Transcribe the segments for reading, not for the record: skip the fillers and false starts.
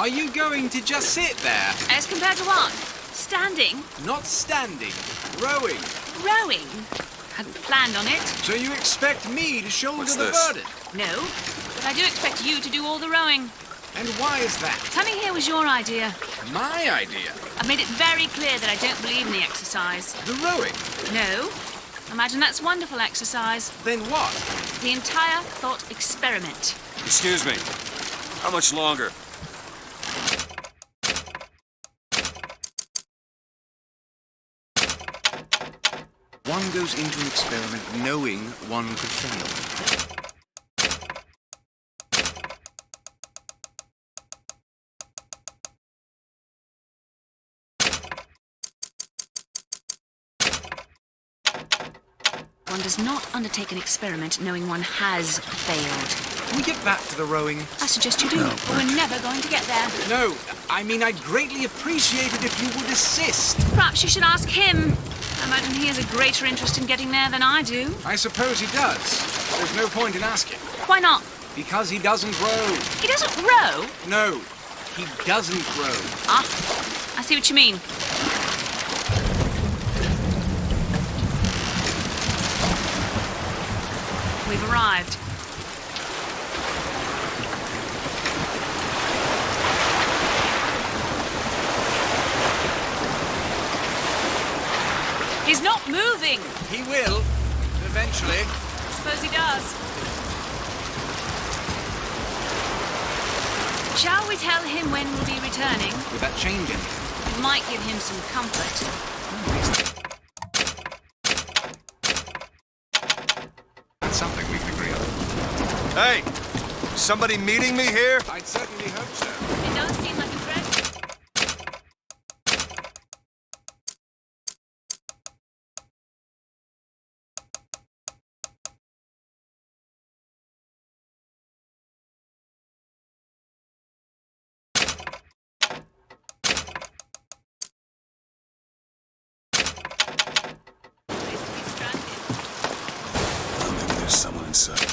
Are you going to just sit there? As compared to what? Standing? Not standing. Rowing. Rowing? Hadn't planned on it. So you expect me to shoulder What's the this? burden? No, but I do expect you to do all the rowing. And why is that? Coming here was your idea. My idea? I've made it very clear that I don't believe in the exercise. The rowing? No. Imagine that's wonderful exercise. Then what? The entire thought experiment. Excuse me. How much longer? One goes into an experiment knowing one could fail. One does not undertake an experiment knowing one has failed. Can we get back to the rowing? I suggest you do, or we're never going to get there. No, I mean I'd greatly appreciate it if you would assist. Perhaps you should ask him. I imagine he has a greater interest in getting there than I do. I suppose he does. There's no point in asking. Why not? Because he doesn't row. He doesn't row? No, he doesn't row. Ah, I see what you mean. We've arrived. He's not moving. He will, eventually. I suppose he does. Shall we tell him when we'll be returning? Would that change anything? It might give him some comfort. That's something we can agree on. Hey! Somebody meeting me here? I'd certainly hope so. It does seem like a threat. There's someone inside.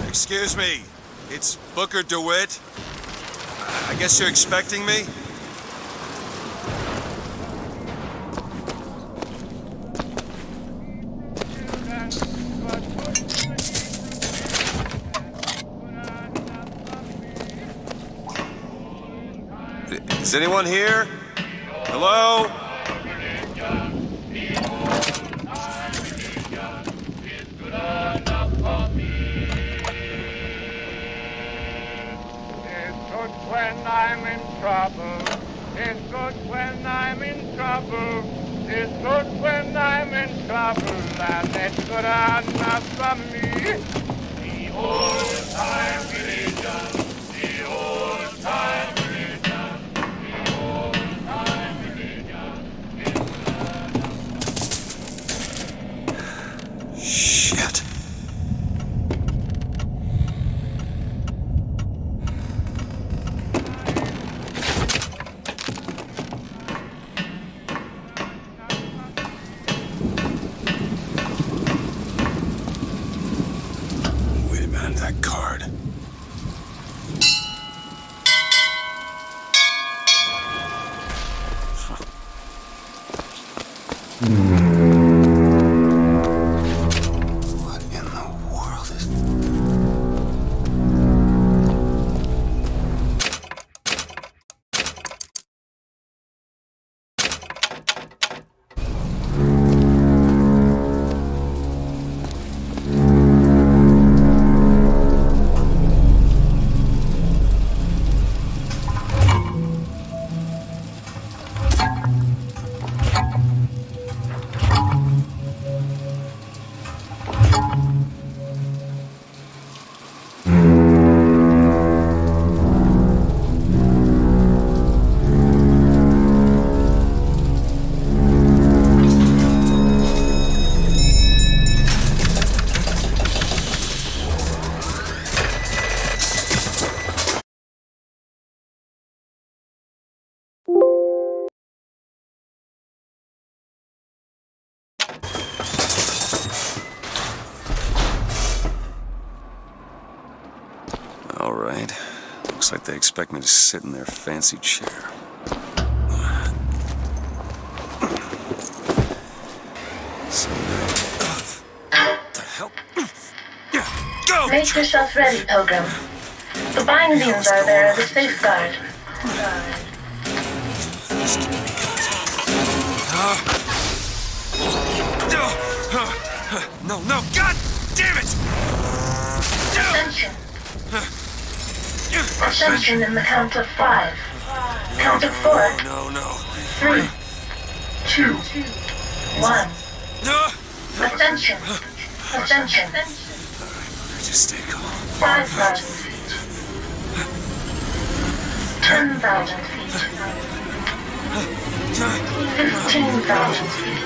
Excuse me, it's Booker DeWitt. I guess you're expecting me? Is anyone here? Hello? When I'm in trouble, it's good when I'm in trouble, it's good when I'm in trouble, and it's good enough for me. The old time religion, the old time religion, the old time religion, it's Shit. Wait a minute, that card. Looks like they expect me to sit in their fancy chair. So now... What the hell? Go! Make yourself ready, Pilgrim. The bindings are there as a safeguard. No, God damn it! Ascension. Ascension in the count of 5. Count of 4. No. 3, 2, 1. No! Ascension. Ascension. Just stay calm. 5,000 feet. 10,000 feet. 15,000 feet.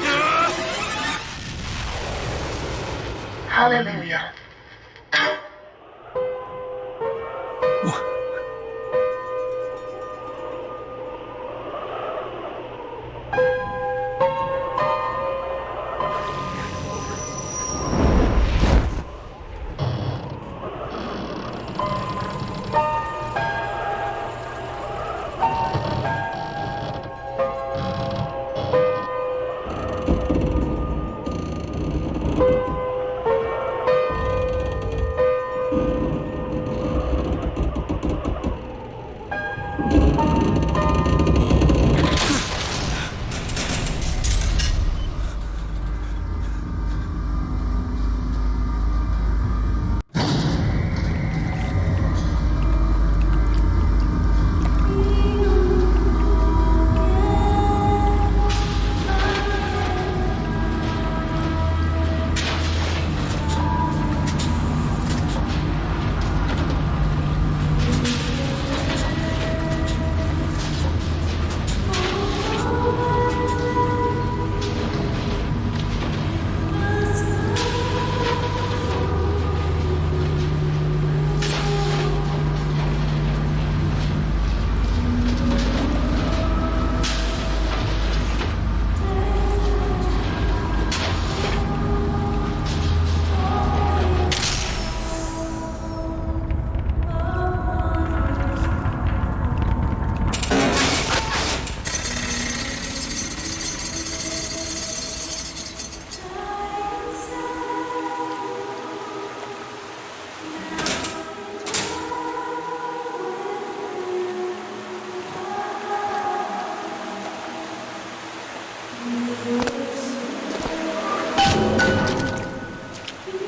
Hallelujah.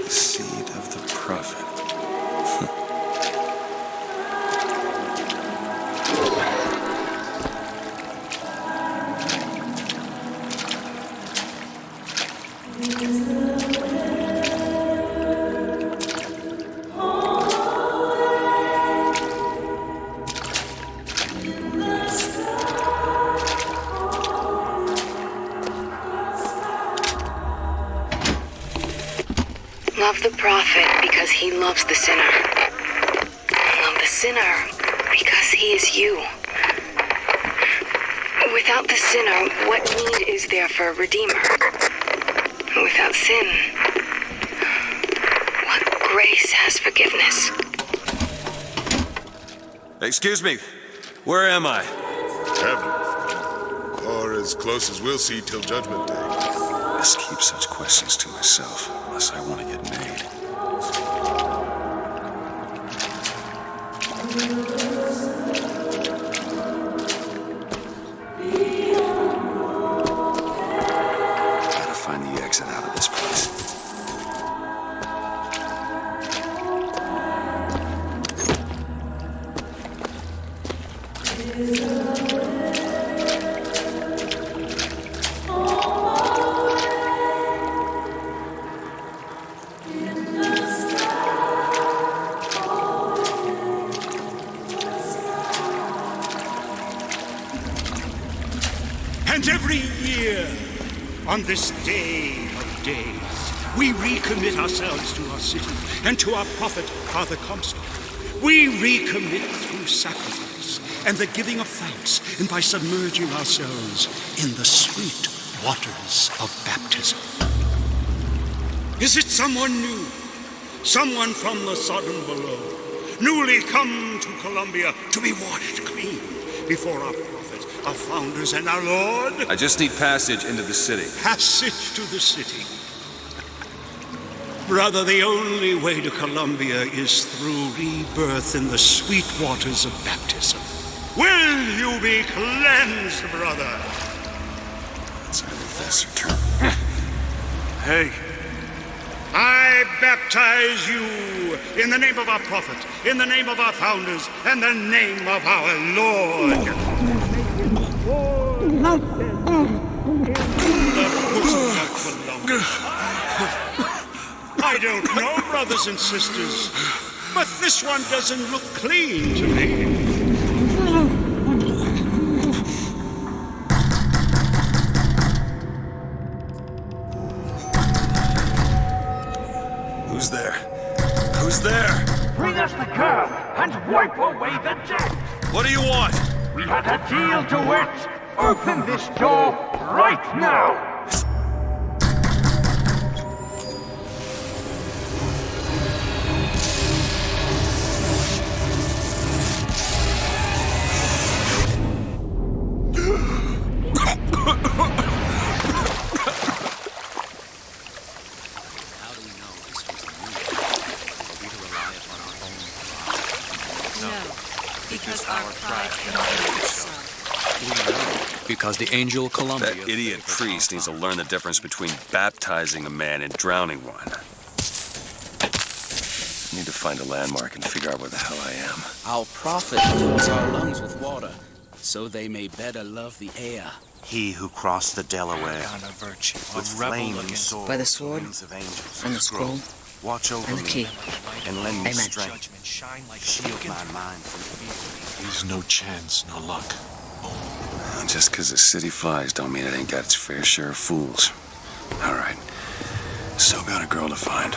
Seed of the prophet. Love the prophet because he loves the sinner. Love the sinner because he is you. Without the sinner, what need is there for a redeemer? Without sin, what grace has forgiveness? Excuse me, where am I? Heaven, or as close as we'll see till Judgment Day. I just keep such questions to myself, unless I want to get made. Gotta find the exit out of this place. And every year, on this day of days, we recommit ourselves to our city and to our prophet, Father Comstock. We recommit through sacrifice and the giving of thanks, and by submerging ourselves in the sweet waters of baptism. Is it someone new? Someone from the Sodom below? newly come to Columbia to be washed clean before our prophet, our founders, and our Lord. I just need passage into the city. Passage to the city. Brother, the only way to Columbia is through rebirth in the sweet waters of baptism. Will you be cleansed, brother? It's either this or turn. Hey. I baptize you in the name of our prophet, in the name of our founders, and the name of our Lord. I don't know, brothers and sisters, but this one doesn't look clean to me. Who's there? Who's there? Bring us the curb and wipe away the debt. What do you want? We had a deal to it. Open this door right now. How do we know this was the moon? Are we to rely upon our own pride? No, because our pride cannot make it so. We know. Because the angel Columbia... That idiot priest needs to learn the difference between baptizing a man and drowning one. I need to find a landmark and figure out where the hell I am. Our prophet fills our lungs with water, so they may better love the air. He who crossed the Delaware with flaming sword, by the sword of angels, and the scroll watch over and the me key. and lend me Amen. strength. Shield my mind from fear. He's no chance, no luck. Just because the city flies don't mean it ain't got its fair share of fools. All right. Still got a girl to find.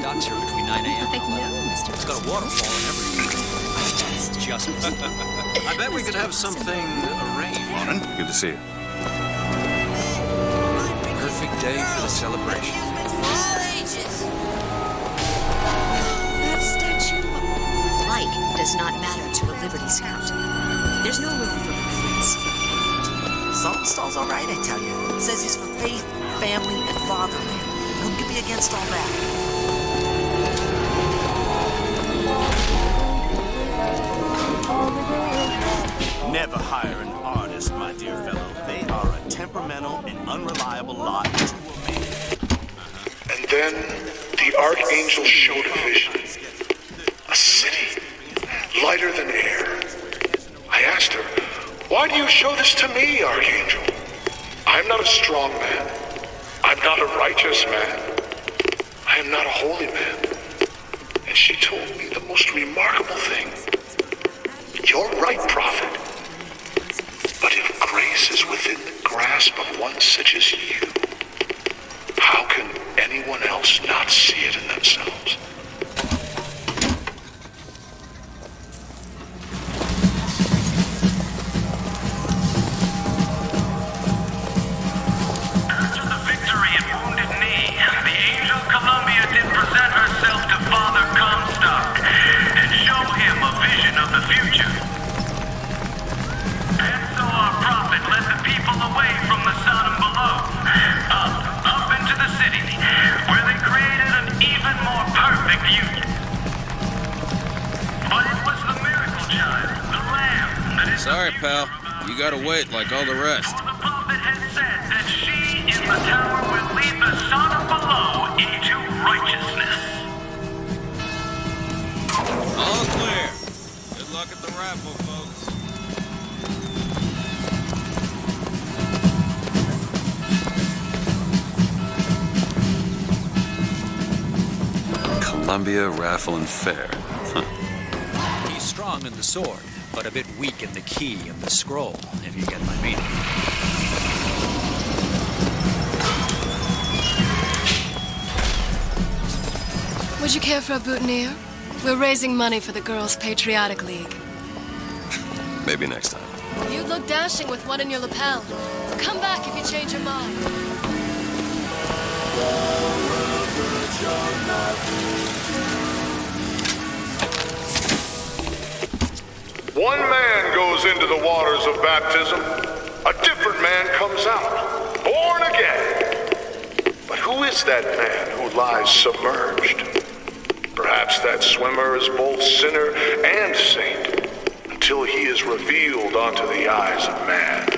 Docks here between 9 a.m. I know, Mr. It's got a waterfall and everything. Just I bet we could have something arranged. Morning. Good to see you. Perfect day for the celebration. That statue. Like does not matter to a Liberty Scout. There's no room for preference. Saltonstall's all right, I tell you. Says he's for faith, family, and fatherland. Who could be against all that? Never hire an artist, my dear fellow. They are a temperamental and unreliable lot to a man. And then the Archangel showed a vision. A city, lighter than air. I asked her, "Why do you show this to me, Archangel? I'm not a strong man. I'm not a righteous man. I am not a holy man." And she told me the most remarkable thing. "You're right, prophet. But if grace is within the grasp of one such as you, how can anyone else not see it in themselves?" After the victory at Wounded Knee, the angel Columbia did present herself to Father Comstock and show him a vision of the future. And so our prophet led the people away from the sun and below, up into the city, where they created an even more perfect union. But it was the miracle child, the lamb, that is Sorry, the pal. future of our You gotta wait like all the rest. For the prophet had said that she in the tower will lead the son of below into righteousness. All clear. Good luck at the raffle, folks. Columbia Raffle and Fair. He's strong in the sword, but a bit weak in the key of the scroll, if you get my meaning. Would you care for a boutonniere? We're raising money for the Girls' Patriotic League. Maybe next time. You'd look dashing with one in your lapel. Come back if you change your mind. One man goes into the waters of baptism. A different man comes out, born again. But who is that man who lies submerged? Perhaps that swimmer is both sinner and saint, until he is revealed onto the eyes of man.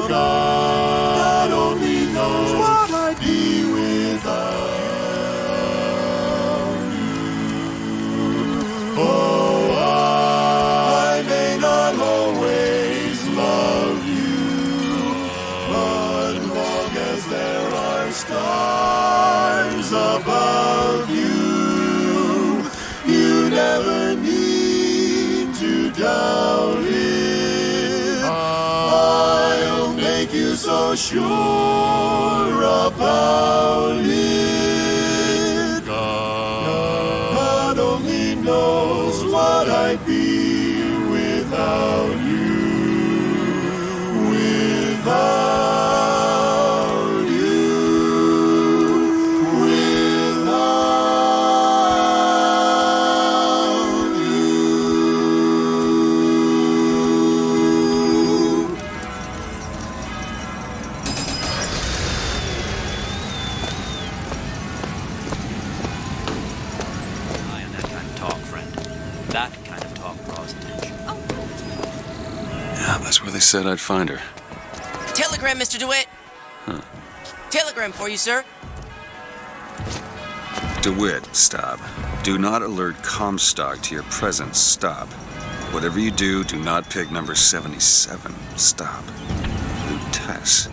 God only knows what I'd be without you. Oh, I may not always love you, but long as there are stars above you, you never need to doubt it. I'll make you so sure about it. God only knows what I'd be without you. Without you. Without you. I am that kind of talk, friend. That kind of talk draws attention. Yeah, that's where they said I'd find her. Telegram, Mr. DeWitt. Telegram for you, sir. DeWitt, stop. Do not alert Comstock to your presence. Stop. Whatever you do, do not pick number 77. Stop. Lutess.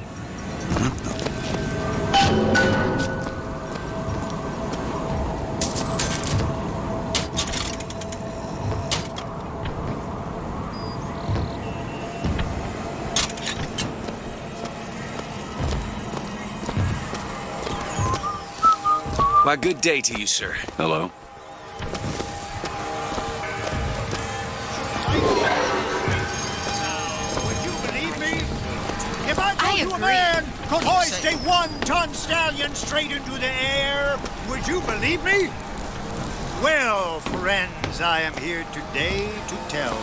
Why, good day to you, sir. Hello. Would you believe me? If I told you a agree. man could hoist a 1-ton stallion straight into the air, would you believe me? Well, friends, I am here today to tell.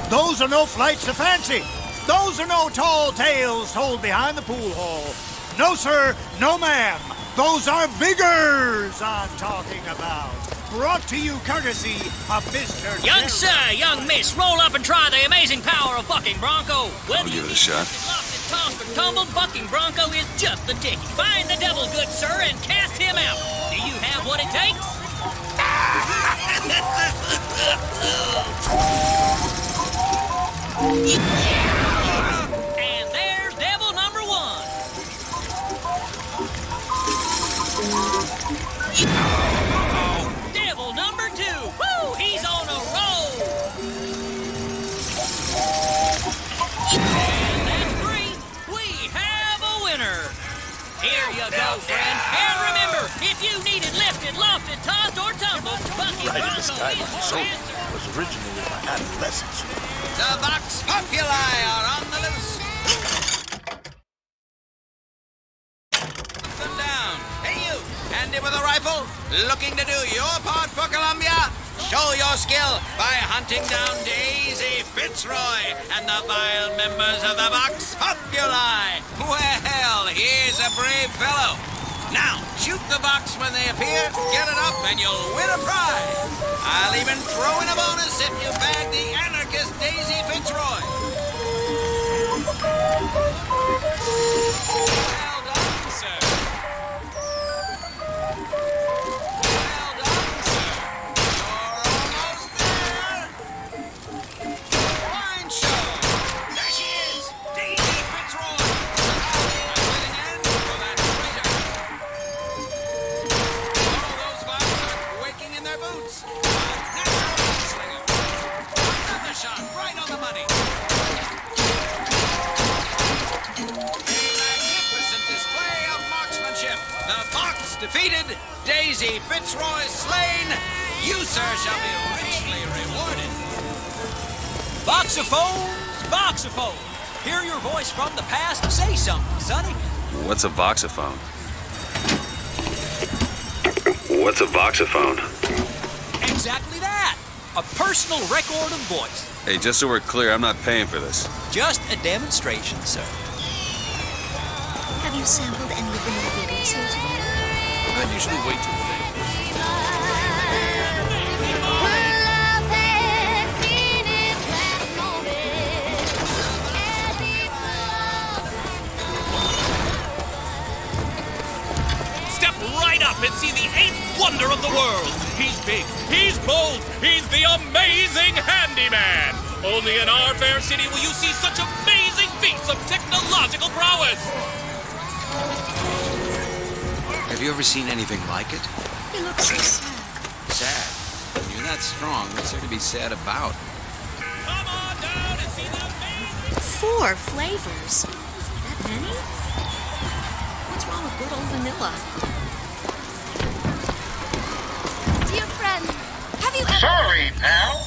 Those are no flights of fancy. Those are no tall tales told behind the pool hall. No, sir, no, ma'am. Those are vigors I'm talking about. Brought to you courtesy of Mr. Young sir, young miss, roll up and try the amazing power of Bucking Bronco. I'll give it a shot. Lost and tossed or tumbled, Bucking Bronco is just the ticket. Find the devil, good sir, and cast him out. Do you have what it takes? And there's devil number 1. Devil number 2. Woo! He's on a roll. And that's 3. We have a winner. Here you go, friend. And remember, if you need it lifted, lofted, tossed, or tumbled, Bucky Riding the Bronco sky is like a your soldier answer. was originally my adolescence. The Vox Populi are on the loose. Up and down. Hey, you, handy with a rifle, looking to do your part for Columbia? Show your skill by hunting down Daisy Fitzroy and the vile members of the Vox Populi. Well, here's a brave fellow. Now, shoot the box when they appear, get it up, and you'll win a prize. I'll even throw in a bonus if you bag the anarchist Daisy Fitzroy. Well done, sir. Well done, sir. You're almost there. defeated, Daisy Fitzroy slain, you, sir, shall be richly rewarded. Voxophones, voxophones. Hear your voice from the past. Say something, Sonny. What's a voxophone? What's a voxophone? Exactly that. A personal record of voice. Hey, just so we're clear, I'm not paying for this. Just a demonstration, sir. Have you sampled any of the new videos here today? I usually wait till the day. Step right up and see the eighth wonder of the world. He's big, he's bold, he's the amazing handyman. Only in our fair city will you see such amazing feats of technological prowess. Have you ever seen anything like it? He looks so sad. Sad. You're that strong. What's there to be sad about? Come on down and see the amazing... 4 flavors. That many? What's wrong with good old vanilla? Dear friend, have you ever... Sorry, pal.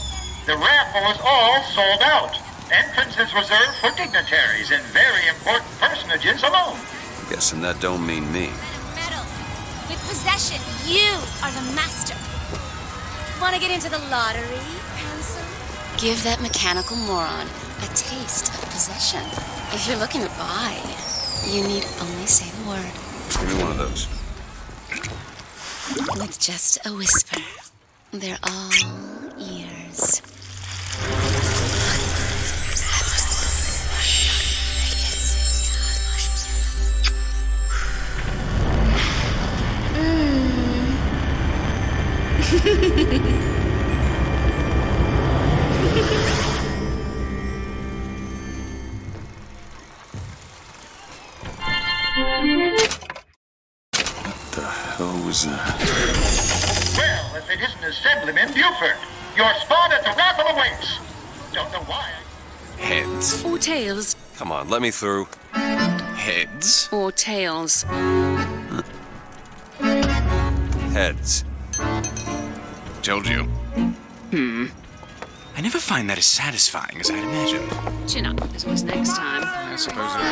The raffle is all sold out. Entrance is reserved for dignitaries and very important personages alone. Guessing that don't mean me. With possession, you are the master. Want to get into the lottery, handsome? Give that mechanical moron a taste of possession. If you're looking to buy, you need only say the word. Give me one of those. With just a whisper. They're all ears. The hell was that? Well, if it isn't Assemblyman Buford, your spot at the raffle awaits. Don't know why. Heads. Or tails. Come on, let me through. Heads? Or tails. Heads. Told you. I never find that as satisfying as I'd imagined. Chin up. There's always next time. I suppose it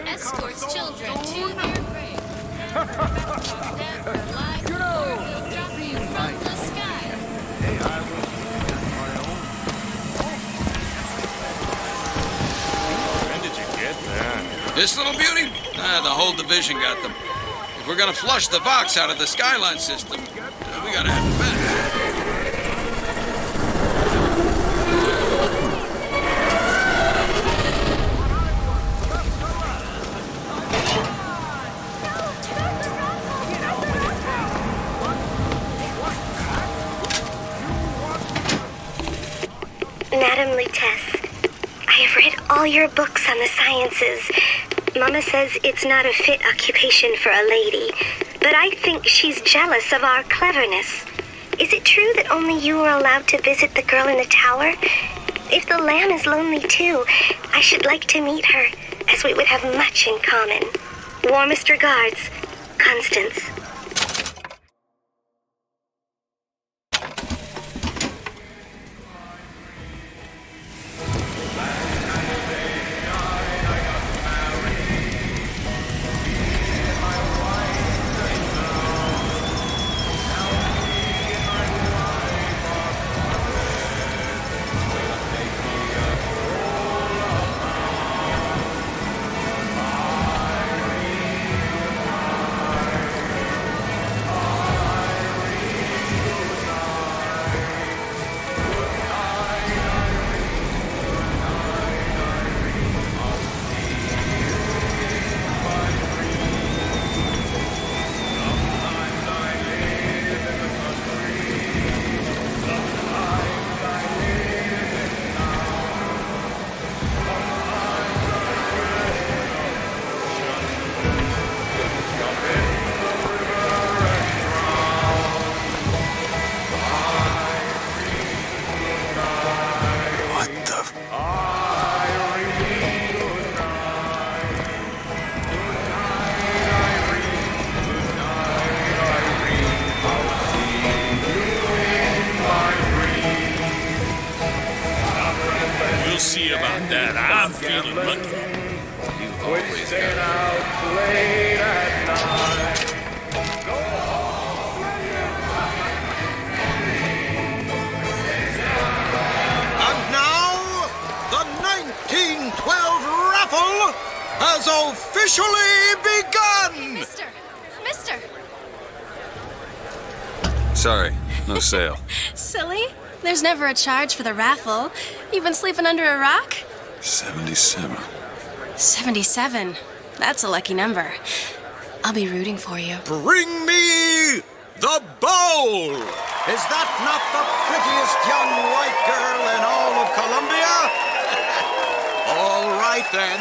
Escorts children to their grave. From the sky. When did you get that? This little beauty? The whole division got them. If we're gonna flush the Vox out of the Skyline system, we gotta have it back. Madam Lutece, I have read all your books on the sciences. Mama says it's not a fit occupation for a lady, but I think she's jealous of our cleverness. Is it true that only you are allowed to visit the girl in the tower? If the lamb is lonely too, I should like to meet her, as we would have much in common. Warmest regards, Constance. about that. I'm feeling lucky. You've always got out late at night. And now, the 1912 raffle has officially begun! Mister! Sorry, no sale. Silly. There's never a charge for the raffle. You've been sleeping under a rock? 77. 77. That's a lucky number. I'll be rooting for you. Bring me the bowl! Is that not the prettiest young white girl in all of Columbia? All right then.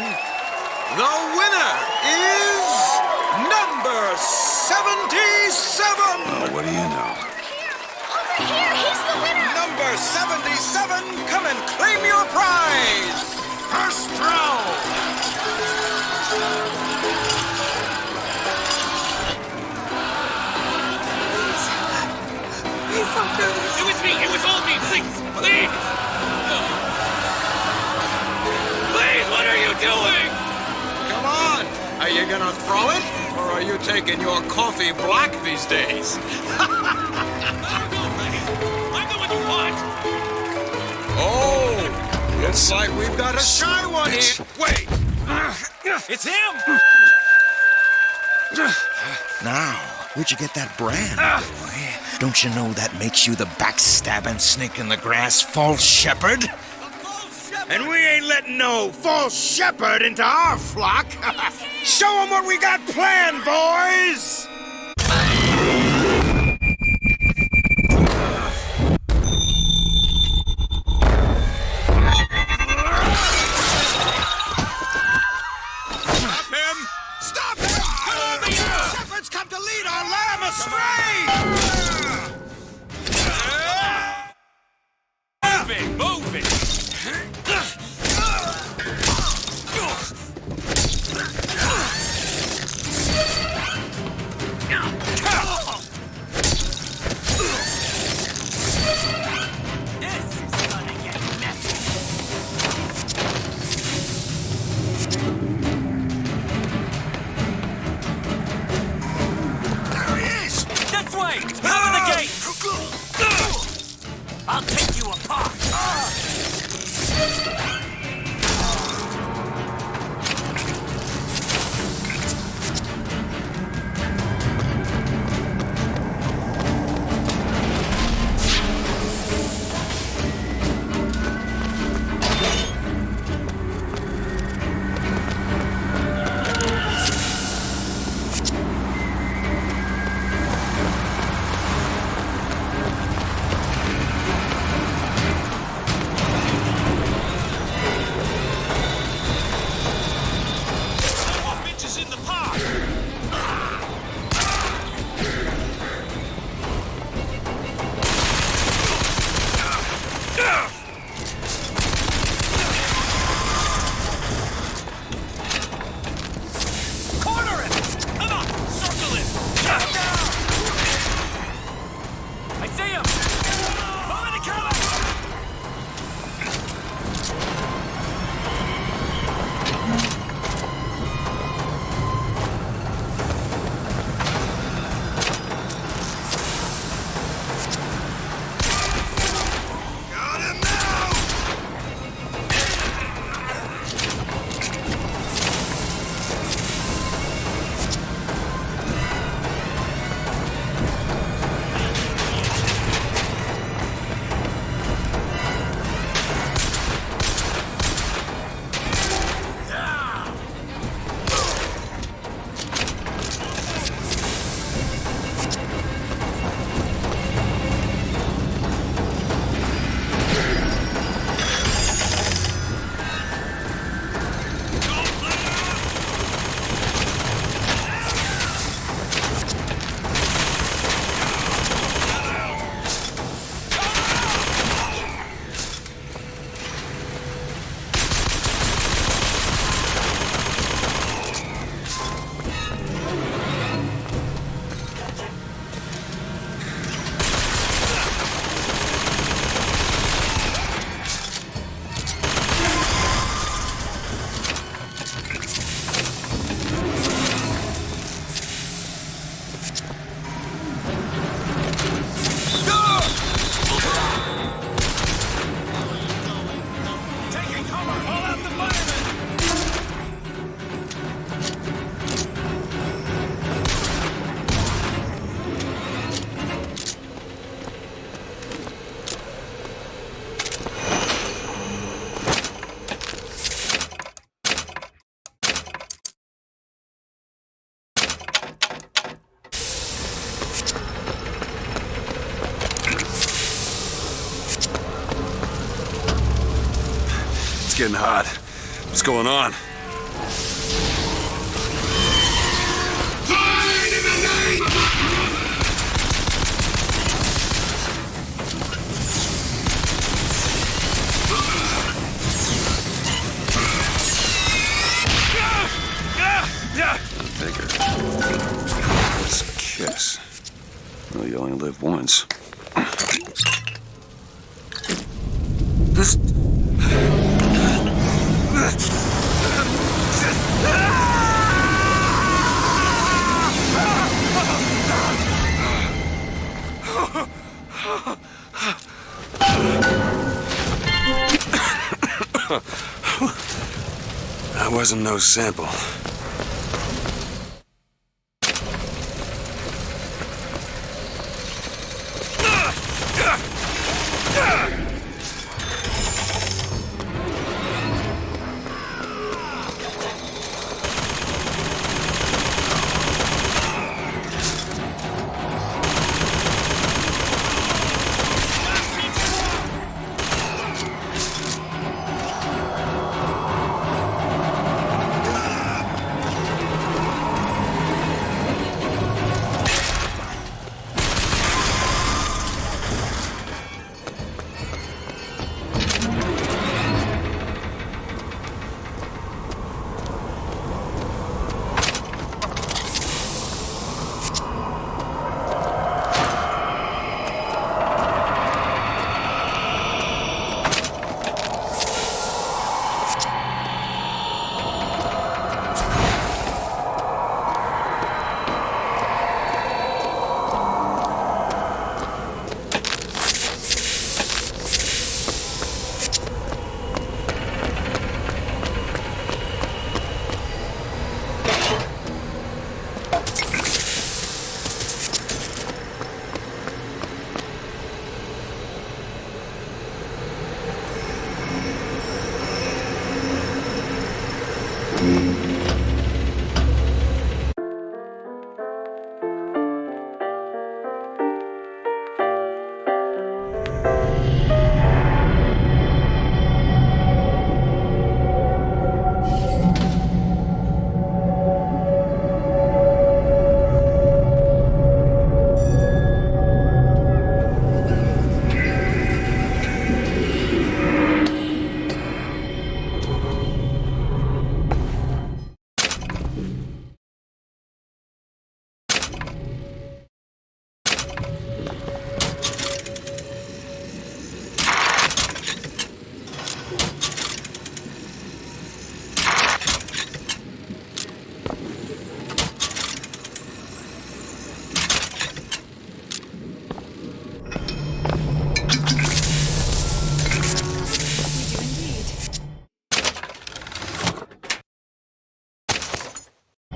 The winner is number 77! Oh, what do you know? Over here, he's the winner! Number 77, come and claim your prize! First round! It was me! It was all me! Please! Please! Please, what are you doing? Come on! Are you gonna throw it? Or are you taking your coffee black these days? I'm the one you want! Oh! Looks like we've got a shy one here. Wait! It's him! Now, where'd you get that brand, boy? Don't you know that makes you the backstabbing snake in the grass false shepherd? And we ain't letting no false shepherd into our flock. Show them what we got planned, boys! Stop him! Stop him! Come over here! Shepherds come to lead our lamb astray! Move it! I'll take you apart. It's getting hot. What's going on? Vigor. Let's kiss. Well, you only live once. That wasn't no sample.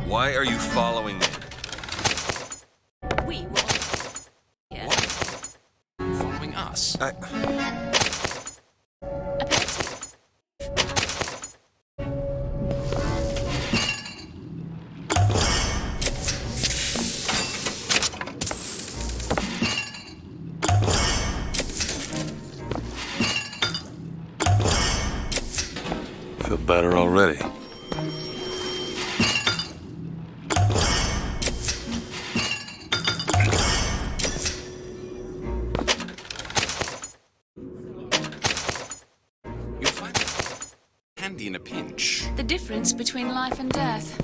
Why are you following me? We will. Yeah. Following us? Feel better already. You'll find it handy in a pinch. The difference between life and death.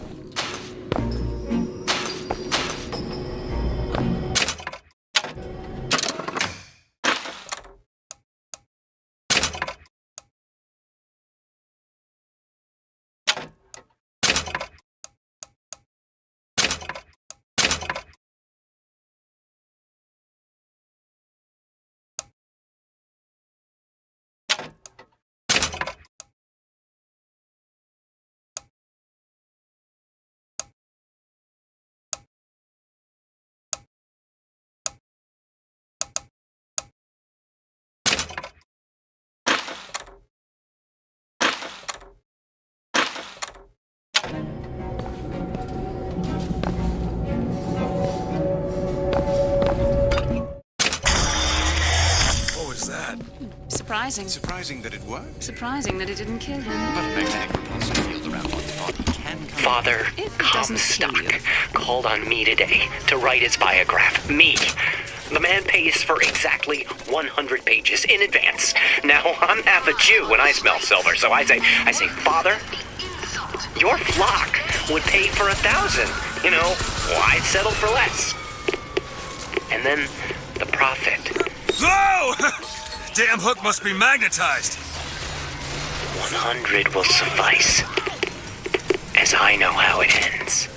surprising. Surprising that it worked? Surprising that it didn't kill him. But a magnetic repulsion field around one's body can come... Father Comstock called on me today to write his biograph. Me. The man pays for exactly 100 pages in advance. Now, I'm half a Jew when I smell silver, so I say, Father, your flock would pay for 1,000. You know, why settle for less? And then the prophet. Whoa! Damn hook must be magnetized. 100 will suffice, as I know how it ends.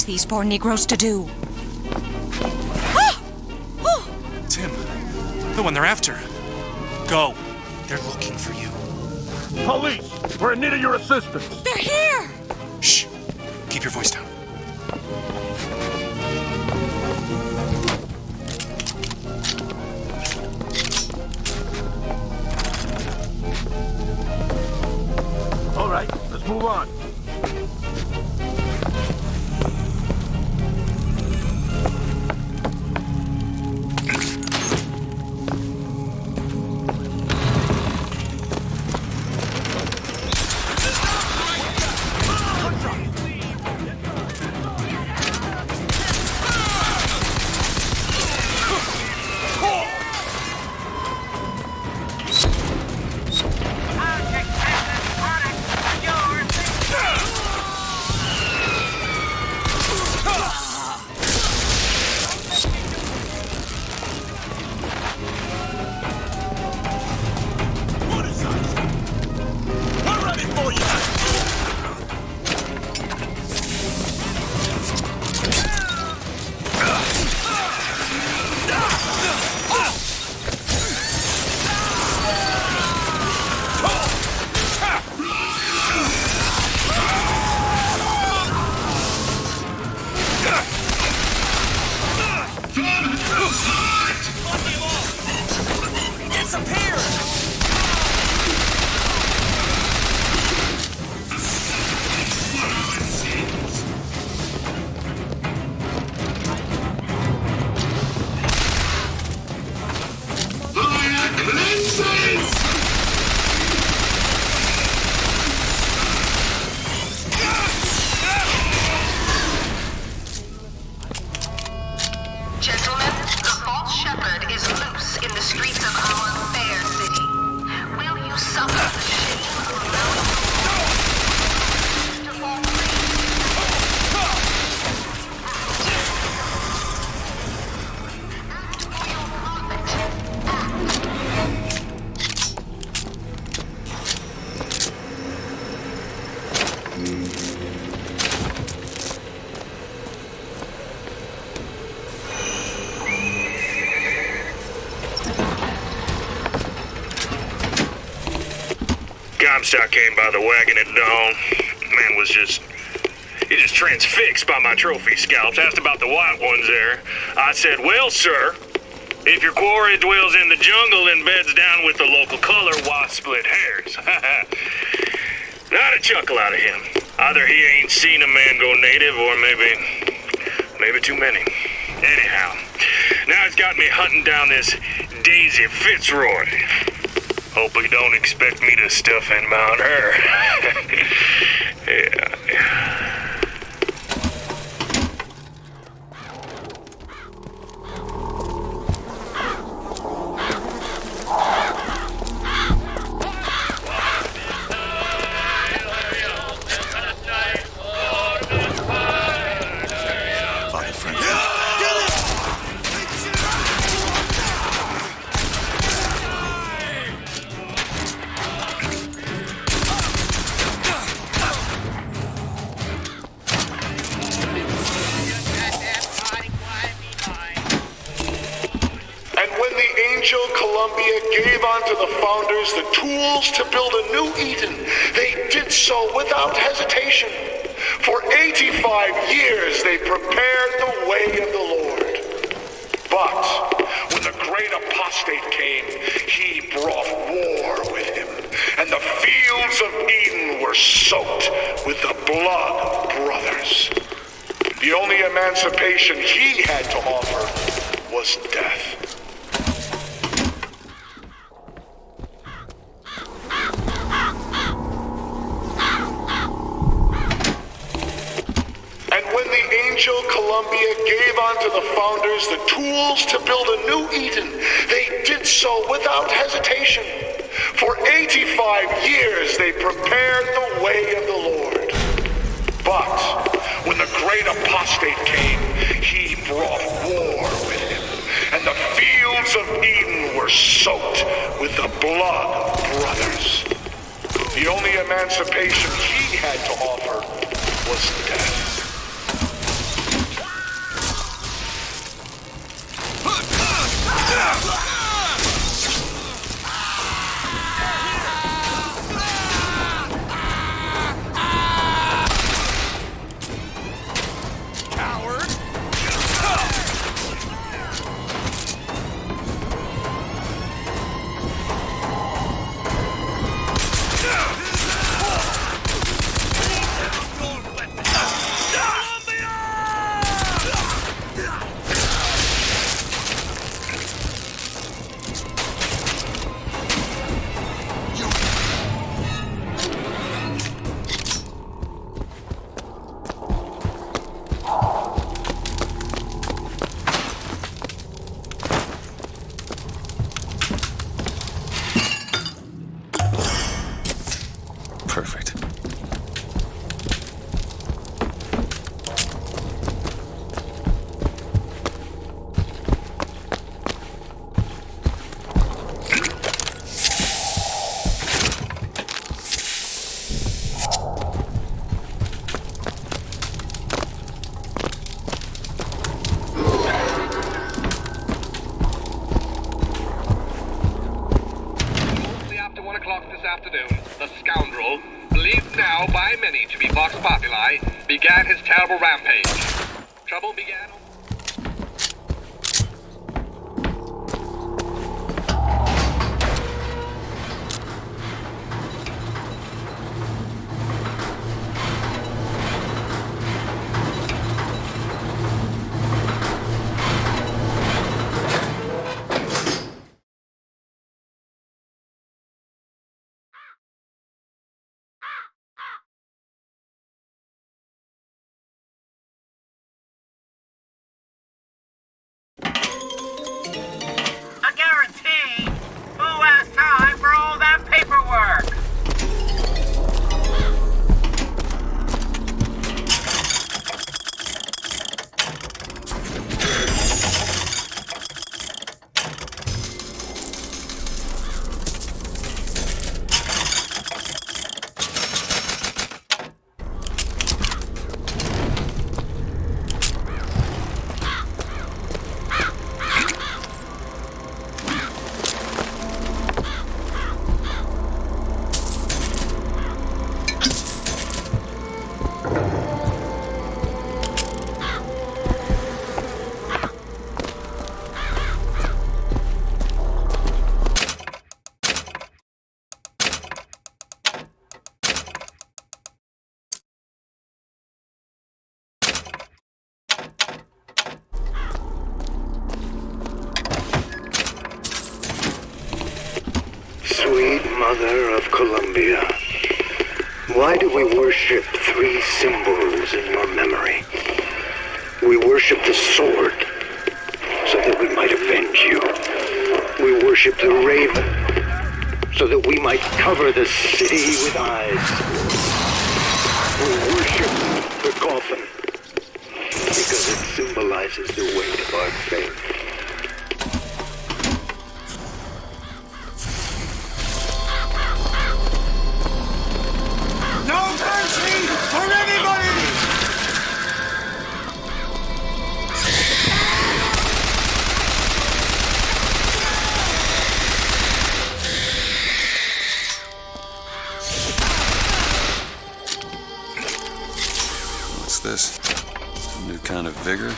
These poor Negroes to do. Tim, the one they're after. Go. They're looking for you. Police! We're in need of your assistance! They're here! Shh. Keep your voice down. All right, let's move on. Comstock came by the wagon at dawn. Man was just... He just transfixed by my trophy scalps. Asked about the white ones there. I said, well, sir, if your quarry dwells in the jungle and beds down with the local color, why split hairs? Not a chuckle out of him. Either he ain't seen a man go native or maybe too many. Anyhow, now he's got me hunting down this Daisy Fitzroy. Hope he don't expect me to stuff and mount her. Yeah. Father Frank. And when the Angel Columbia gave unto the founders the tools to build a new Eden, they did so without hesitation. For 85 years they prepared the way of the Lord. But when the great apostate came, he brought war with him, and the fields of Eden were soaked with the blood of brothers. The only emancipation he had to offer was death. And when the Angel Columbia gave unto the founders the tools to build a new Eden, they did so without hesitation. For 85 years they prepared the way of the Lord. But when the great apostate came, he brought war with him, and the fields of Eden were soaked with the blood of brothers. The only emancipation he had to offer was death. Perfect. After 1 o'clock this afternoon, the scoundrel, believed now by many to be Vox Populi, began his terrible rampage. Trouble began Mother of Columbia, why do we worship 3 symbols in your memory? We worship the sword, so that we might avenge you. We worship the raven, so that we might cover the city with eyes. We worship the coffin, because it symbolizes the weight of our faith. No mercy for anybody! What's this? Some new kind of vigor?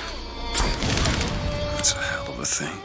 That's a hell of a thing.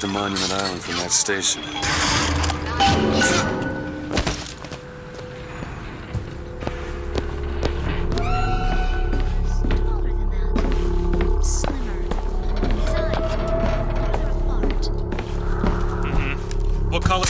To Monument Island from that station. What color?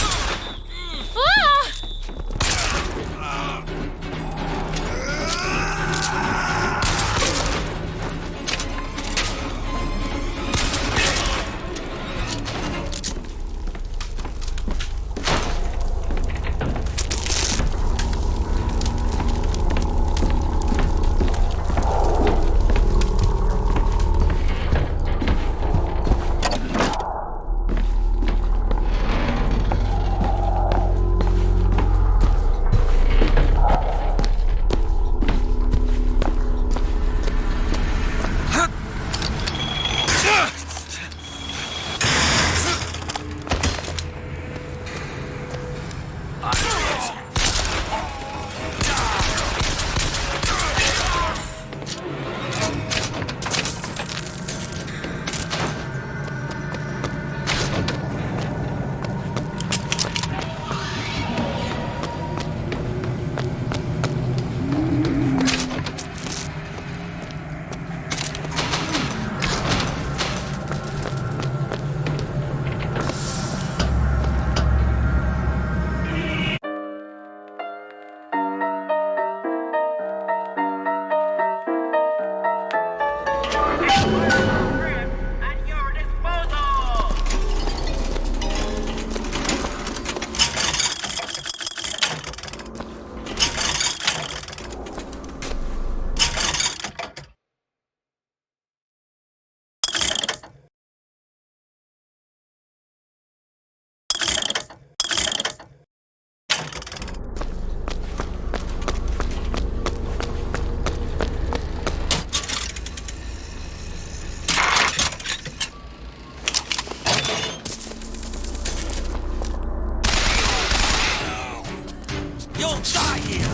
You'll die here!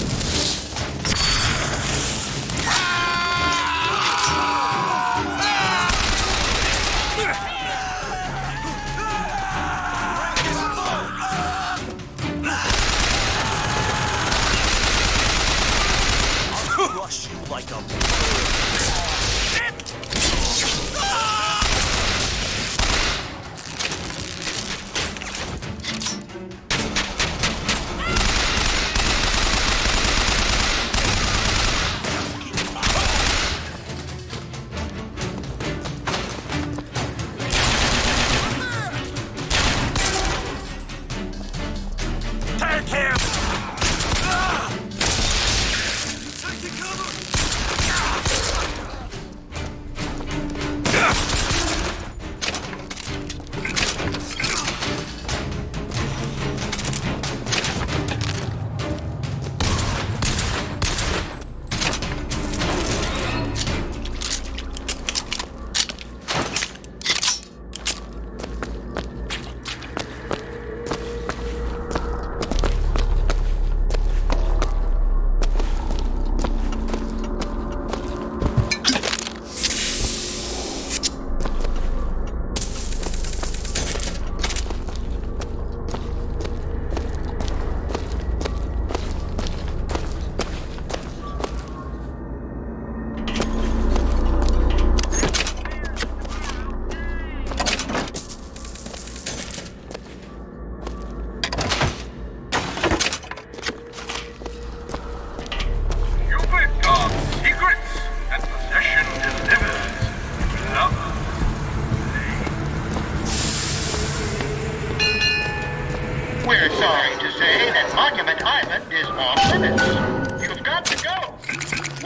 I'll crush you like a...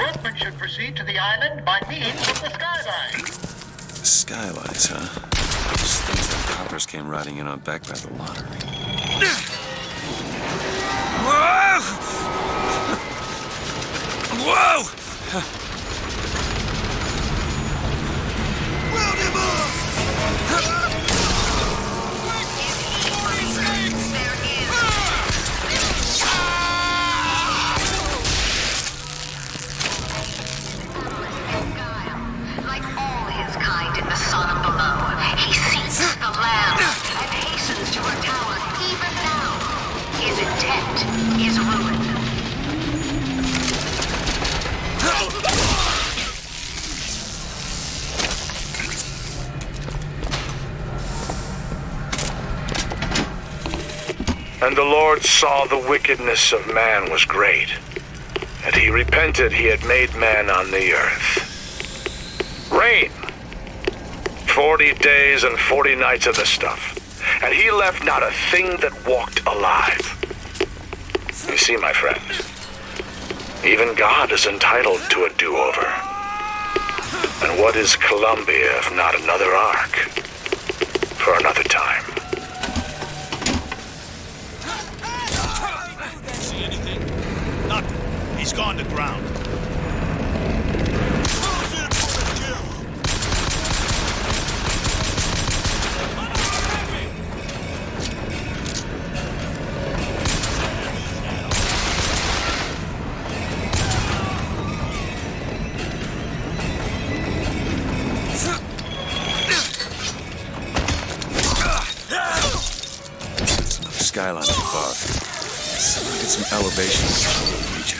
workmen should proceed to the island by means of the skyline. Skylights, huh? Just things that coppers came riding in on back by the lottery. Whoa! Whoa! Like all his kind in the sun below, he seeks the land and hastens to her tower even now. His intent is ruin. And the Lord saw the wickedness of man was great, and he repented he had made man on the earth. Rain. 40 days and 40 nights of the stuff, and he left not a thing that walked alive. You see, my friends, even God is entitled to a do-over. And what is Columbia if not another ark for another time? See anything? Nothing. He's gone to ground. Skyline above. Someone get some elevation in this whole region.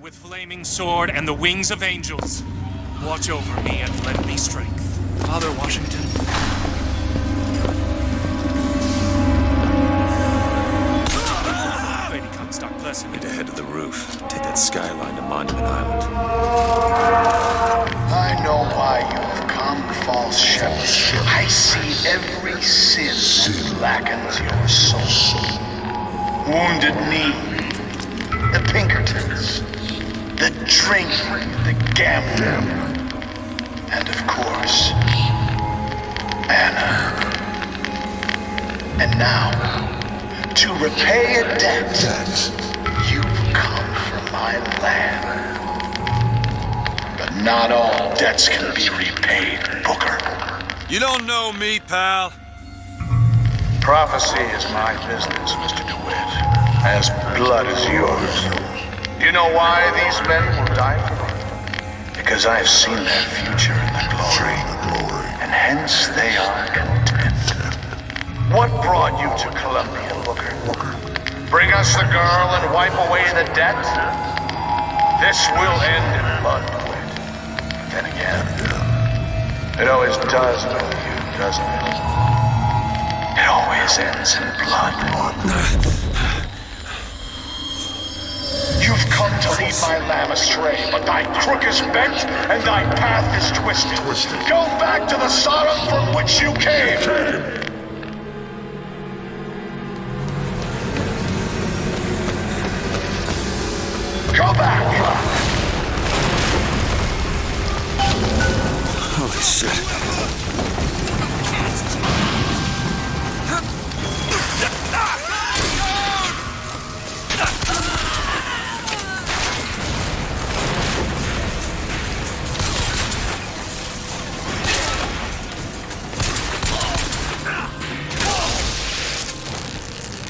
With flaming sword and the wings of angels, watch over me and lend me strength. Father Washington. Lady Comstock, bless him. Need to head to the roof. Take that skyline to Monument Island. I know why you have come, false shepherd. I see every sin that blackens your soul. Wounded knee, the Pinkertons, the drinking, the gambling, and of course, Anna. And now, to repay a debt, you've come from my land. But not all debts can be repaid, Booker. You don't know me, pal. Prophecy is my business, Mr. DeWitt, as blood is yours. You know why these men will die for me? Because I have seen their future in the glory, and hence they are content. What brought you to Columbia, Booker? Bring us the girl and wipe away the debt? This will end in blood, DeWitt. But then again, it always does with you, doesn't it? It always ends in blood. You've come to lead my lamb astray, but thy crook is bent and thy path is twisted. Go back to the Sodom from which you came. Go back. Holy shit.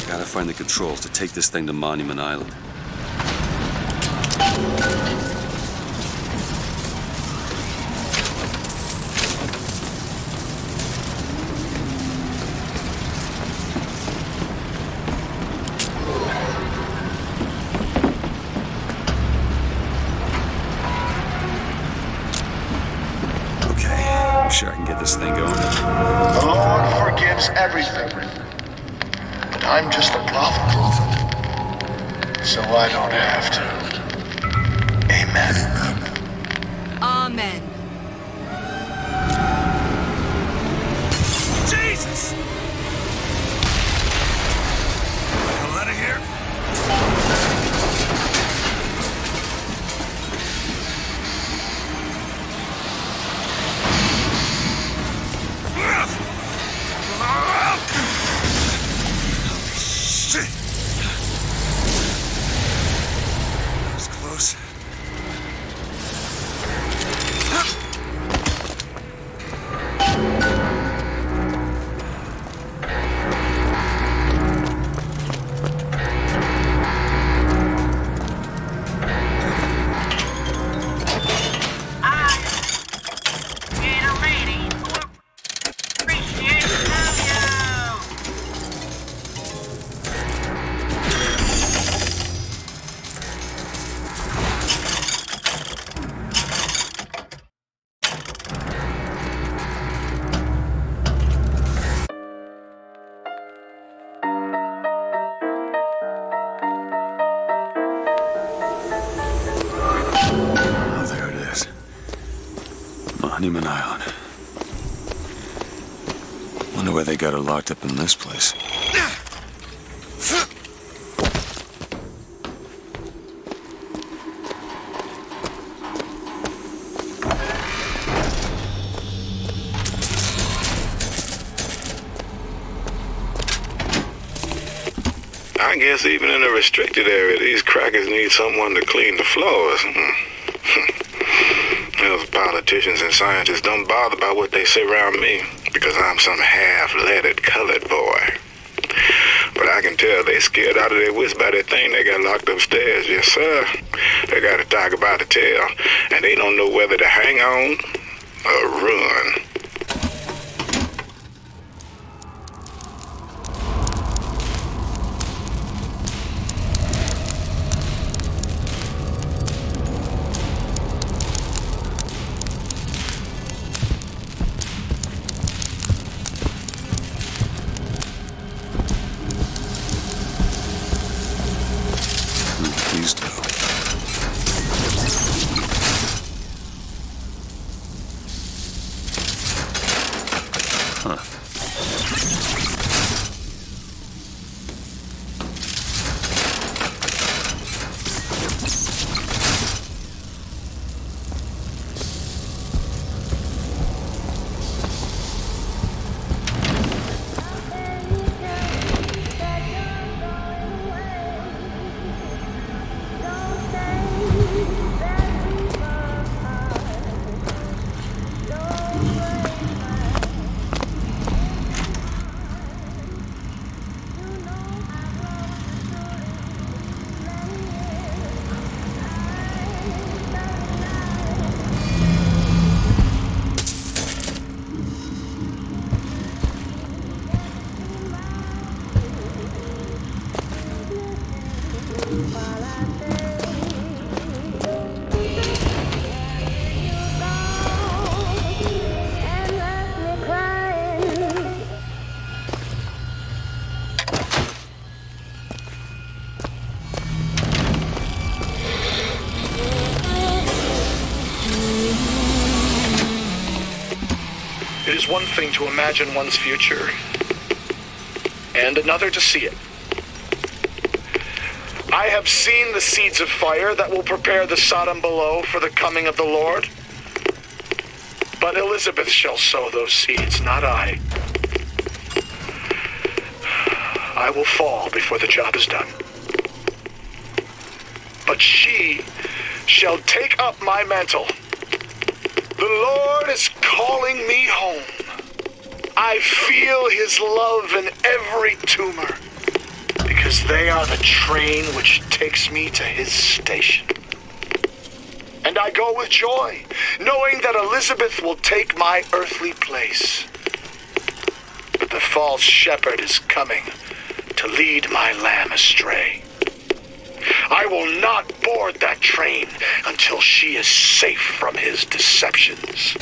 Gotta find the controls to take this thing to Monument Island. I'm sure I can get this thing going. The Lord forgives everything. But I'm just a prophet. So I don't have to. Amen. Amen. Jesus! Get the hell out of here. Shit! That was close. Monument Island. Wonder why they got her locked up in this place. I guess even in a restricted area, these crackers need someone to clean the floors. Those politicians and scientists don't bother about what they say around me because I'm some half-leaded colored boy. But I can tell they scared out of their wits by that thing they got locked upstairs. Yes, sir. They got a tiger by the tail, and they don't know whether to hang on or run. Please do. Huh. It is one thing to imagine one's future, and another to see it. I have seen the seeds of fire that will prepare the Sodom below for the coming of the Lord. But Elizabeth shall sow those seeds, not I. I will fall before the job is done. But she shall take up my mantle. The Lord is calling me home. I feel his love in every tumor, because they are the train which takes me to his station. And I go with joy, knowing that Elizabeth will take my earthly place. But the false shepherd is coming to lead my lamb astray. I will not board that train until she is safe from his deceptions.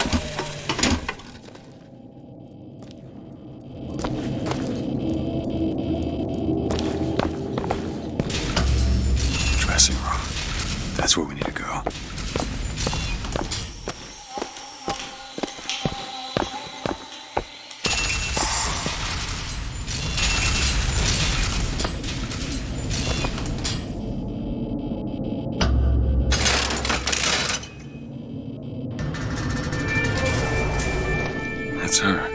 Dressing room. That's where we need to go. That's her.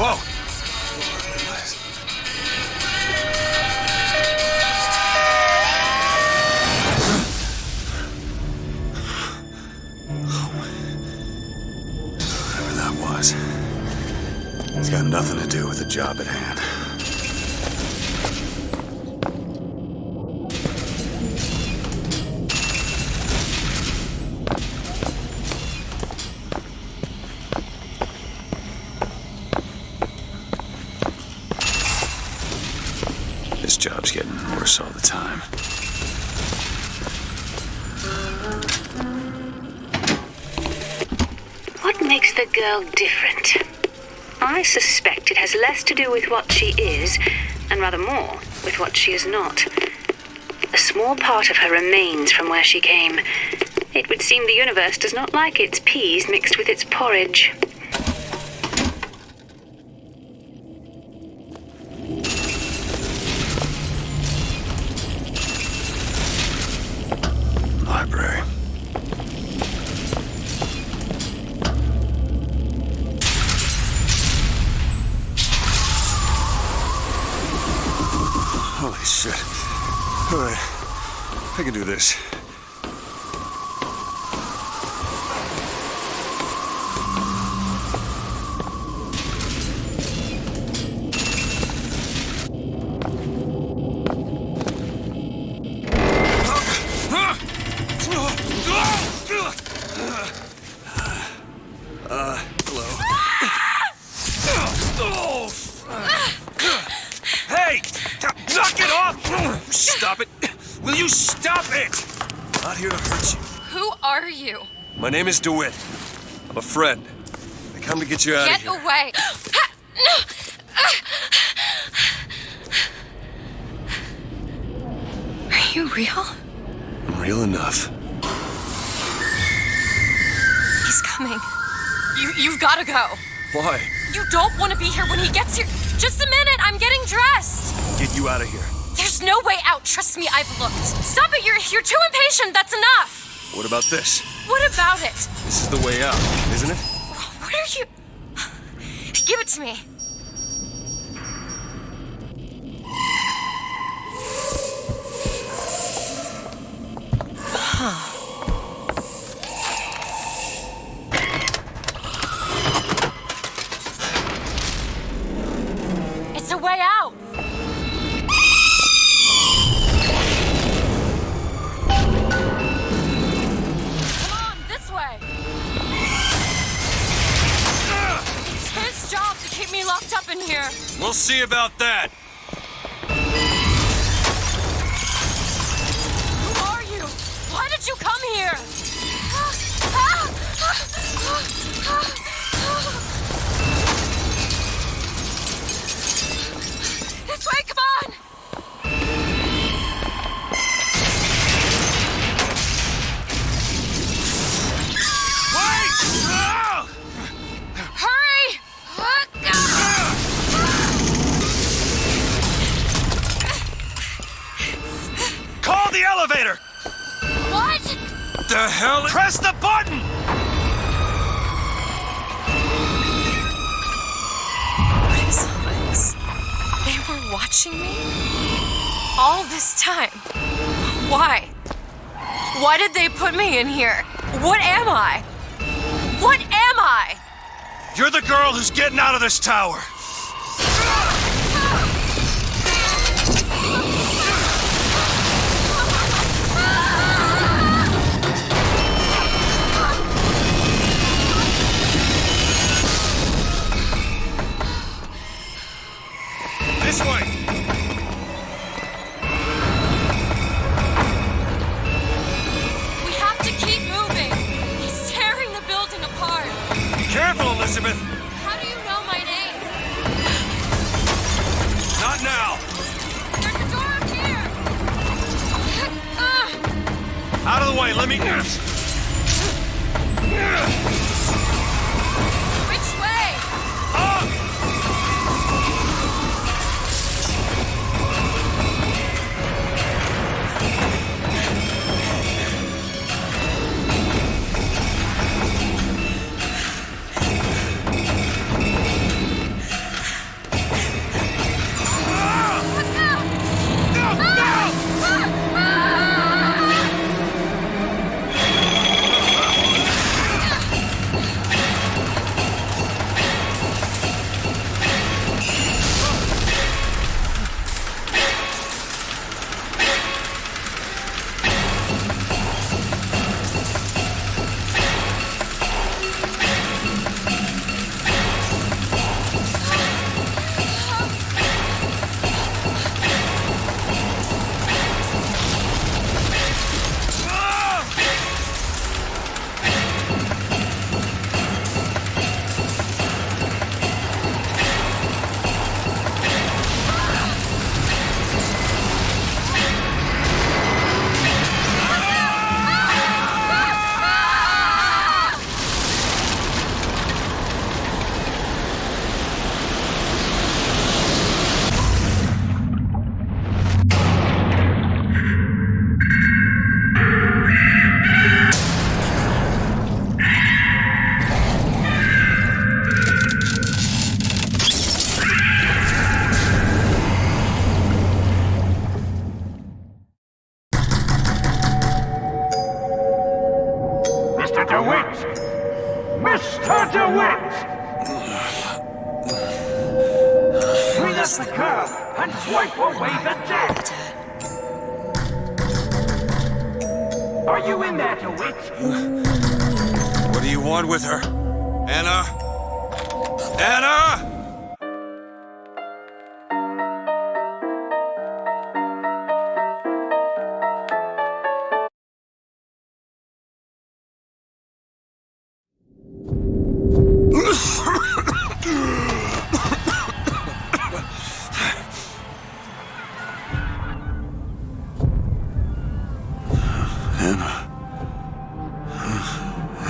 Whoa! Whatever that was, it's got nothing to do with the job at hand. This job's getting worse all the time. What makes the girl different? I suspect it has less to do with what she is, and rather more with what she is not. A small part of her remains from where she came. It would seem the universe does not like its peas mixed with its porridge. Library. Holy shit. All right. I can do this. Hello. Hey! Knock it off! Stop it! Will you stop it? I'm not here to hurt you. Who are you? My name is DeWitt. I'm a friend. I come to get you out of Get here. away! Are you real? I'm real enough. He's coming. You've got to go. Why? You don't want to be here when he gets here. Just a minute, I'm getting dressed. Get you out of here. There's no way out. Trust me, I've looked. Stop it, you're too impatient. That's enough. What about this? What about it? This is the way out, isn't it? What are you... Give it to me. Huh. There's a way out! Come on, this way! It's his job to keep me locked up in here. We'll see about that. Who are you? Why did you come here? This way, come on! Wait! Hurry! Call the elevator! What? The hell? Press the button! What is all this? They were watching me? All this time? Why? Why did they put me in here? What am I? What am I? You're the girl who's getting out of this tower. This way! We have to keep moving. He's tearing the building apart. Be careful, Elizabeth! How do you know my name? Not now! There's a door up here. Out of the way, let me... Which way? Mr. DeWitt! Meet us the curb and swipe away the debt! Are you in there, DeWitt? What do you want with her? Anna? Anna!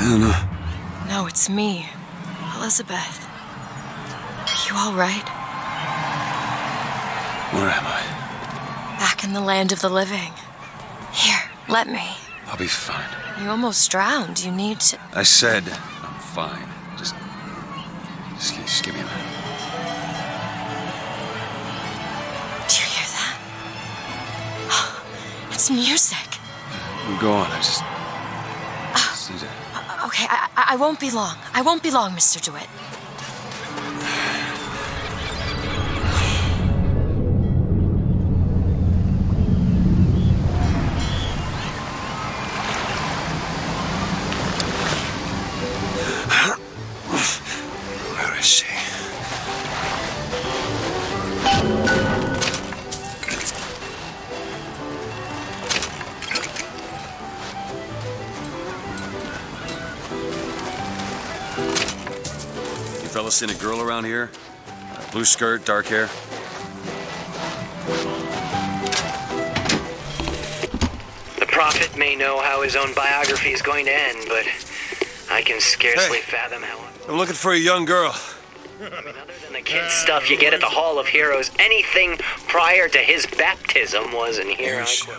Anna. No, it's me. Elizabeth. Are you all right? Where am I? Back in the land of the living. Here, let me. I'll be fine. You almost drowned. You need to... I said I'm fine. Just give me a minute. Do you hear that? It's music. Go on, I just need to... Okay, I won't be long. I won't be long, Mr. DeWitt. You fellas seen a girl around here? Blue skirt, dark hair? The prophet may know how his own biography is going to end, but I can scarcely fathom how... I'm looking for a young girl. Other than the kid stuff you get at the Hall of Heroes, anything prior to his baptism wasn't here. Airship.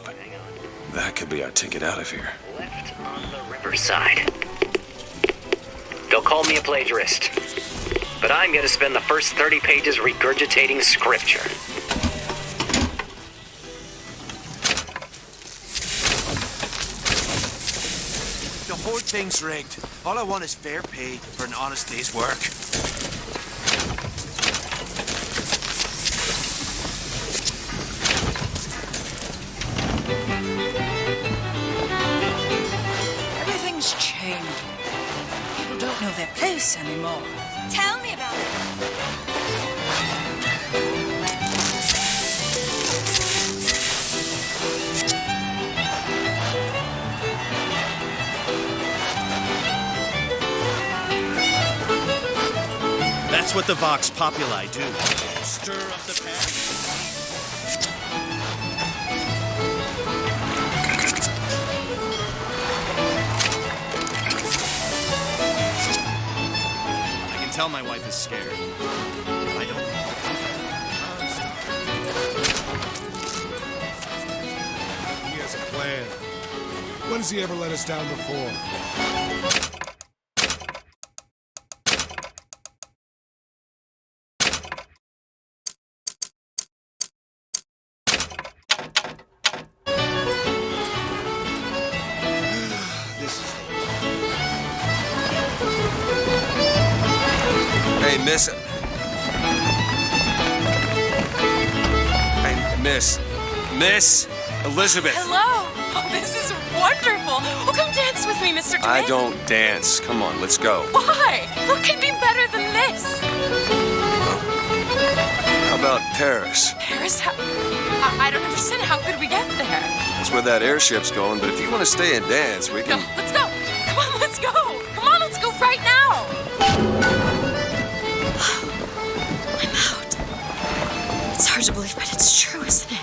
That could be our ticket out of here. Left on the riverside. They'll call me a plagiarist, but I'm going to spend the first 30 pages regurgitating scripture. The whole thing's rigged. All I want is fair pay for an honest day's work. Everything's changed. People don't know their place anymore. Tell me about it. That's what the Vox Populi do. Stir up the panic. I can tell my wife is scared. I don't know how to comfort her. He has a plan. When has he ever let us down before? Hey, miss. Hey, Miss Elizabeth. Hello. Oh, this is wonderful. Oh, come dance with me, Mr. DeWitt. I don't dance. Come on, let's go. Why? What could be better than this? How about Paris? Paris? I don't understand. How could we get there? That's where that airship's going, but if you want to stay and dance, we can... No, let's go. Come on, let's go. Come on, let's go right now. I'm out. It's hard to believe, but it's true, isn't it?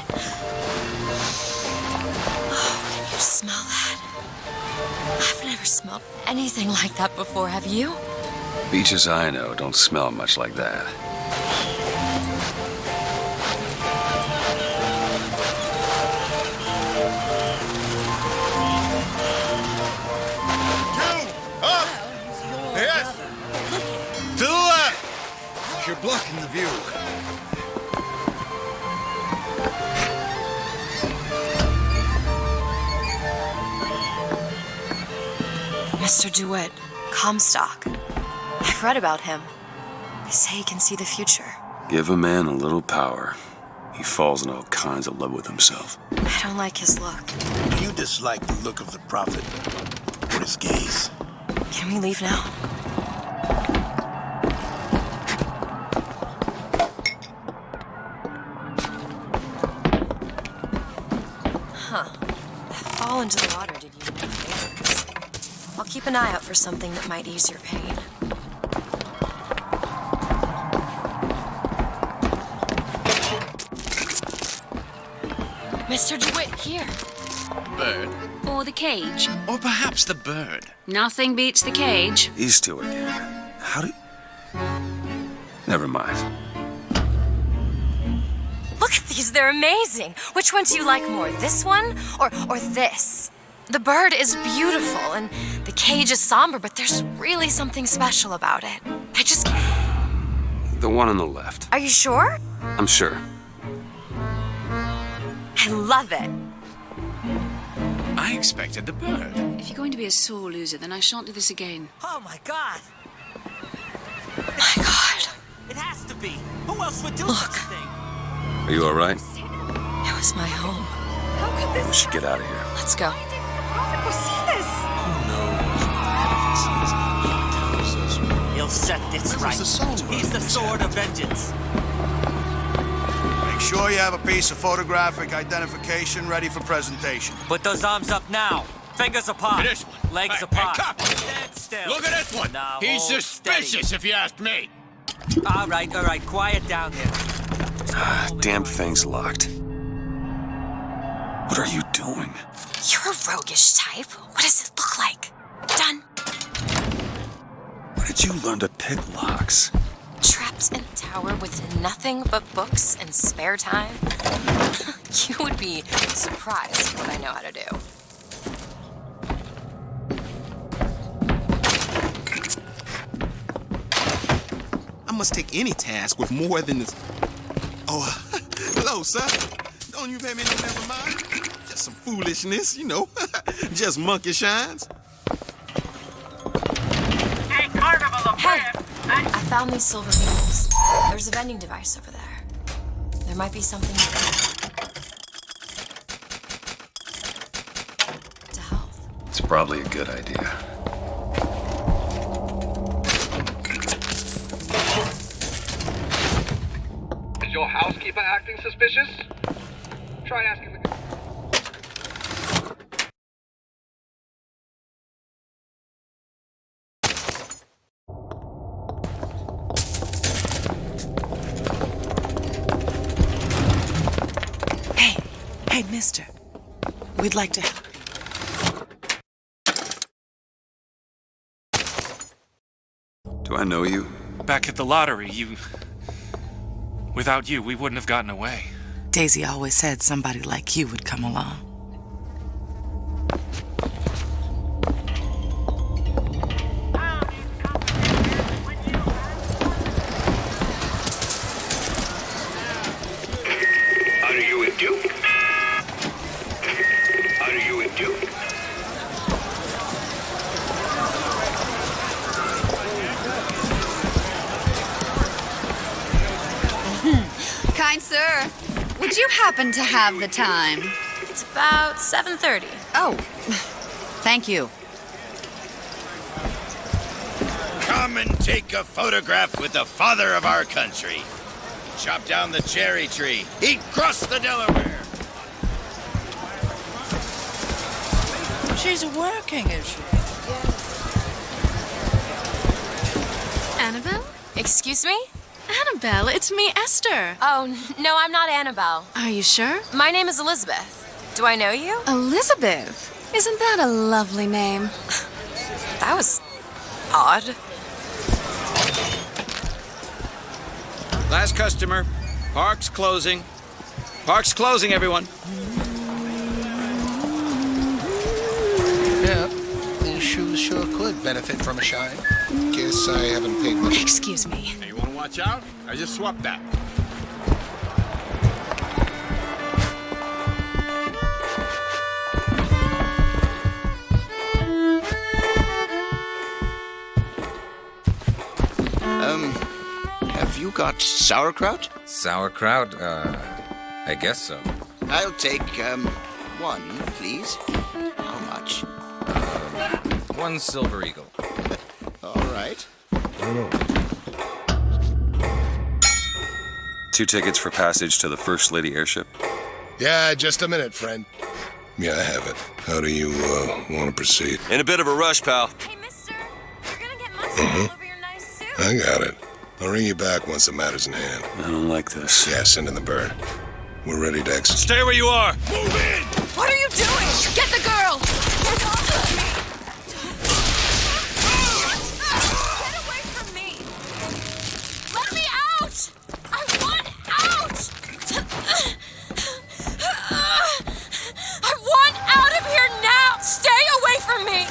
Oh, can you smell that? I've never smelled anything like that before, have you? Beaches I know don't smell much like that. Yes! To the left! You're blocking the view. Mr. DeWitt, Comstock. I've read about him. They say he can see the future. Give a man a little power. He falls in all kinds of love with himself. I don't like his look. You dislike the look of the prophet or his gaze. Can we leave now? Huh. That fall into the water did you no favors. I'll keep an eye out for something that might ease your pain. Mr. DeWitt, here. Bird? Or the cage. Or perhaps the bird. Nothing beats the cage. These two again. How do... Never mind. Look at these, they're amazing. Which one do you like more, this one or this? The bird is beautiful and the cage is somber, but there's really something special about it. I just can't... The one on the left. Are you sure? I'm sure. I love it. I expected the bird. If you're going to be a sore loser, then I shan't do this again. Oh my God! My God. It has to be. Who else would do Look. such a thing? Are you all right? It was my home. How could this We should get out of here. Let's go. prophet will see this? He'll set this right. He's the sword of vengeance. Make sure you have a piece of photographic identification ready for presentation. Put those arms up now. Fingers apart. This one. Legs Hey, apart. hey, cop. Dead still. Look at this one. Now He's hold suspicious, steady. if you ask me. All right, quiet down there. Damn thing's locked. What are you doing? You're a roguish type. What does it look like? Done. Where did you learn to pick locks? Trapped in a tower with nothing but books and spare time? You would be surprised what I know how to do. I must take any task with more than this. Oh, hello, sir. Don't you pay me no never mind? Just some foolishness, you know. Just monkey shines. Hey, I found these silver needles. There's a vending device over there. There might be something you can to help. It's probably a good idea. Is your housekeeper acting suspicious? Try asking the... Hey, mister. We'd like to help. Do I know you? Back at the lottery, Without you, we wouldn't have gotten away. Daisy always said somebody like you would come along. Are you a duke? Are you a duke? Kind sir, would you happen to have the time? It's about 7:30. Oh, thank you. Come and take a photograph with the father of our country. Chop down the cherry tree. He crossed the Delaware. She's working, is she? Annabelle? Excuse me? Annabelle, it's me, Esther. Oh, no, I'm not Annabelle. Are you sure? My name is Elizabeth. Do I know you? Elizabeth? Isn't that a lovely name? That was odd. Last customer. Park's closing. Park's closing, everyone. Yeah, these shoes sure could benefit from a shine. Guess I haven't paid much. Excuse me. Hey, you want to watch out? I just swapped that. Have you got sauerkraut? Sauerkraut? I guess so. I'll take, one, please. How much? 1 silver eagle. All right. 2 tickets for passage to the First Lady airship. Yeah, just a minute, friend. Yeah, I have it. How do you, want to proceed? In a bit of a rush, pal. Hey, mister, you're gonna get mustard all over your nice suit. I got it. I'll ring you back once the matter's in hand. I don't like this. Yeah, send in the bird. We're ready, Dex. Stay where you are! Move in! What are you doing? Get the girl! Get off of me! Get away from me! Let me out! I want out! I want out of here now! Stay away from me!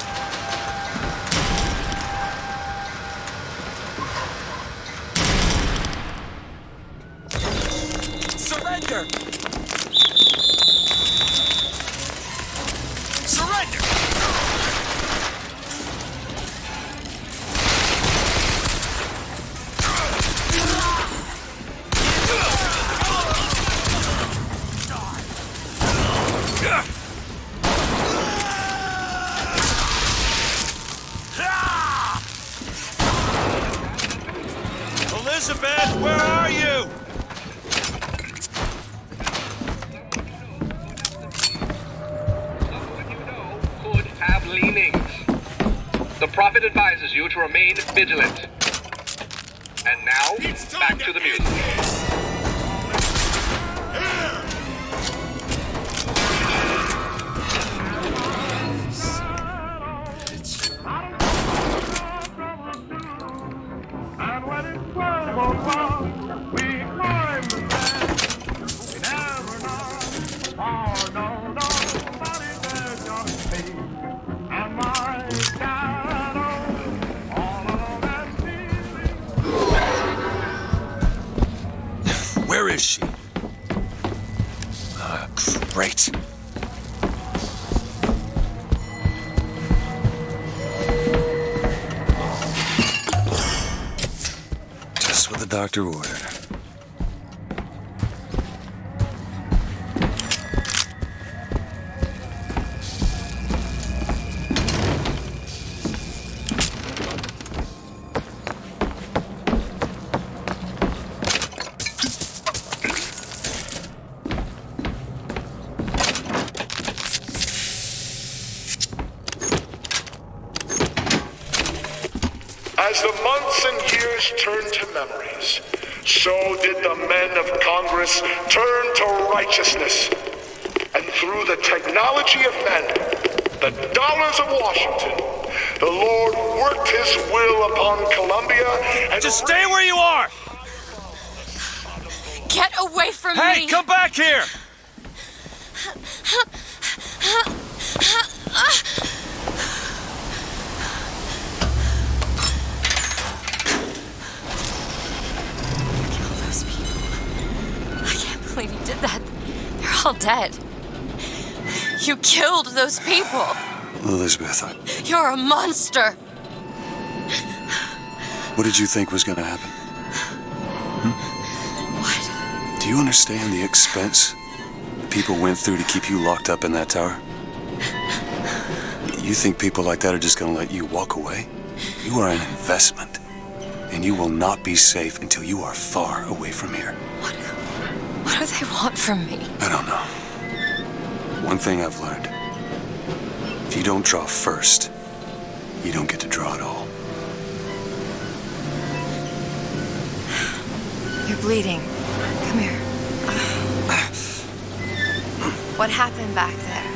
Surrender! Surrender! Elizabeth, where are you? Could have leanings. The Prophet advises you to remain vigilant. And now, back to the music. Where is she? Great. Just what the doctor ordered. As the months and years turned to memories, so did the men of Congress turn to righteousness. And through the technology of men, the dollars of Washington, the Lord worked his will upon Columbia and... Just stay where you are! Get away from me! Hey, come back here! I can't believe you did that. They're all dead. You killed those people. Elizabeth, You're a monster. what did you think was going to happen? What? Do you understand the expense people went through to keep you locked up in that tower? You think people like that are just going to let you walk away? You are an investment, and you will not be safe until you are far away from here. What do they want from me? I don't know. One thing I've learned. If you don't draw first, you don't get to draw at all. You're bleeding. Come here. What happened back there?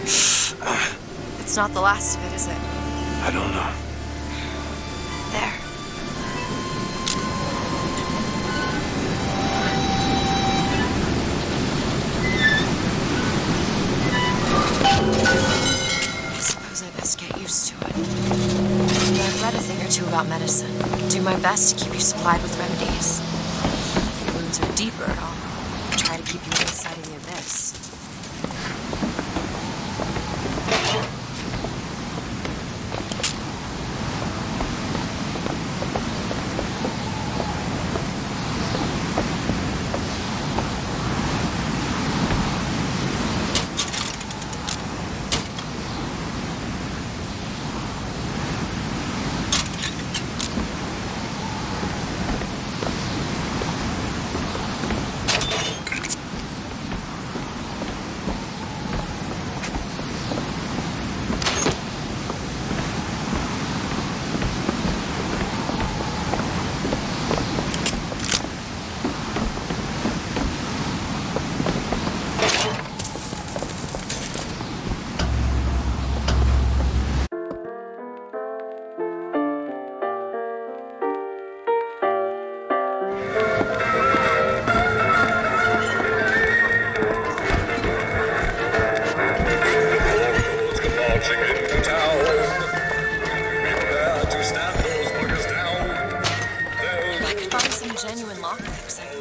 It's not the last of it, is it? I don't know. There. I suppose I best get used to it. I've read a thing or two about medicine. Do my best to keep you supplied with remedies. If your wounds are deeper, I'll try to keep you on the side of the abyss.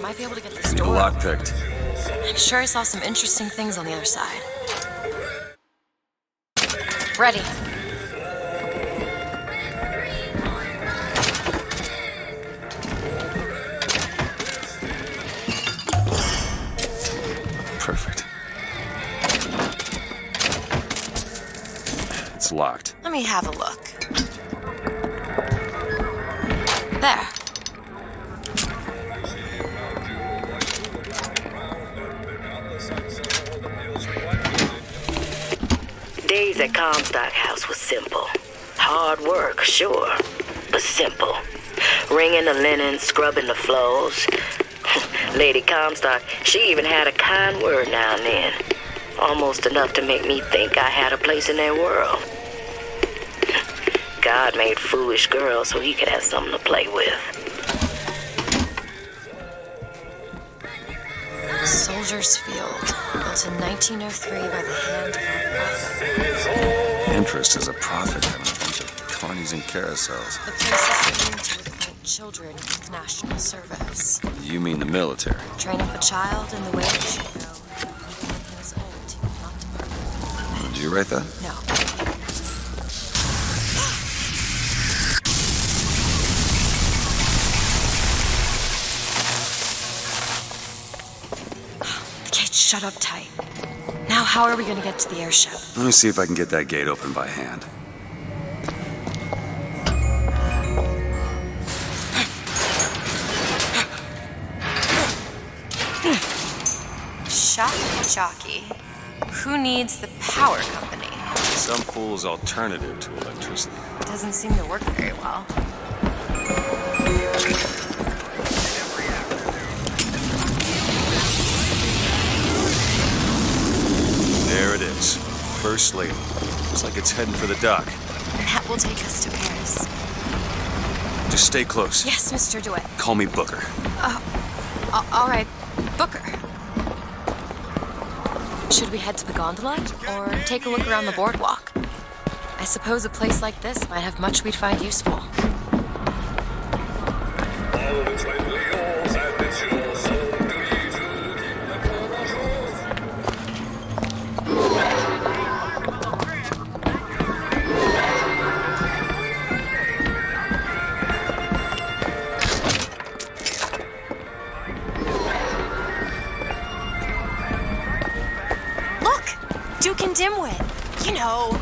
Might be able to get this door. Lock picked. I'm sure I saw some interesting things on the other side. Ready. Perfect. It's locked. Let me have a look. There. Days at Comstock House was simple. Hard work, sure, but simple. wringing the linen, scrubbing the floors. Lady Comstock, she even had a kind word now and then. Almost enough to make me think I had a place in their world. God made foolish girls so he could have something to play with. Soldier's Field, built in 1903 by the hand of a prophet. Interest as a prophet having a bunch of carnies and carousels. The place is aimed to appoint children with national service. You mean the military? Train up a child in the way he should go. Even when he is old, he will not depart. Did you write that? No. The gate's shut up tight. Now how are we going to get to the airship? Let me see if I can get that gate open by hand. Shock jockey. Who needs the power company? Some fool's alternative to electricity. Doesn't seem to work very well. There it is. First Lady. Looks like it's heading for the dock. And that will take us to Paris. Just stay close. Yes, Mr. DeWitt. Call me Booker. All right, Booker. Should we head to the gondola or take a look around the boardwalk? I suppose a place like this might have much we'd find useful. Duke and Dimwit. You know.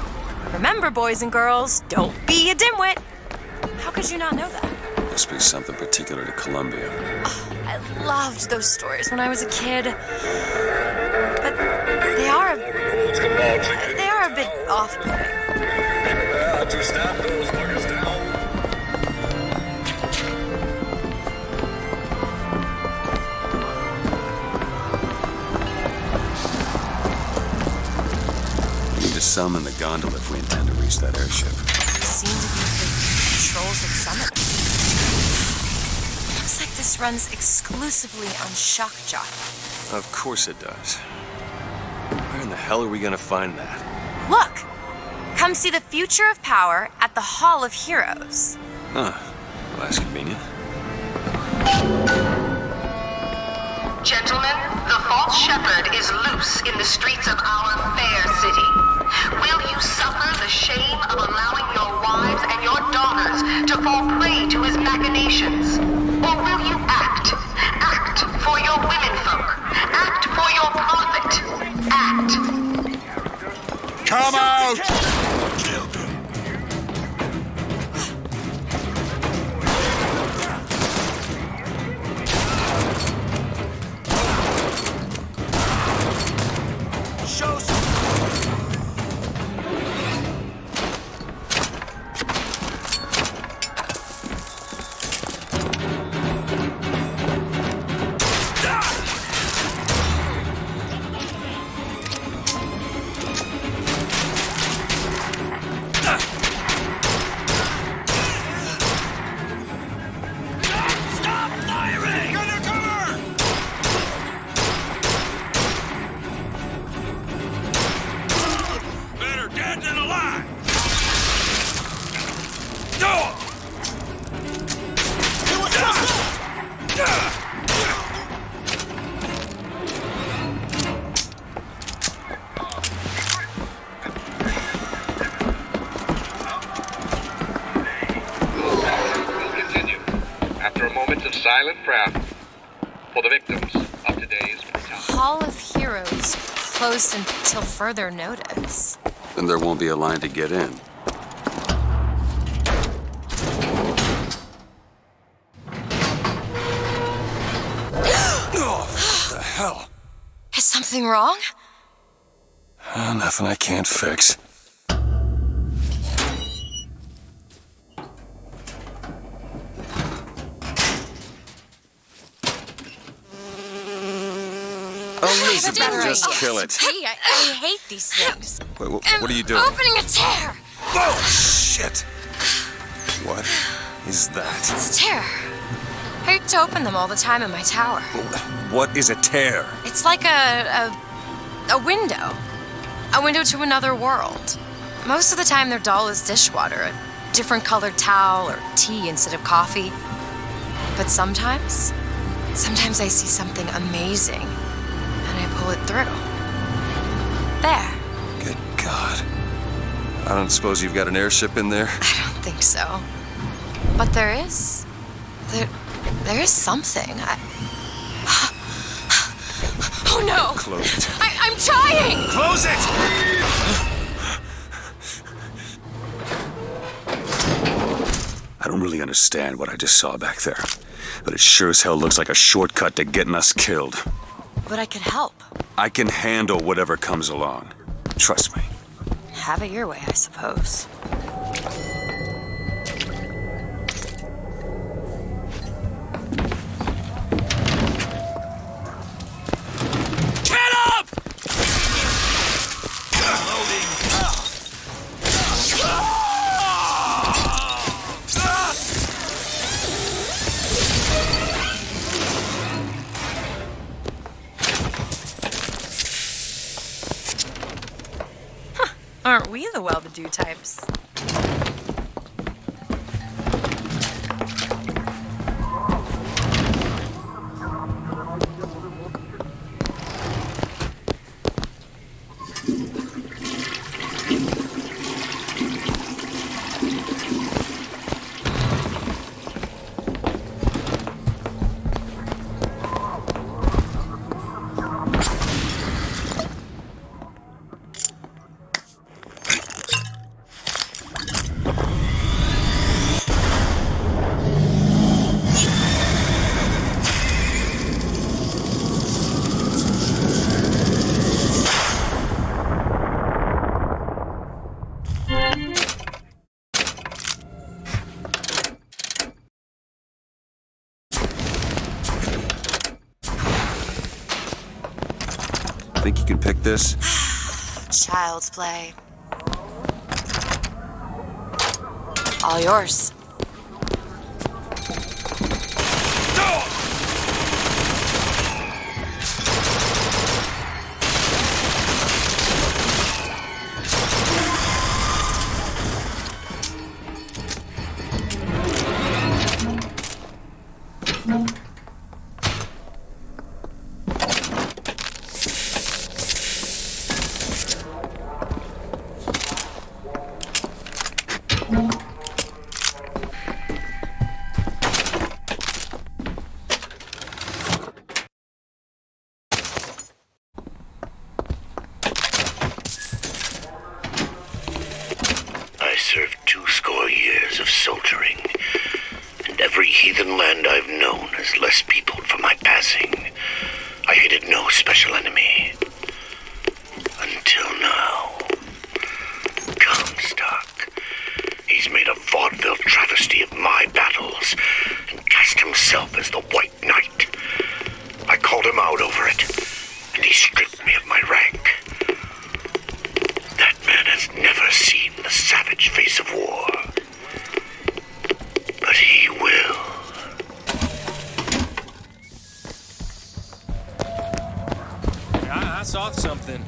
Remember, boys and girls, don't be a dimwit. How could you not know that? Must be something particular to Columbia. Oh, I loved those stories when I was a kid. But they are a bit off-putting. To stamp those buggers down. To summon the gondola if we intend to reach that airship. Seem to be the patrols that summon us. Looks like this runs exclusively on shock jockey. Of course it does. Where in the hell are we gonna find that? Look! Come see the future of power at the Hall of Heroes. Huh. Well, that's convenient. Gentlemen, the false shepherd is loose in the streets of our fair city. Will you suffer the shame of allowing your wives and your daughters to fall prey to his machinations? Or will you act? Act for your womenfolk. Act for your prophet. Act. Come out! Show some. Silent prayer for the victims of today's brutality. Hall of Heroes closed until further notice. Then there won't be a line to get in. Oh, what the hell? Is something wrong? Nothing I can't fix. Elizabeth, just kill it. Hey, I hate these things. Wait, what are you doing? Opening a tear. Oh, shit. What is that? It's a tear. I hate to open them all the time in my tower. What is a tear? It's like a window. A window to another world. Most of the time they're dull as dishwater, a different colored towel or tea instead of coffee. But sometimes I see something amazing and I pull it through. There. Good God. I don't suppose you've got an airship in there? I don't think so. But there is. There is something. Oh no! Close it. I'm trying! Close it! I don't really understand what I just saw back there, but it sure as hell looks like a shortcut to getting us killed. But I could help. I can handle whatever comes along. Trust me. Have it your way, I suppose. Get up! Aren't we the well-to-do types? Think you can pick this? Child's play. All yours. I served 20 years of soldiering, and every heathen land I've known has less peopled for my passing. I hated no special enemy. Until now. Comstock. He's made a vaudeville travesty of my battles and cast himself as the White Knight. I called him out over it, and he stripped me of my rank. That man has never seen the savage face of war. But he will. I saw something.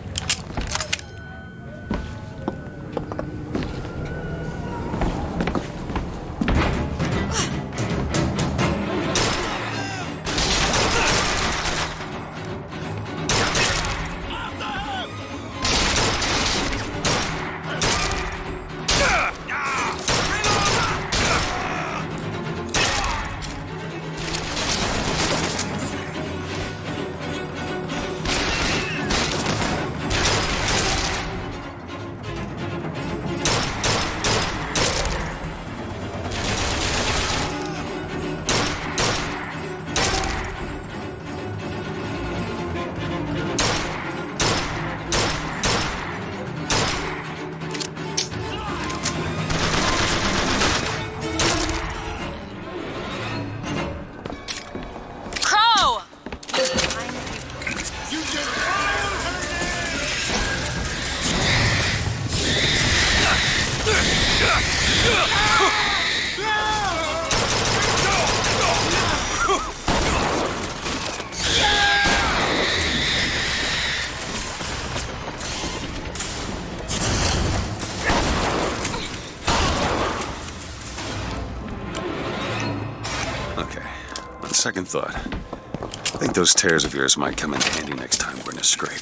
second thought, I think those tears of yours might come in handy next time we're in a scrape.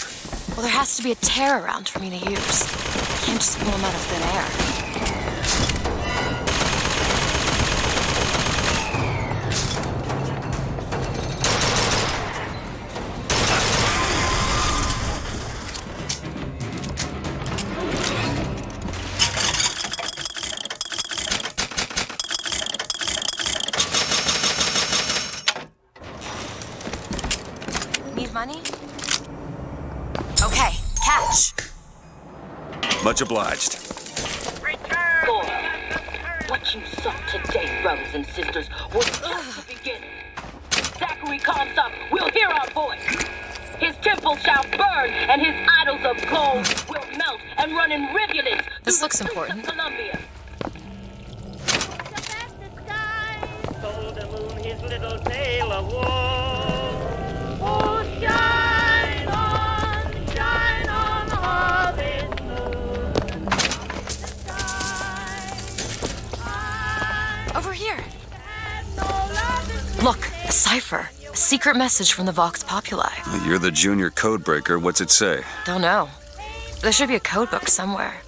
Well, there has to be a tear around for me to use. I can't just pull them out of thin air. Need money? Okay, catch. Much obliged. Boy, what you saw today, brothers and sisters, was just the beginning. Zachary Comstock will hear our voice. His temple shall burn, and his idols of gold will melt and run in rivulets. This looks important. Columbia. Told the moon his little tale of woe. Oh, shine on harvest moon. Over here. Look, a cipher. A secret message from the Vox Populi. You're the junior code breaker. What's it say? Don't know. There should be a code book somewhere.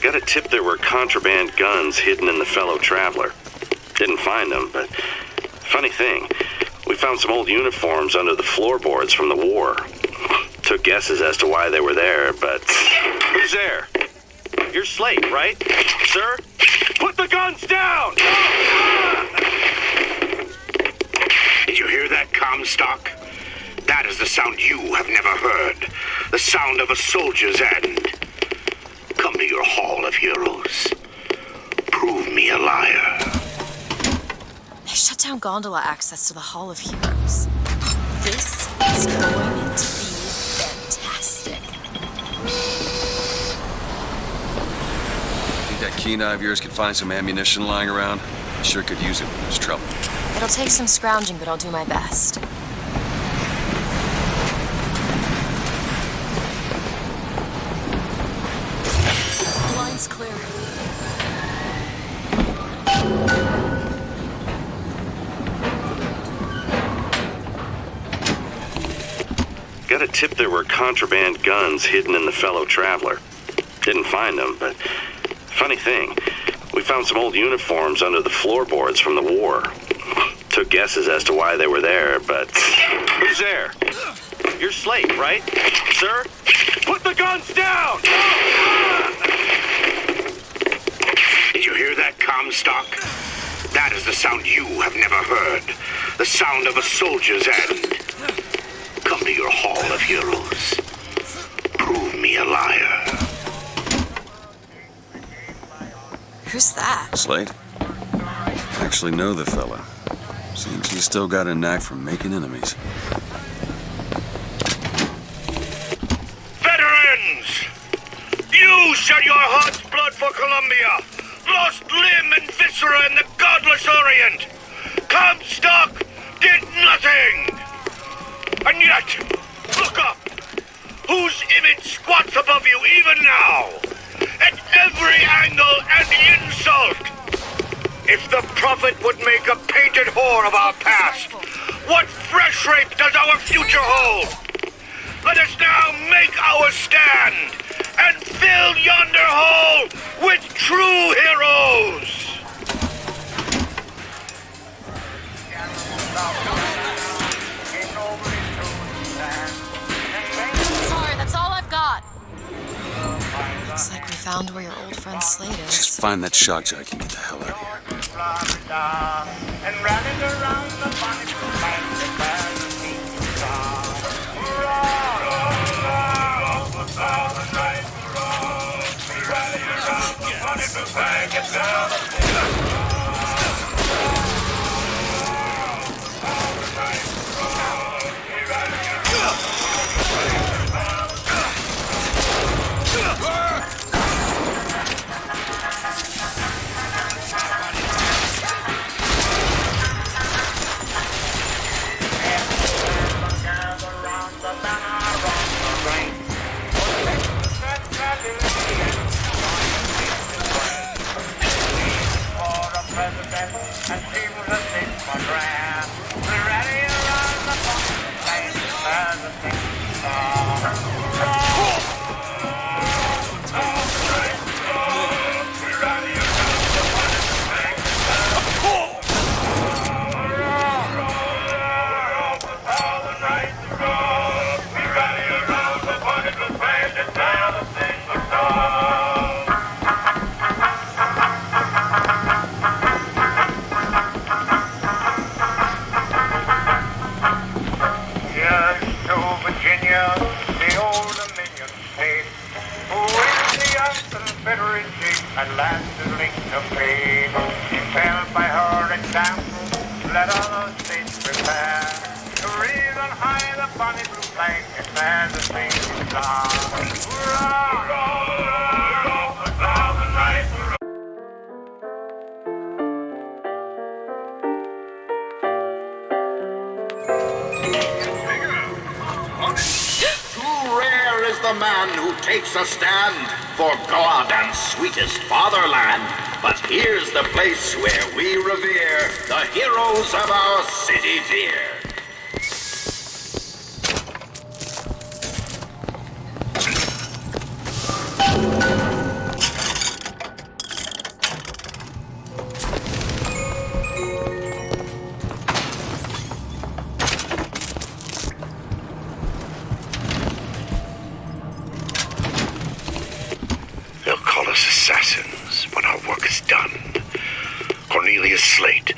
Got a tip there were contraband guns hidden in the fellow traveler. Didn't find them, but funny thing, we found some old uniforms under the floorboards from the war. Took guesses as to why they were there, but... Who's there? You're Slate, right? Sir? Put the guns down! Did you hear that, Comstock? That is the sound you have never heard. The sound of a soldier's end. Come to your Hall of Heroes. Prove me a liar. They shut down gondola access to the Hall of Heroes. This is going to be fantastic. Think that keen eye of yours could find some ammunition lying around? Sure could use it when there's trouble. It'll take some scrounging, but I'll do my best. The line's clear. Got a tip there were contraband guns hidden in the fellow traveler. Didn't find them, but funny thing, we found some old uniforms under the floorboards from the war. Took guesses as to why they were there, but... Who's there? You're Slate, right? Sir? Put the guns down! Did you hear that, Comstock? That is the sound you have never heard. The sound of a soldier's end. Come to your Hall of Heroes. Prove me a liar. Who's that? Slate? Actually know the fella. Seems he's still got a knack for making enemies. Veterans! You shed your heart's blood for Columbia. Lost limb and viscera in the godless Orient. Comstock did nothing. And yet, look up! Whose image squats above you even now? At every angle and insult! If the prophet would make a painted whore of our past, what fresh rape does our future hold? Let us now make our stand and fill yonder hole with true heroes! Sorry, that's all I've got. Looks like we found where your old friend Slate is. Just find that shock jock and get the hell out of here. And rallied around the bonnet flag that bears the Phoenix star. and land is linked to fame. Impelled by her example, let all states prepare to raise on high the bonny blue flag and bear the same star. Hurrah! Hurrah! The clouds and night. Too rare is the man who takes a stand for God and sweetest fatherland. But here's the place where we revere the heroes of our city dear. They'll call us assassins when our work is done. Cornelius Slate,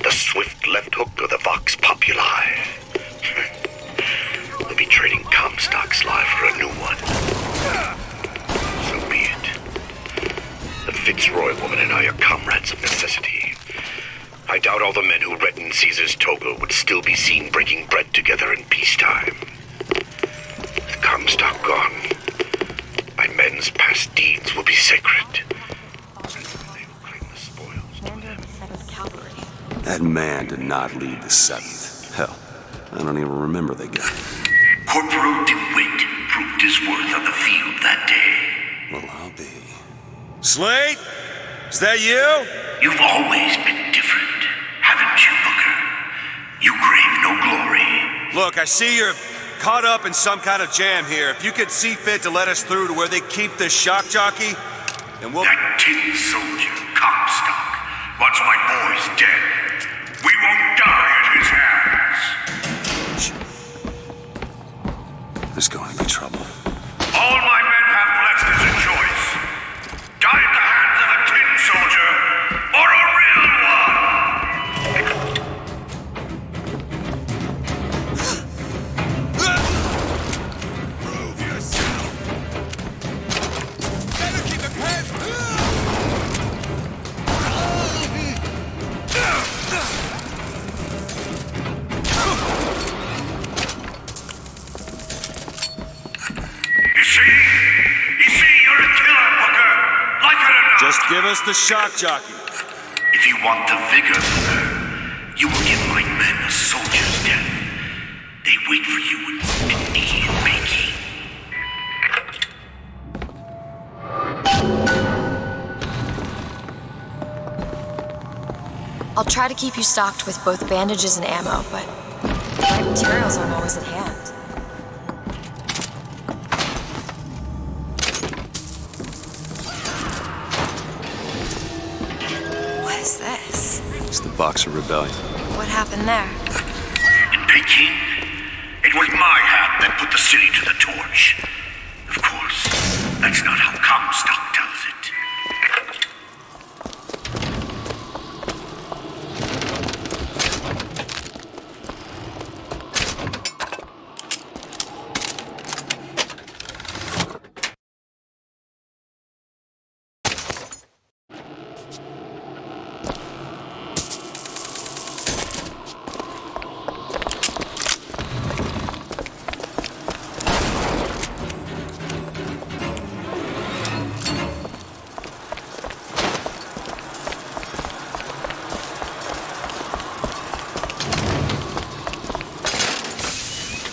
the swift left hook of the Vox Populi. We'll be trading Comstock's life for a new one. So be it. The Fitzroy woman and I are comrades of necessity. I doubt all the men who reddened Caesar's toga would still be seen breaking bread together in peacetime. With Comstock gone, my men's past deeds will be sacred. That man did not lead the 7th. Hell, I don't even remember the guy. Corporal DeWitt proved his worth on the field that day. Well, I'll be. Slate? Is that you? You've always been different, haven't you, Booker? You crave no glory. Look, I see you're caught up in some kind of jam here. If you could see fit to let us through to where they keep this shock jockey, then we'll... That tin soldier, Comstock, once my boy's dead. We won't die at his hands. There's going to be trouble. All my men have left is a choice. Die at the hands of a tin soldier, or a real one! Prove yourself! Better keep it pen! You see, you're a killer, Booker. Like it or not. Just give us the shock jockey. If you want the vigor, Booker, you will give my men a soldier's death. They wait for you in need making. I'll try to keep you stocked with both bandages and ammo, but the right materials aren't always at hand. What is this? It's the Boxer Rebellion. What happened there? In Peking, it was my hand that put the city to the torch. Of course, that's not how Comstock tells it.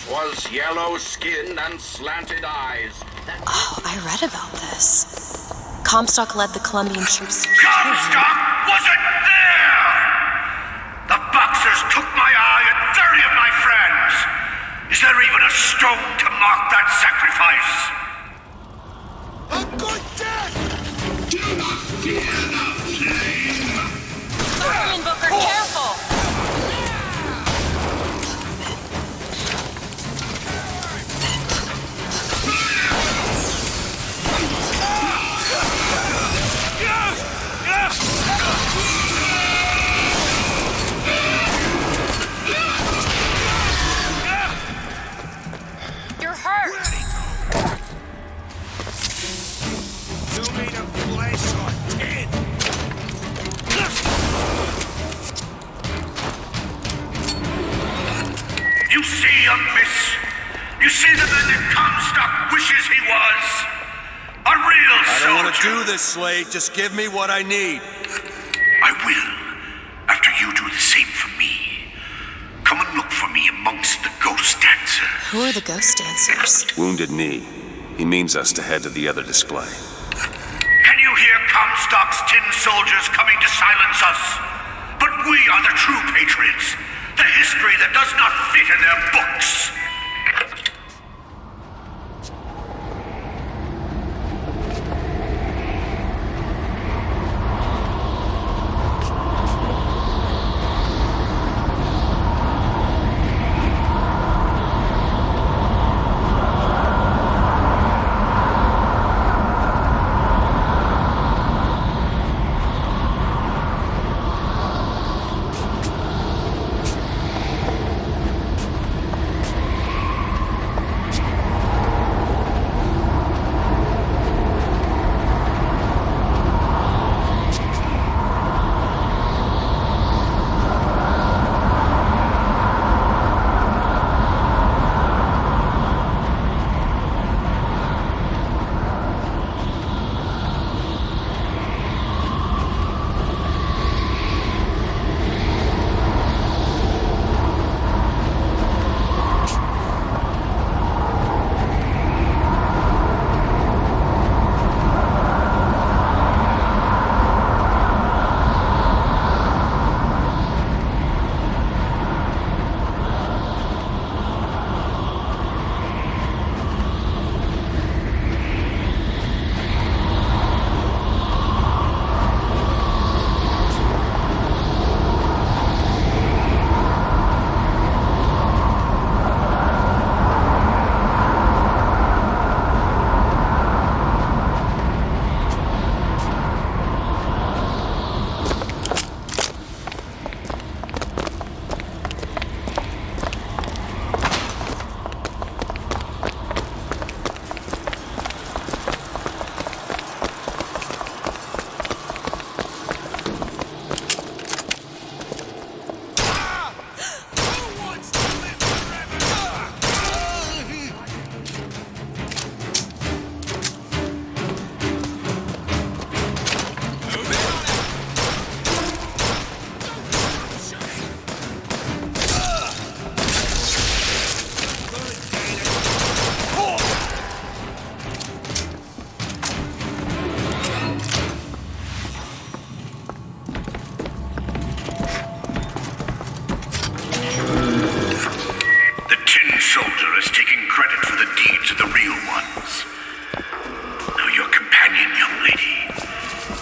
Was yellow skin and slanted eyes. Oh, I read about this. Comstock led the Colombian troops to Comstock wasn't there! The Boxers took my eye and 30 of my friends. Is there even a stone to mark that sacrifice? A good death! Do not fear the flame! Fireman Booker, careful! You're hurt! You made a flesh hunt! to do this, Slade. Just give me what I need. I will, after you do the same for me. Come and look for me amongst the ghost dancers. Who are the ghost dancers? Wounded Knee. He means us to head to the other display. Can you hear Comstock's tin soldiers coming to silence us? But we are the true patriots. The history that does not fit in their books.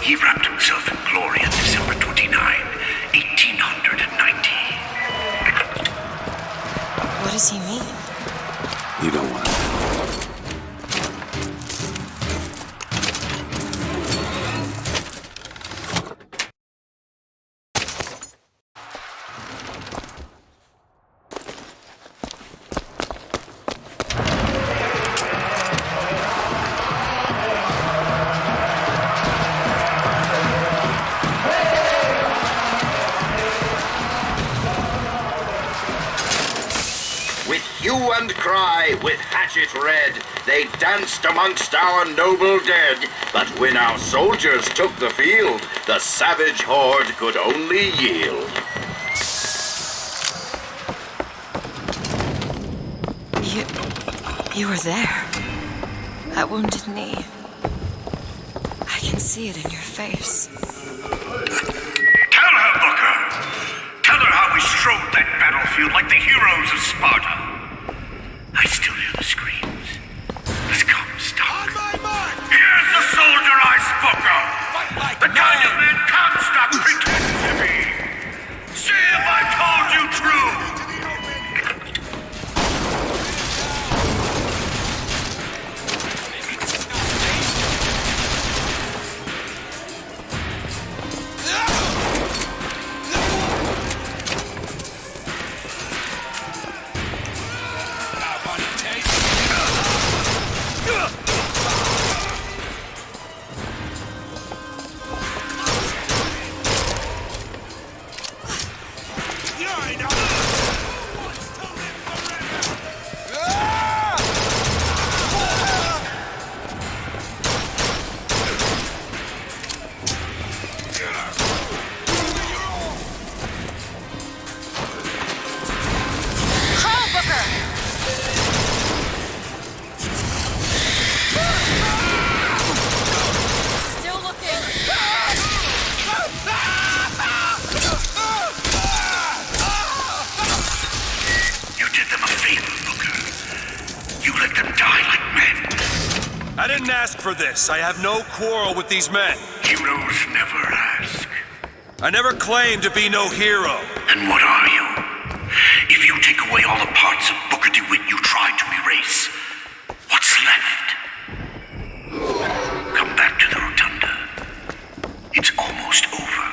He wrapped himself in glory on December 29, 1890. What does he mean? You don't want to know. Hue and cry, with hatchet red, they danced amongst our noble dead. But when our soldiers took the field, the savage horde could only yield. You were there. That wounded knee. I can see it in your face. Tell her, Booker! Tell her how we strode that battlefield like the heroes of Sparta. I still hear the screams. Let's come, Comstock. On my mark! Here's the soldier I spoke of! The kind of man Comstock pretends to be! See if I told you true! I didn't ask for this. I have no quarrel with these men. Heroes never ask. I never claimed to be no hero. Then what are you? If you take away all the parts of Booker DeWitt you tried to erase, what's left? Come back to the Rotunda. It's almost over.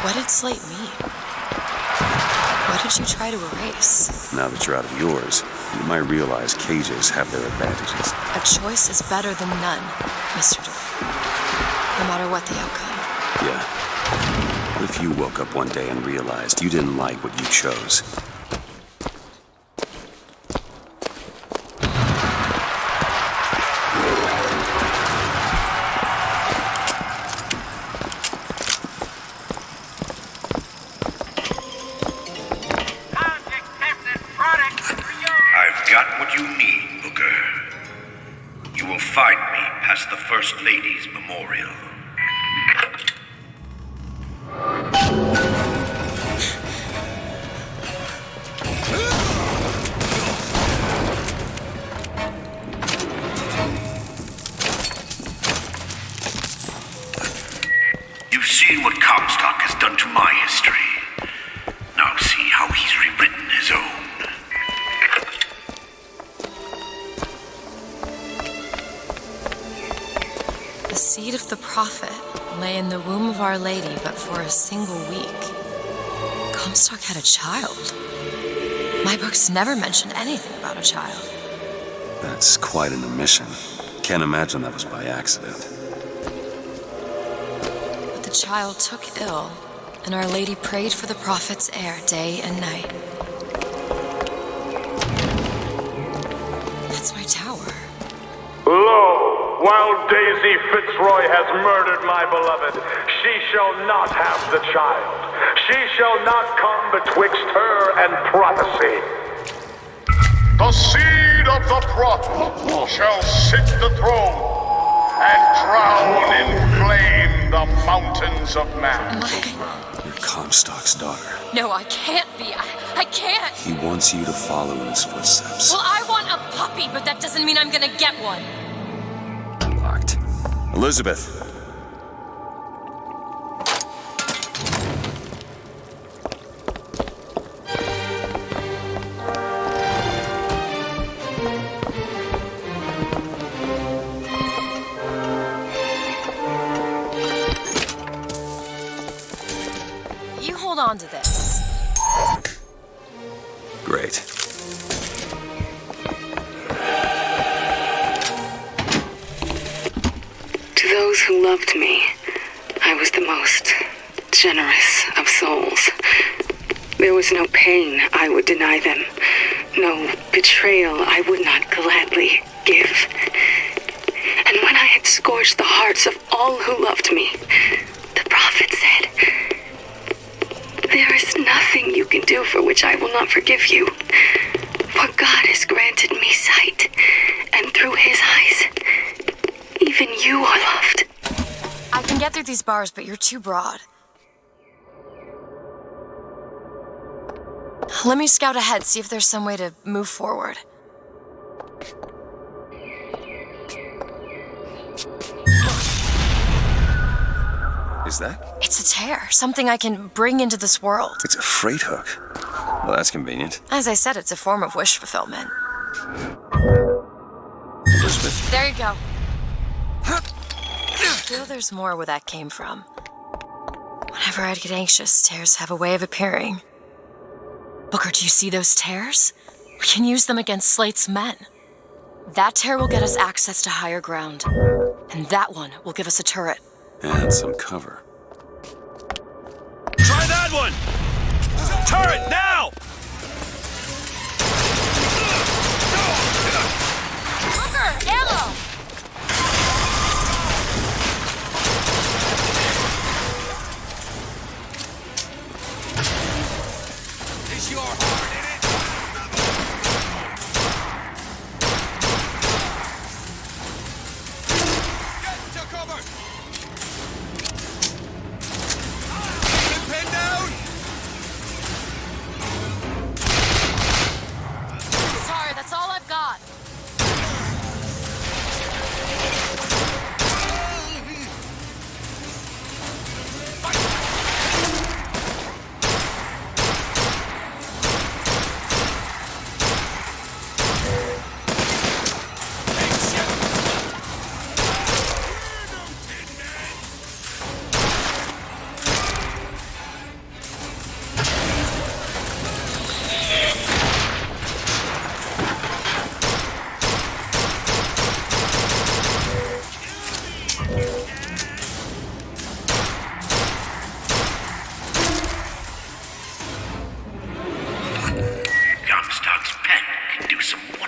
What did Slate mean? What did you try to erase? Now that you're out of yours, you might realize cages have their advantages. A choice is better than none, Mr. DeWitt. No matter what the outcome. Yeah. What if you woke up one day and realized you didn't like what you chose? I've got what you need, Booker. You will find me past the First Lady's memorial. You've seen what Comstock has done to my history. Now see how he's rewritten his own. The seed of the prophet lay in the womb of Our Lady, but for a single week. Comstock had a child. My books never mention anything about a child. That's quite an omission. Can't imagine that was by accident. But the child took ill, and Our Lady prayed for the prophet's heir day and night. That's my tower. Lo, while Daisy Fitzroy has murdered my beloved, she shall not have the child. She shall not come betwixt her and prophecy. The seed of the prophet shall sit the throne and drown in flame the mountains of man. You're Comstock's daughter. No, I can't be. I can't. He wants you to follow in his footsteps. Well, I want a puppy, but that doesn't mean I'm gonna get one. Locked. Elizabeth. You hold on to this. Great. To those who loved me, I was the most generous of souls. There was no pain I would deny them, no betrayal I would not gladly give. And when I had scorched the hearts of all who loved me, the prophet said, "There is nothing you can do for which I will not forgive you. For God has granted me sight, and through his eyes, even you are loved." I can get through these bars, but you're too broad. Let me scout ahead, see if there's some way to move forward. Is that? It's a tear, something I can bring into this world. It's a freight hook. Well, that's convenient. As I said, it's a form of wish fulfillment. Elizabeth. There you go. I feel there's more where that came from. Whenever I'd get anxious, tears have a way of appearing. Booker, do you see those tears? We can use them against Slate's men. That tear will get us access to higher ground. And that one will give us a turret. And some cover. Try that one! Turret, now! Booker, ammo! Is your heart in it? Get to cover! Pin down!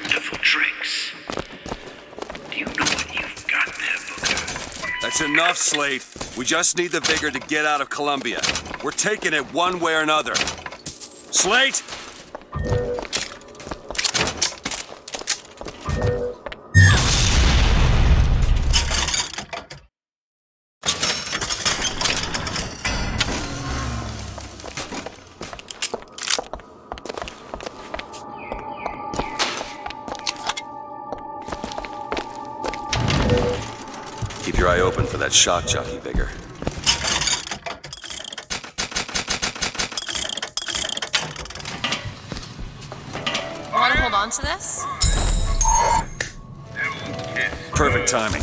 wonderful tricks. Do you know what you've got there, Booker? That's enough, Slate. We just need the vigor to get out of Columbia. We're taking it one way or another. Slate! Keep your eye open for that shock jockey vigor. Want to hold on to this? Perfect timing.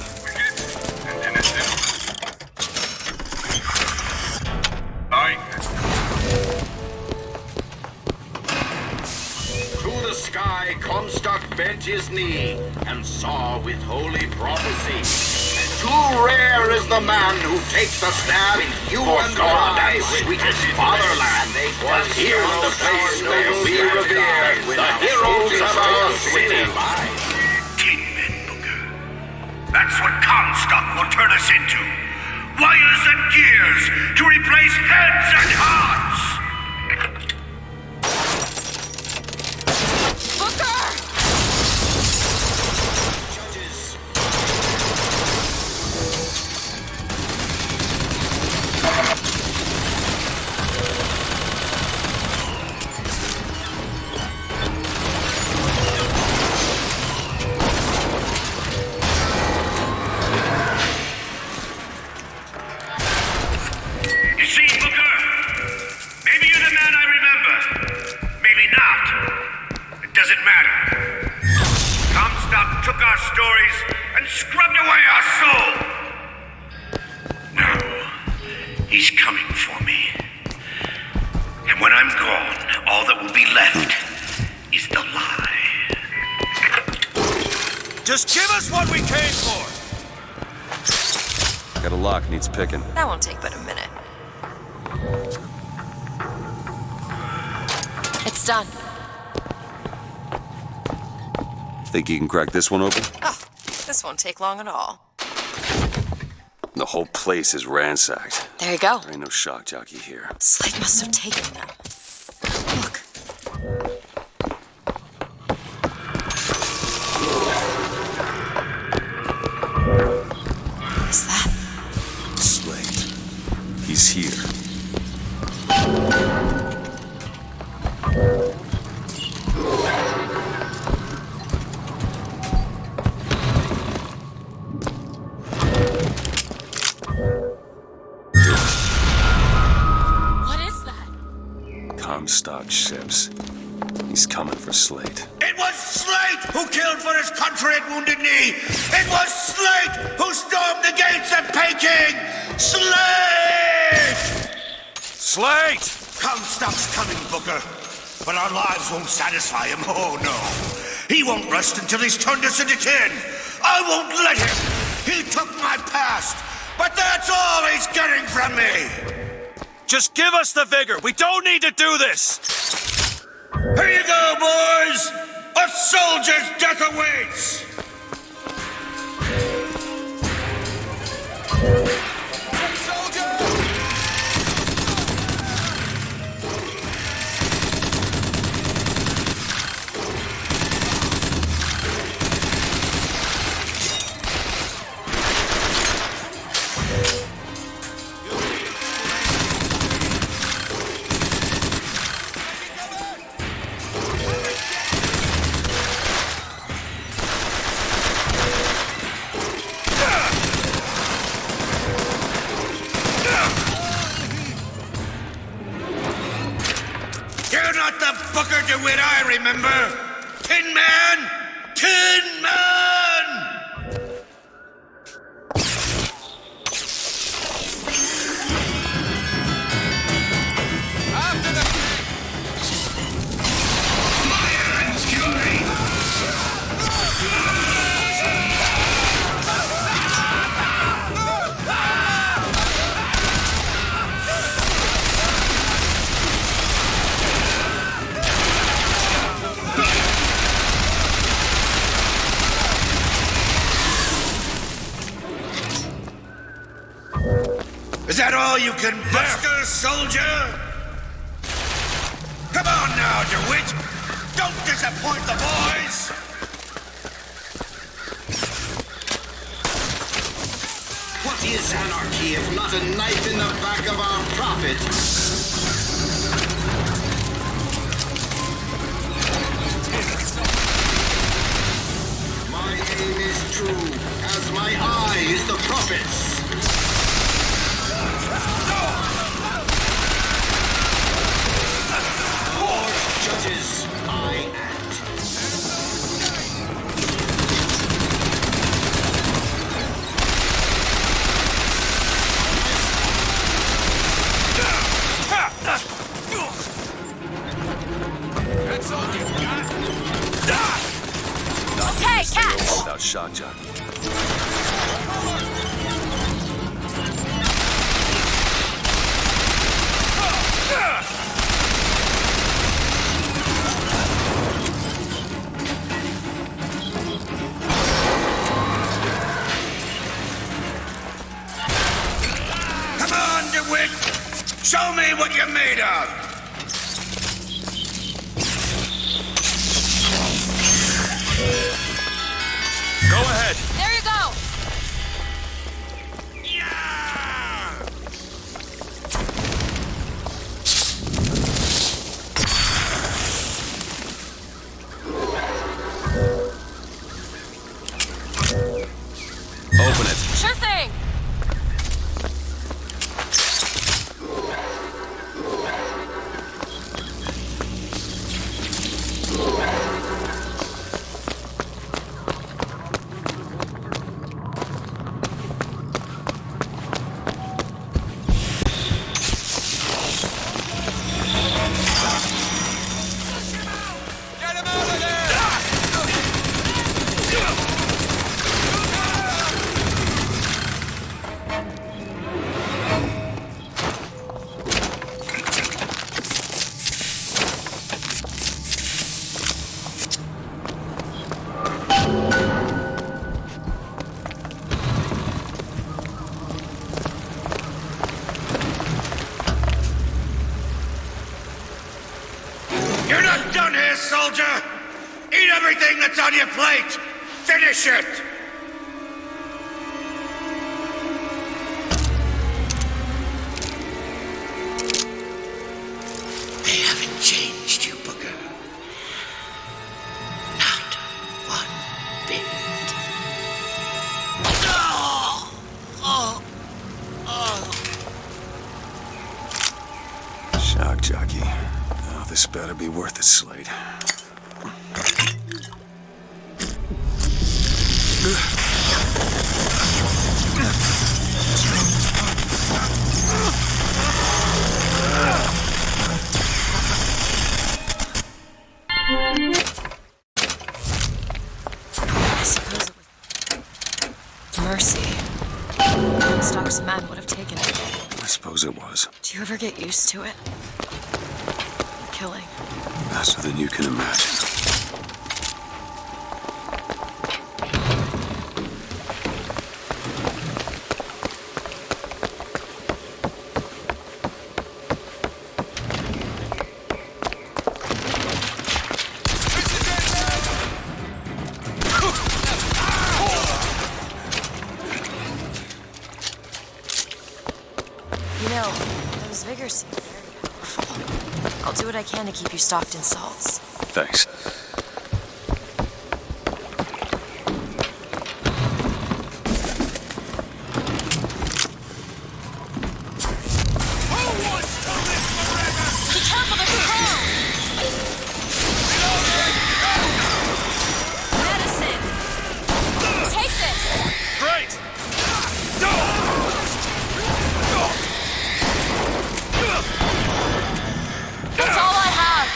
To the sky, Comstock bent his knee and saw with holy prophecy. Too rare is the man who takes a stand for God and sweetest fatherland. But here's the place where we revere the heroes of our city. 10 men, Booker. That's what Comstock will turn us into. Wires and gears to replace heads and hearts. Just give us what we came for! Got a lock, needs picking. That won't take but a minute. It's done. Think you can crack this one open? Oh, this won't take long at all. The whole place is ransacked. There you go. There ain't no shock jockey here. Slate must have taken them. Look. What's that? Slate. He's here. What is that? Comstock ships. He's coming for Slate. It was Slate who killed for his country at Wounded Knee! It was Slate who stormed the gates at Peking! Slate! Slate! Comstock's coming, Booker. But our lives won't satisfy him, oh no. He won't rest until he's turned us into tin. I won't let him! He took my past, but that's all he's getting from me! Just give us the vigor! We don't need to do this! Here you go, boys! A soldier's death awaits! You're not the Booker DeWitt I remember! Tin Man! Tin Man! After the Fire and fury! that all you can muster, soldier? Come on now, DeWitt! Don't disappoint the boys! What is anarchy if not a knife in the back of our prophet? My aim is true, as my eye is the prophet's. Lord judges, I act. That's all you got? Okay, catch! Without shock jockey. Come on, DeWitt! Show me what you're made of! Go ahead. There you go! Open it. Sure thing! Get him out of there! You're not done here, soldier! Eat everything that's on your plate! Finish it! They haven't changed you, Booker. Not one bit. Shock jockey. Oh, this better be worth it, Slade. I suppose it was mercy. Comstock's men would have taken it. I suppose it was. Do you ever get used to it? Killing. Faster than you can imagine. You know, those vigors seem very powerful. I'll do what I can to keep you stocked in salts. Thanks. Be careful, there's a hole! Medicine! Take this! Great! That's all I have!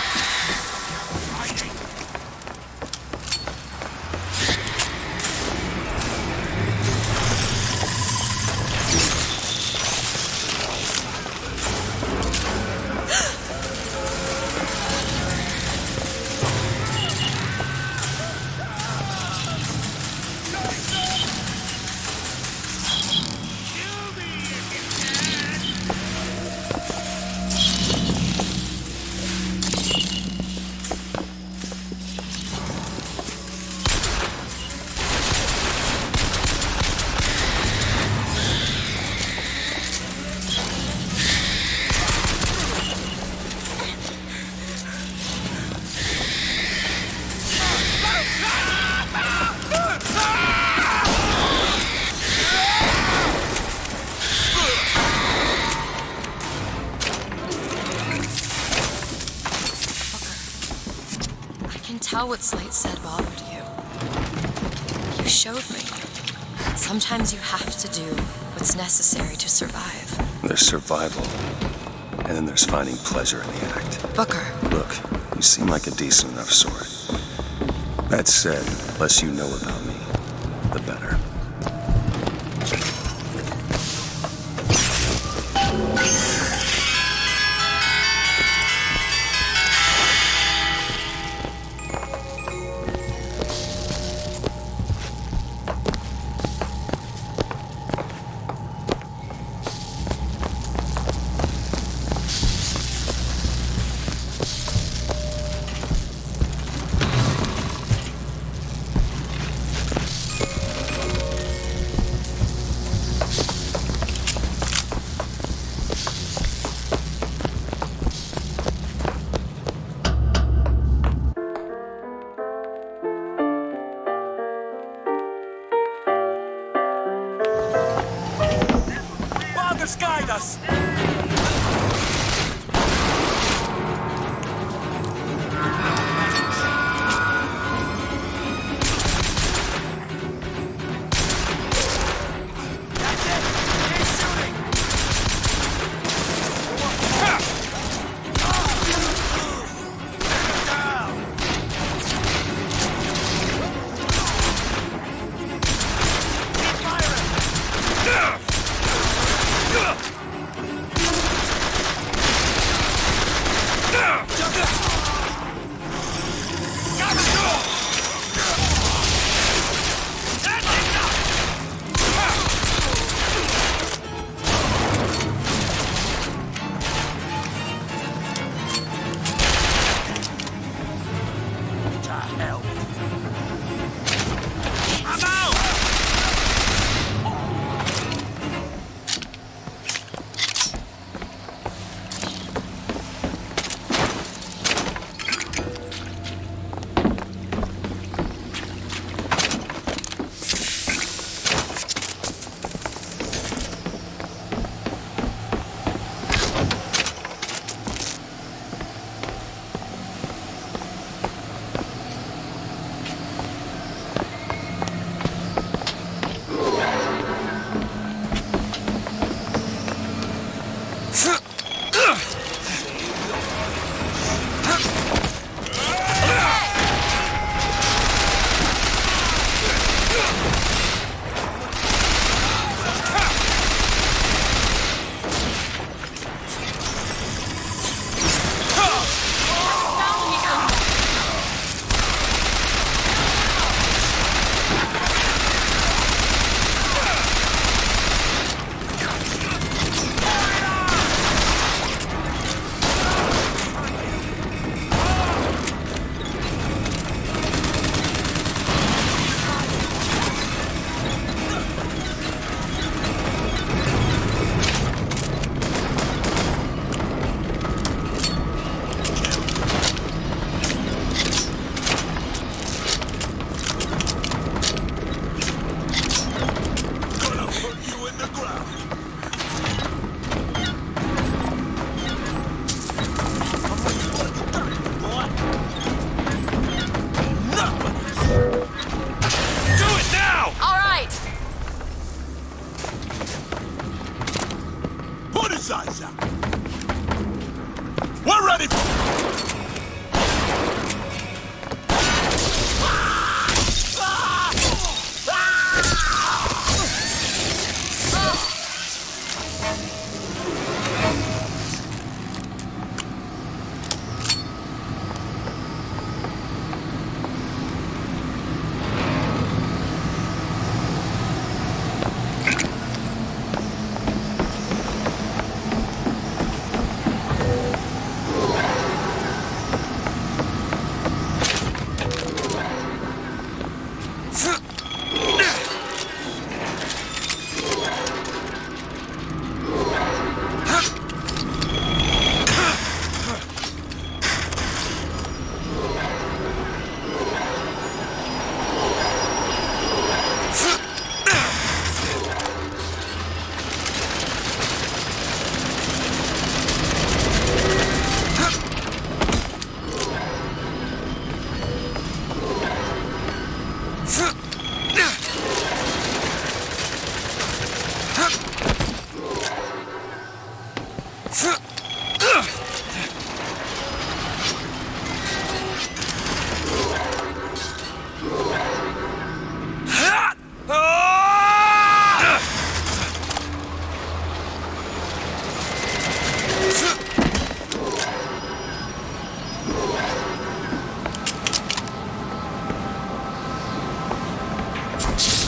how what Slate said bothered you. You showed me. Sometimes you have to do what's necessary to survive. There's survival, and then there's finding pleasure in the act. Booker. Look, you seem like a decent enough sort. That said, the less you know about me, the better. Guide us!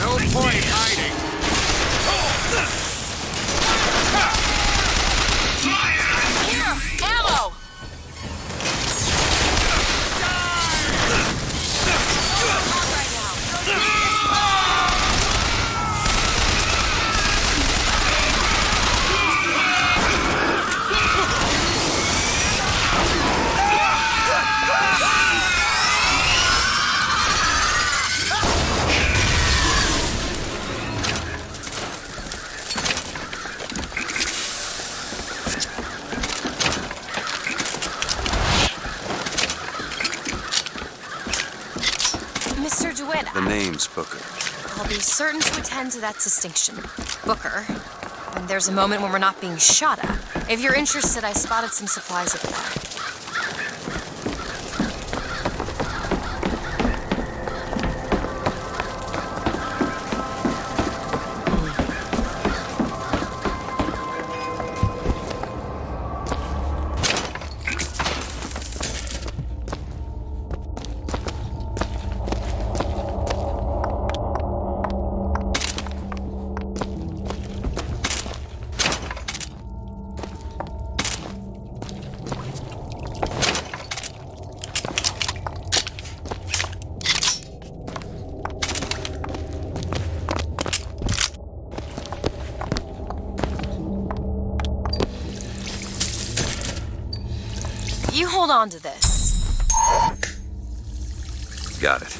No point hiding. Here! Ammo! Mr. DeWitt, The name's Booker. I'll be certain to attend to that distinction. Booker. When there's a moment when we're not being shot at. If you're interested, I spotted some supplies over there. You hold on to this. Got it.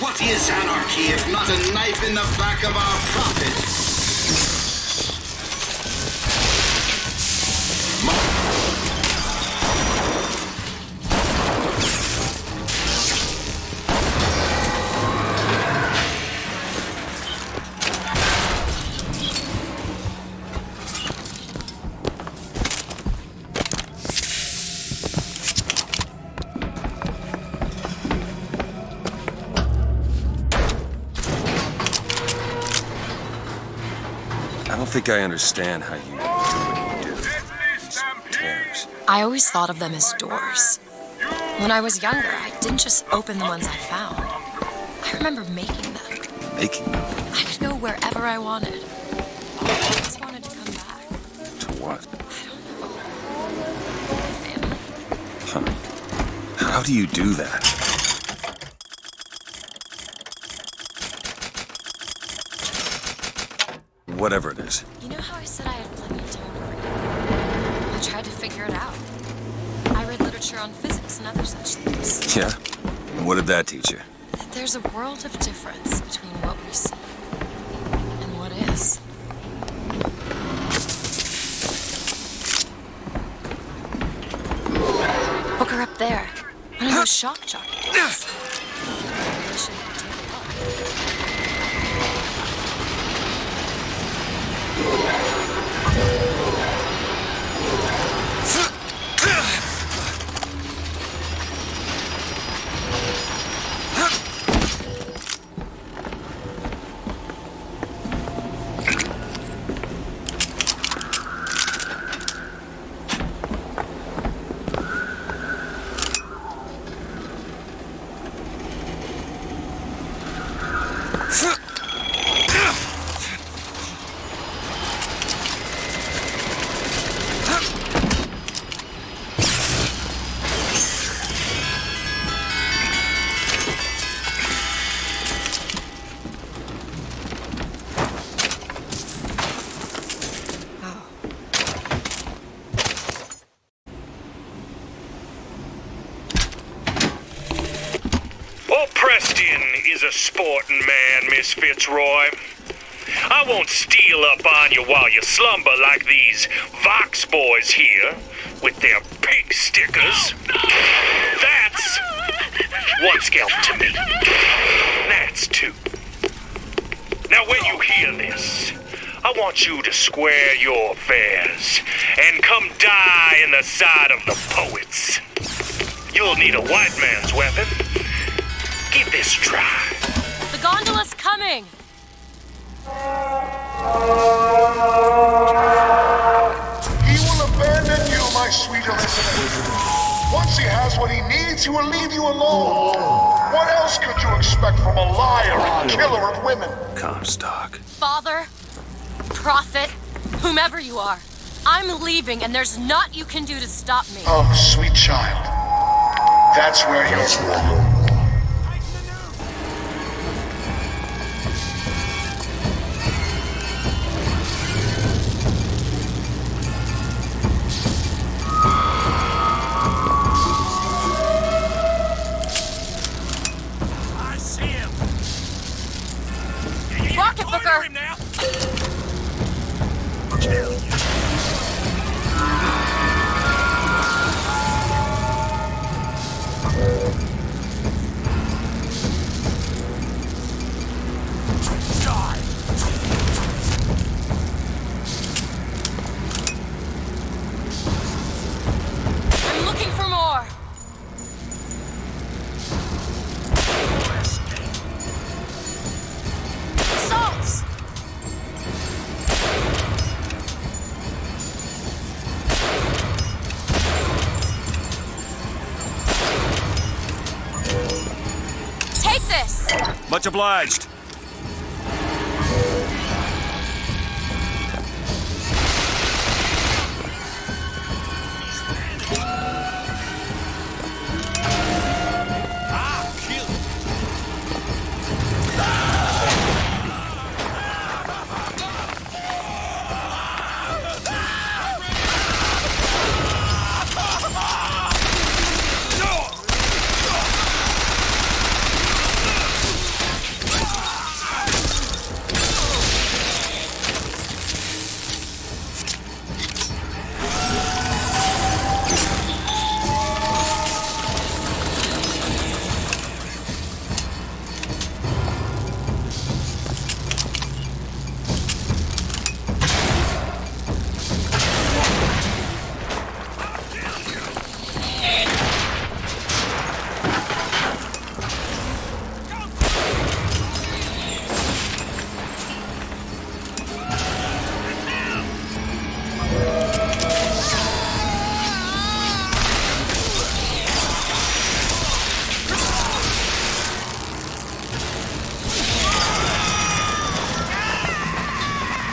What is anarchy if not a knife in the back of our prophet? I don't think I understand how you do what you do. These tears. I always thought of them as doors. When I was younger, I didn't just open the ones I found. I remember making them. Making them? I could go wherever I wanted. I just wanted to come back. To what? My family. Huh. How do you do that? Whatever it is. You know how I said I had plenty of time to read? I tried to figure it out. I read literature on physics and other such things. Yeah? And what did that teach you? That there's a world of difference between what we see and what is. Booker up there. One of those shock jockeys. I should take a look. a sporting man, Miss Fitzroy. I won't steal up on you while you slumber like these Vox boys here, with their pig stickers. That's one scalp to me. That's two. Now when you hear this, I want you to square your affairs and come die in the side of the poets. You'll need a white man's weapon. Give this a try. The gondola's coming! He will abandon you, my sweet Elizabeth. Once he has what he needs, he will leave you alone. What else could you expect from a liar and killer of women? Comstock. Father, prophet, whomever you are, I'm leaving and there's naught you can do to stop me. Oh, sweet child. That's where you're... Rocket Booker! I'm looking for more. Salts! Take this! Much obliged.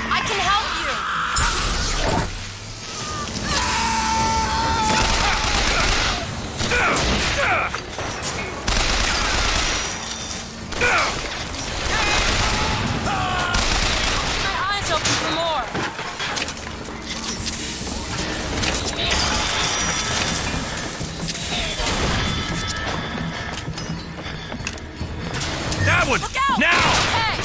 I can help you! My eyes open for more. That one! Look out! Now! Hey!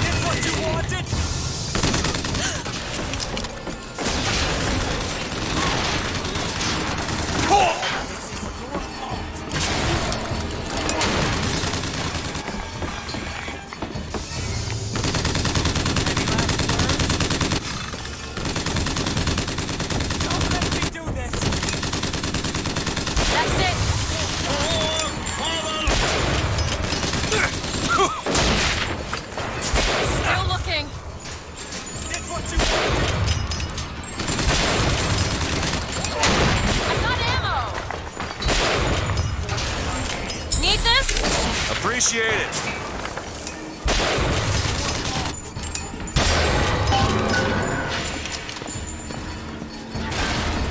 That's what you wanted! Don't let me do this! That's it! Still looking. That's what you wanted! I've got ammo! Need this? Appreciate it.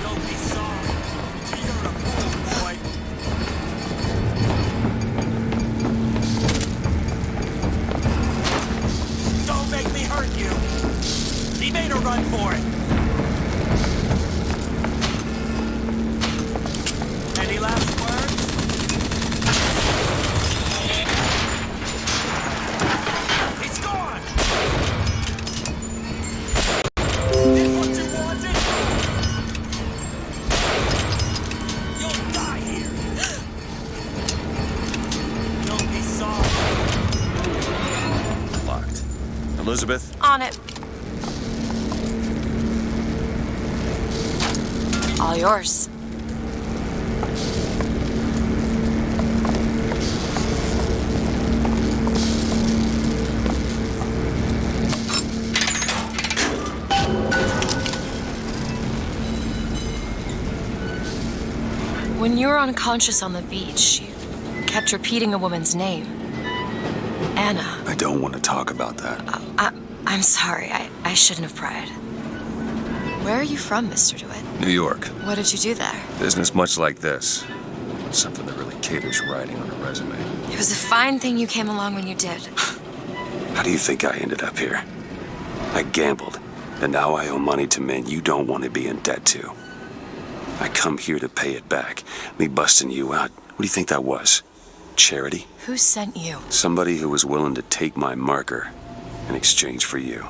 Don't be sorry. You're a fool, boy. Don't make me hurt you. He made a run for it. Elizabeth? On it. All yours. When you were unconscious on the beach, you kept repeating a woman's name. Anna. I don't want to talk about that. I'm sorry. I shouldn't have pried. Where are you from, Mr. DeWitt? New York. What did you do there? Business much like this. Something that really caters writing on a resume. It was a fine thing you came along when you did. How do you think I ended up here? I gambled, and now I owe money to men you don't want to be in debt to. I come here to pay it back. Me busting you out, what do you think that was? Charity? Who sent you? Somebody who was willing to take my marker in exchange for you.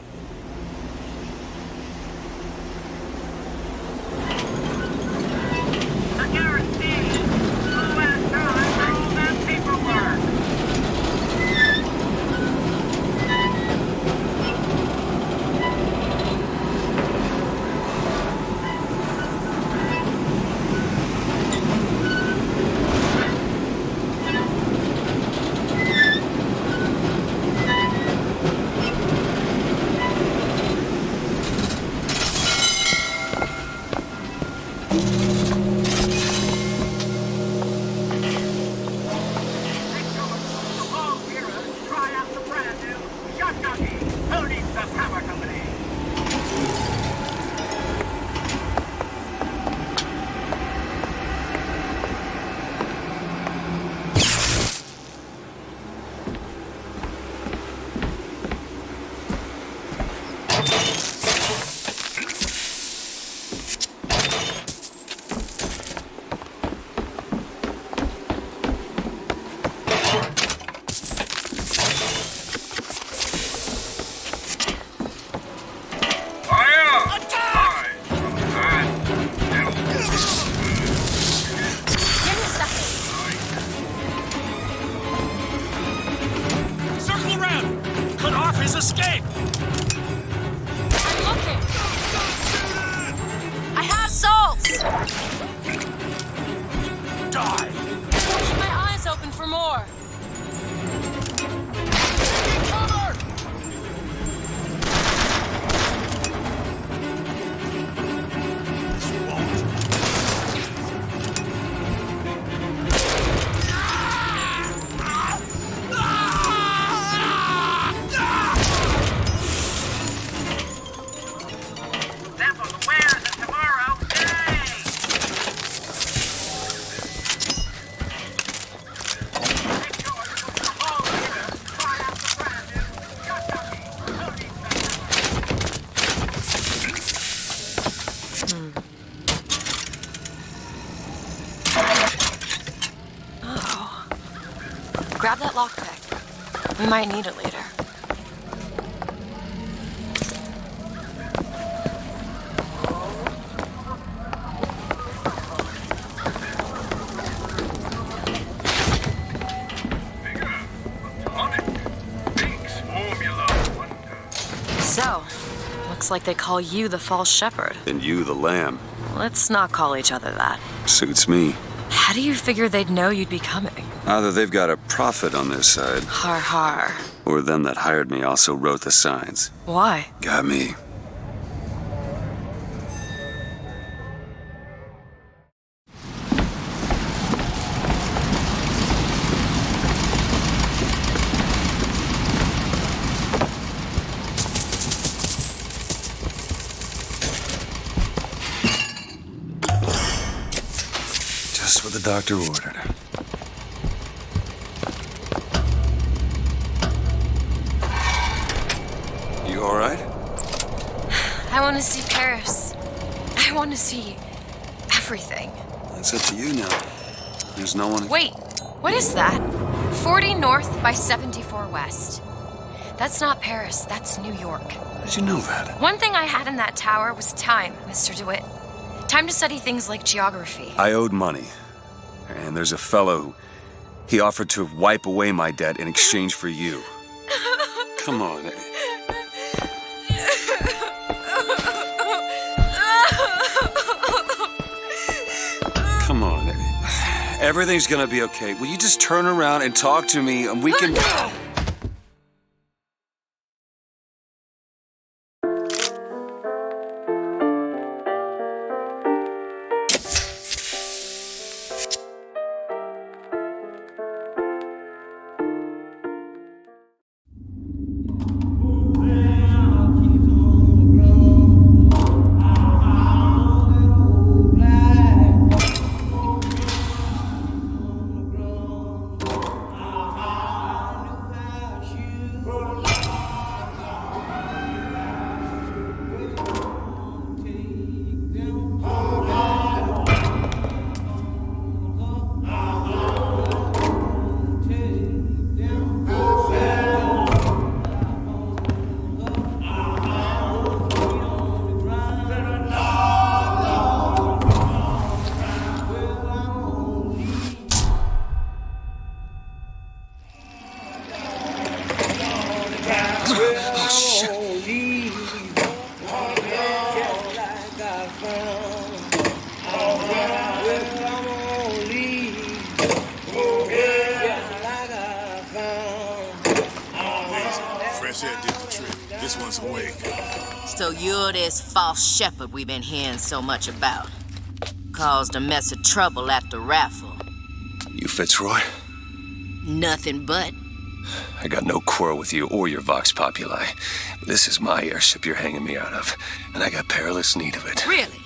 Escape! I'm looking. I have salts. Die! Keep my eyes open for more. Cover! Grab that lockpick. We might need it later. So, looks like they call you the false shepherd. And you the lamb. Let's not call each other that. Suits me. How do you figure they'd know you'd be coming? Either they've got a prophet on their side, Har har. or them that hired me also wrote the signs. Why? Got me. Just what the doctor ordered. You all right? I want to see Paris. I want to see everything. It's up to you now. There's no one... Wait, what is that? 40 north by 74 west. That's not Paris, that's New York. How did you know that? One thing I had in that tower was time, Mr. DeWitt. Time to study things like geography. I owed money. And there's a fellow who... He offered to wipe away my debt in exchange for you. Come on. Come on. Everything's gonna be okay. Will you just turn around and talk to me and we can... So you're this false shepherd we've been hearing so much about. Caused a mess of trouble at the raffle. You Fitzroy? Nothing but. I got no quarrel with you or your Vox Populi. This is my airship you're hanging me out of, and I got perilous need of it. Really?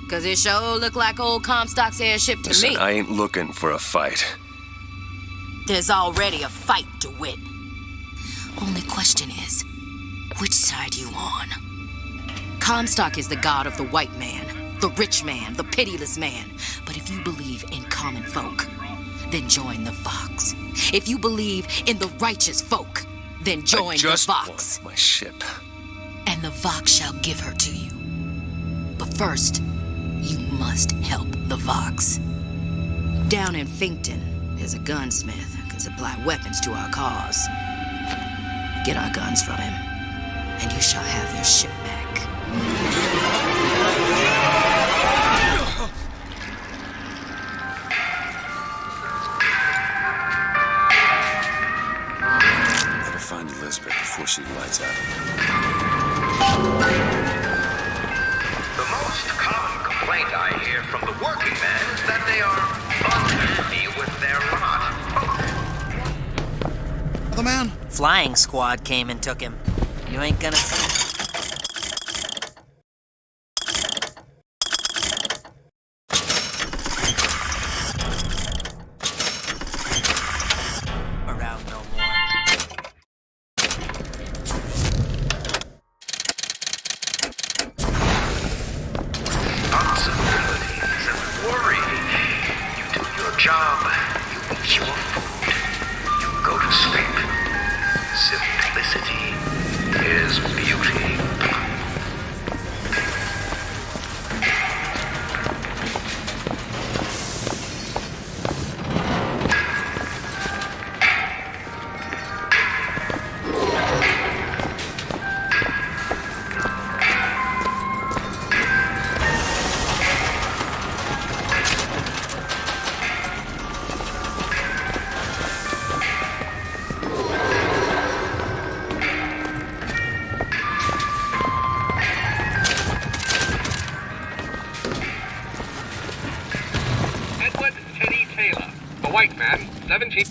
Because it sure looked like old Comstock's airship to Listen, me. I ain't looking for a fight. There's already a fight to win. Only question is, which side you on? Comstock is the god of the white man, the rich man, the pitiless man. But if you believe in common folk, then join the Vox. If you believe in the righteous folk, then join the Vox. My ship. And the Vox shall give her to you. But first, you must help the Vox. Down in Finkton, there's a gunsmith who can supply weapons to our cause. Get our guns from him, and you shall have your ship back. Better find Elizabeth before she lights out. The most common complaint I hear from the working men is that they are unhappy with their lot. The man? Flying squad came and took him. You ain't gonna... around no more. Responsibilities and worry. You do your job. You eat your food. You go to sleep. Simplicity is beauty. White man, 17...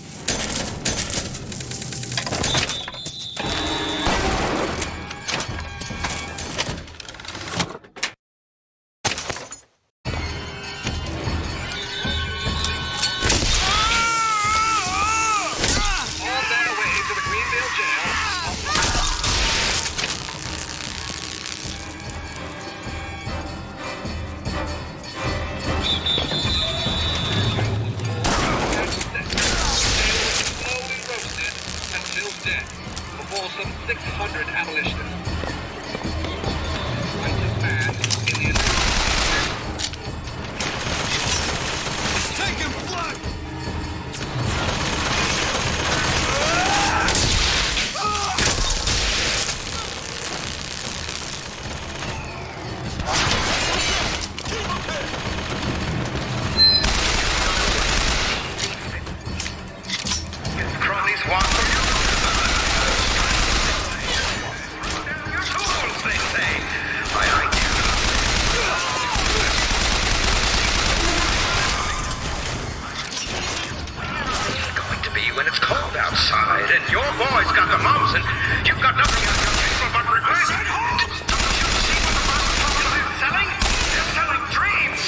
Wilson. You've got nothing on your table but regret. Don't you see what the motherfuckers are selling? They're selling dreams.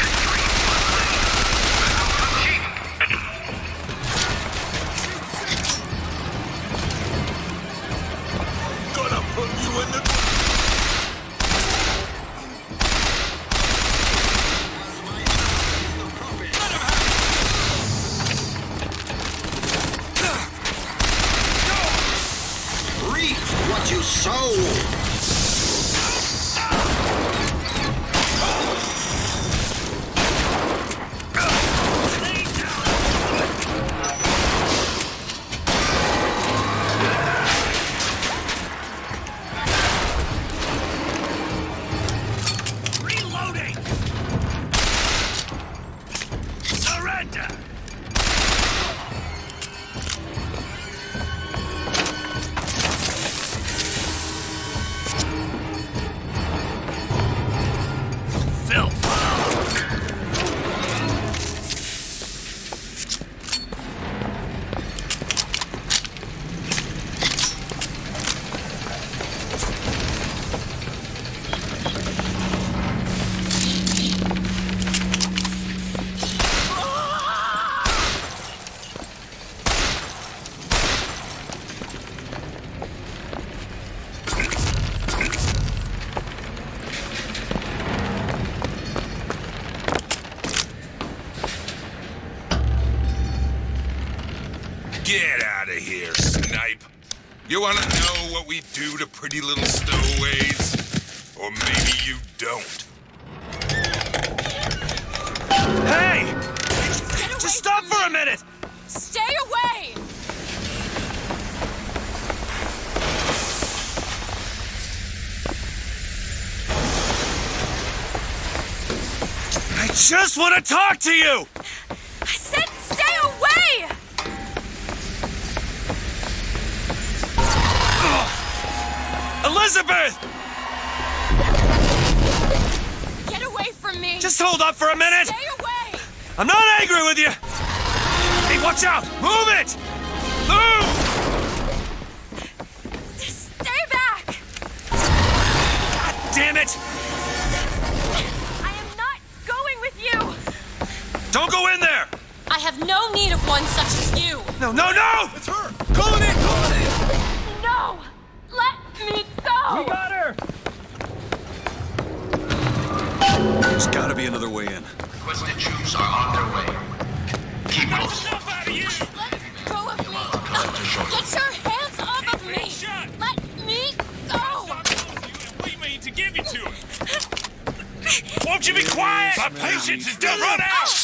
And dreams don't come cheap. Gonna put you in the... Reap what you sow! Reloading! Surrender! Get out of here, snipe. You want to know what we do to pretty little stowaways? Or maybe you don't. Hey! Just stop for a minute! Stay away! I just want to talk to you! I said stay away! Elizabeth! Get away from me! Just hold up for a minute! Stay away! I'm not angry with you! Hey, watch out! Move it! Move! Stay back! God damn it! I am not going with you! Don't go in there! I have no need of one such as you! No, no, no! It's her! Call it in! Call it in! No! Let me go! We got her! There's gotta be another way in. Requested troops are on their way. Keep close. Let go of me! Get your hands off of me! Let me go! We mean to give it to him. Won't you be quiet? My patience is done run out.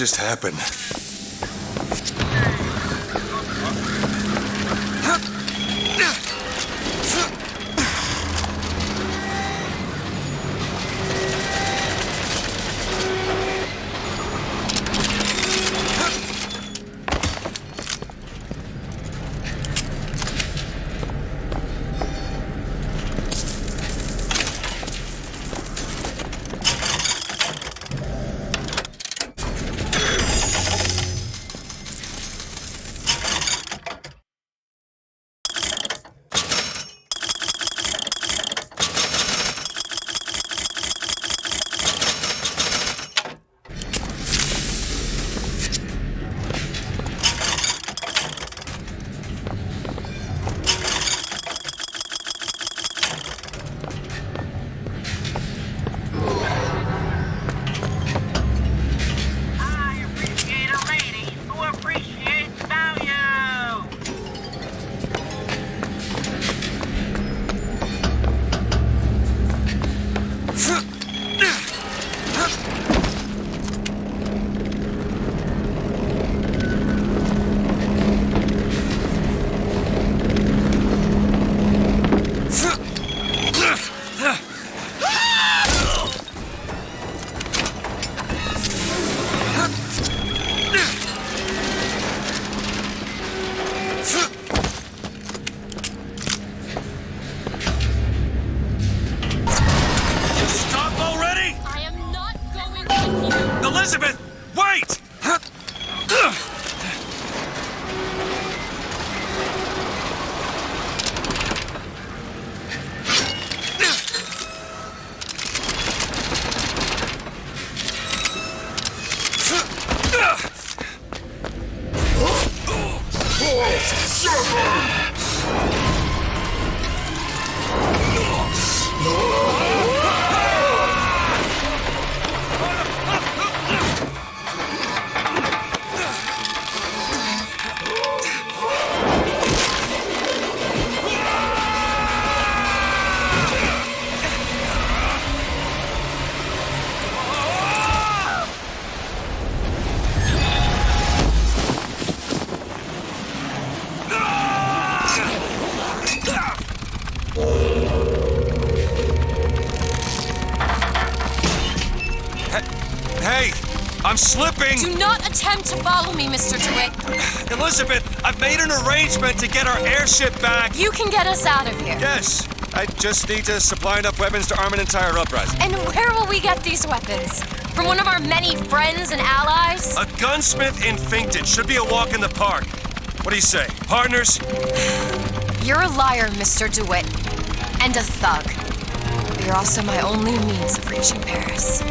just happened? Elizabeth, wait! Hey, I'm slipping! Do not attempt to follow me, Mr. DeWitt. Elizabeth, I've made an arrangement to get our airship back. You can get us out of here. Yes, I just need to supply enough weapons to arm an entire uprising. And where will we get these weapons? From one of our many friends and allies? A gunsmith in Finkton should be a walk in the park. What do you say, partners? You're a liar, Mr. DeWitt. And a thug. But you're also my only means of reaching Paris.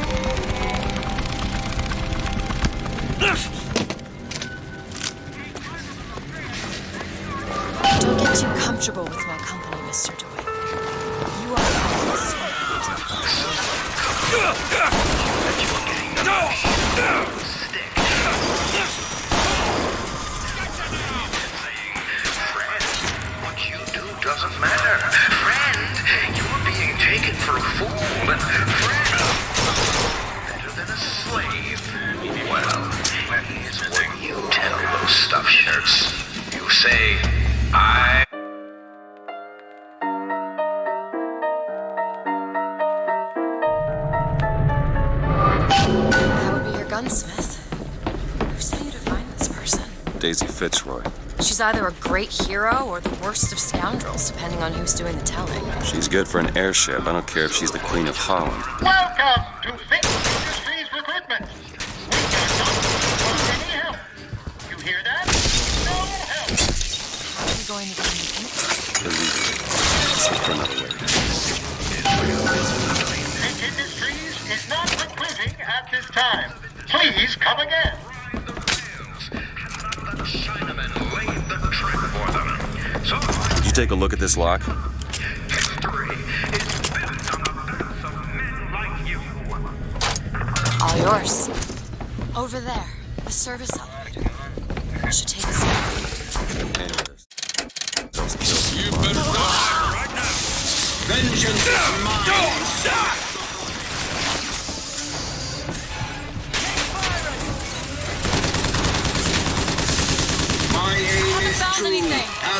Don't get too comfortable with my company, Mr. DeWitt. You are almost. What you do doesn't matter. Friend, you're being taken for a fool. And friend, better than a slave. Well, here's what you tell those stuffed shirts. You say, I... That would be your gunsmith. Who sent you to find this person? Daisy Fitzroy. She's either a great hero or the worst of scoundrels, depending on who's doing the telling. She's good for an airship. I don't care if she's the Queen of Holland. Welcome to Think Industries Recruitment. We cannot provide any help. You hear that? No help. How are you going to get me? Illegally. Seek for another way. Think Industries is not recruiting at this time. Please come again. Did you take a look at this lock? All yours. Over there, the service elevator. Should take us out. You better run right now. Vengeance is mine.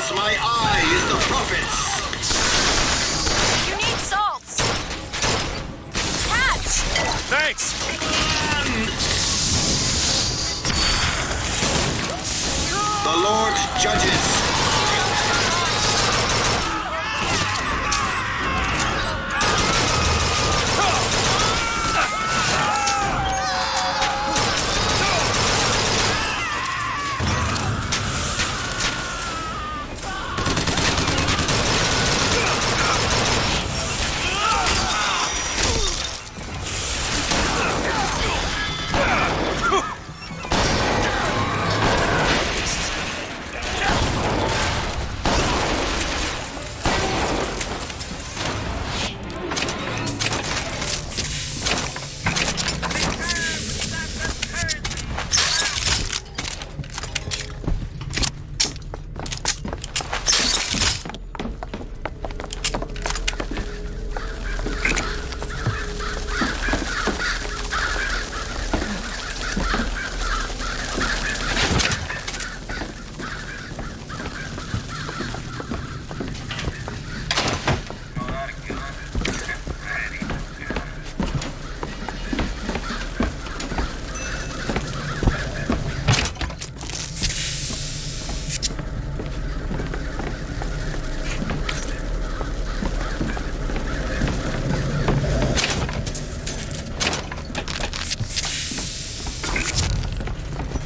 Yes, my eye is the prophet's. You need salts. Catch! Thanks! The Lord judges.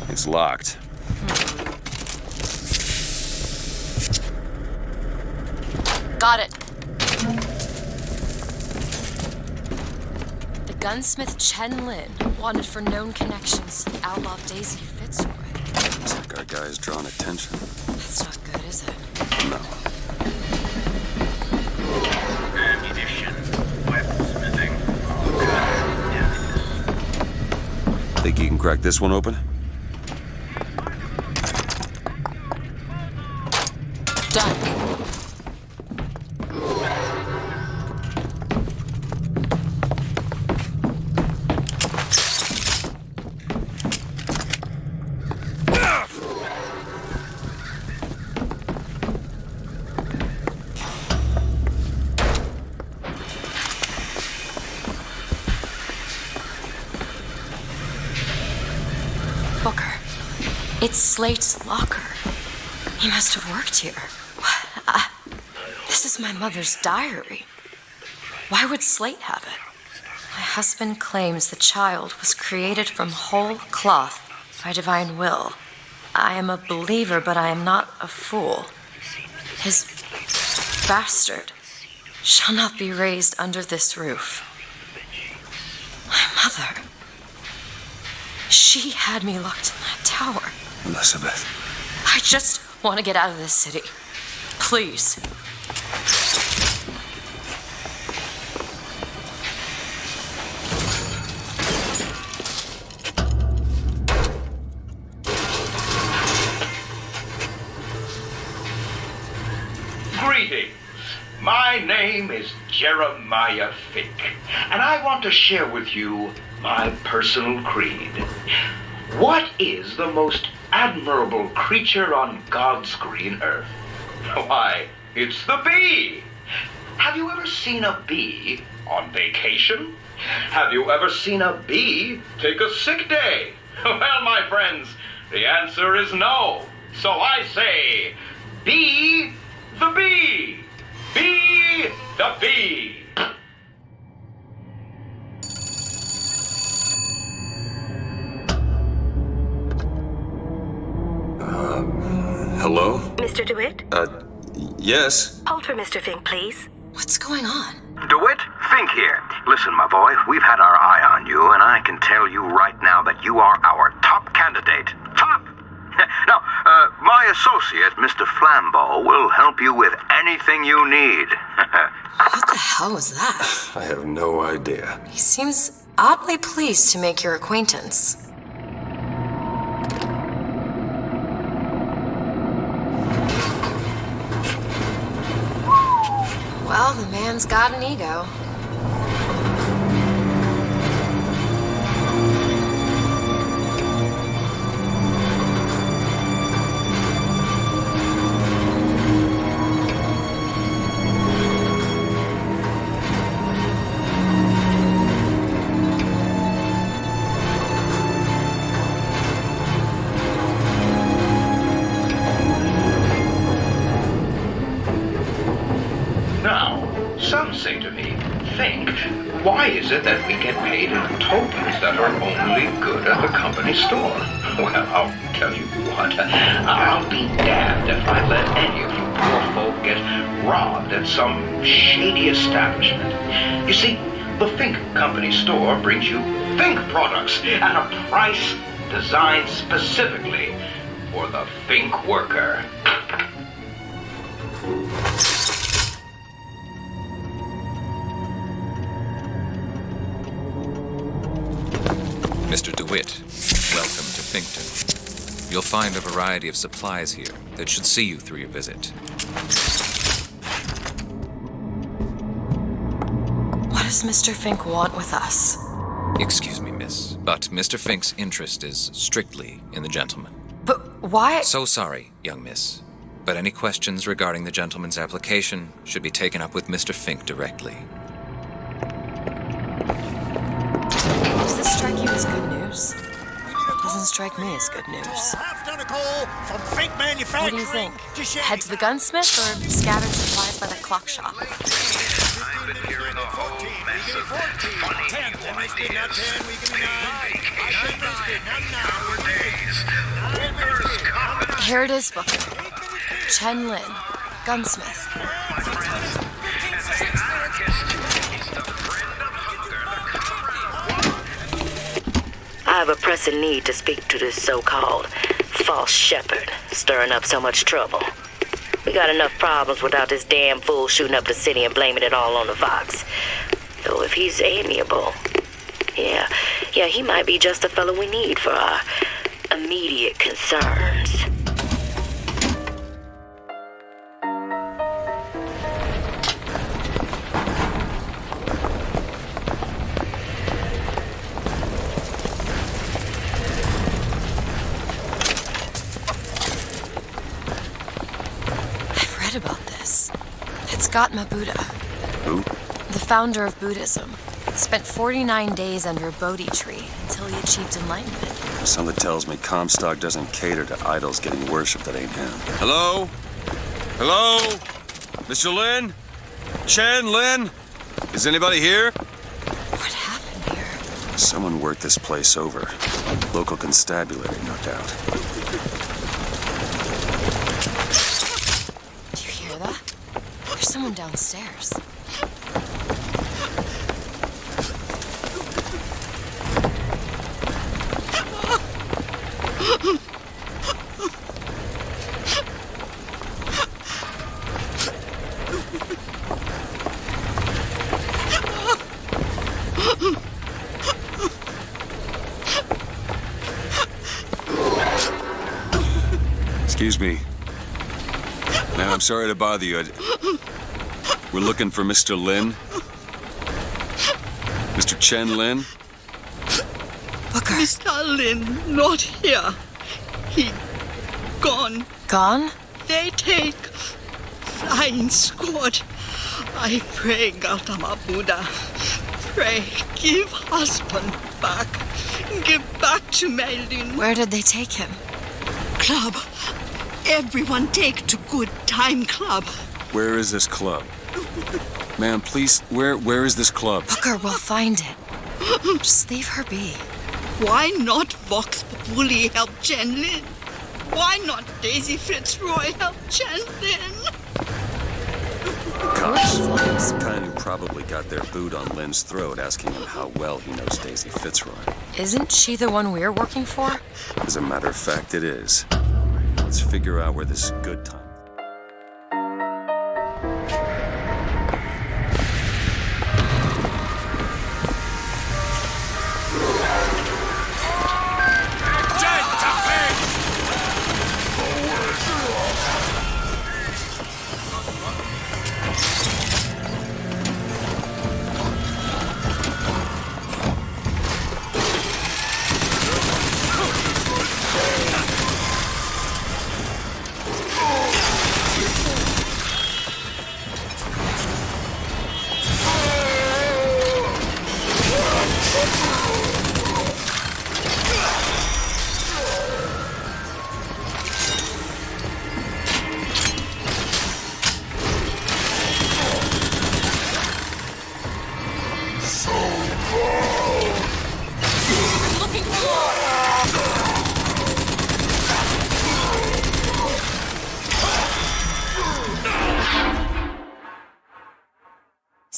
It's locked. Got it. The gunsmith Chen Lin, wanted for known connections to the outlaw Daisy Fitzroy. Looks like our guy's drawn attention. That's not good, is it? No. Ammunition, weaponsmithing. Think you can crack this one open? Done. Booker. It's Slate's locker. He must have worked here. This is my mother's diary. Why would Slate have it? My husband claims the child was created from whole cloth by divine will. I am a believer, but I am not a fool. His bastard shall not be raised under this roof. My mother. She had me locked in that tower. Elizabeth. I just want to get out of this city. Please. Greetings. My name is Jeremiah Fick, and I want to share with you my personal creed. What is the most admirable creature on God's green earth? Why, it's the bee. Have you ever seen a bee on vacation? Have you ever seen a bee take a sick day? Well, my friends, the answer is no. So I say, be the bee. Be the bee. Hello? Mr. DeWitt? Yes? Hold for Mr. Fink, please. What's going on? DeWitt, Fink here. Listen, my boy, we've had our eye on you, and I can tell you right now that you are our top candidate. Top! Now, my associate, Mr. Flambeau, will help you with anything you need. What the hell was that? I have no idea. He seems oddly pleased to make your acquaintance. Well, the man's got an ego. Now, some say to me, think, why is it that we get paid in tokens that are only good at the company store? Well, I'll tell you what, I'll be damned if I let any of you poor folk get robbed at some shady establishment. You see, the Think Company store brings you Think products at a price designed specifically for the Think worker. Mr. DeWitt, welcome to Finkton. You'll find a variety of supplies here that should see you through your visit. What does Mr. Fink want with us? Excuse me, miss, but Mr. Fink's interest is strictly in the gentleman. But why? So sorry, young miss, but any questions regarding the gentleman's application should be taken up with Mr. Fink directly. Does this strike you as good news? Doesn't strike me as good news. From Fink What Manufacturing. do you think? Head to the gunsmith or scatter supplies by the clock shop? I've been hearing a whole mess of funny new ideas. Vacation, Here it is, Booker. Chen Lin, gunsmith. I have a pressing need to speak to this so-called false shepherd, stirring up so much trouble. We got enough problems without this damn fool shooting up the city and blaming it all on the Vox. Though if he's amiable, yeah, he might be just the fellow we need for our immediate concerns. About this. It's Gautama Buddha. Who? The founder of Buddhism. Spent 49 days under a Bodhi tree until he achieved enlightenment. Something tells me Comstock doesn't cater to idols getting worshipped that ain't him. Hello? Hello? Mr. Lin? Chen Lin? Is anybody here? What happened here? Someone worked this place over. Local constabulary, no doubt. There's someone downstairs. Excuse me. Now, I'm sorry to bother you. We're looking for Mr. Lin. Mr. Chen Lin. Booker. Mr. Lin, not here. He gone. Gone? They take flying squad. I pray, Gautama Buddha. Pray, give husband back. Give back to Maylin. Where did they take him? Club. Everyone take to Good Time Club. Where is this club? Ma'am, please, where is this club? Booker, we'll find it. Just leave her be. Why not Vox Populi help Chen Lin? Why not Daisy Fitzroy help Chen Lin? Cops. The kind who probably got their boot on Lin's throat asking him how well he knows Daisy Fitzroy. Isn't she the one we're working for? As a matter of fact, it is. Let's figure out where this good time.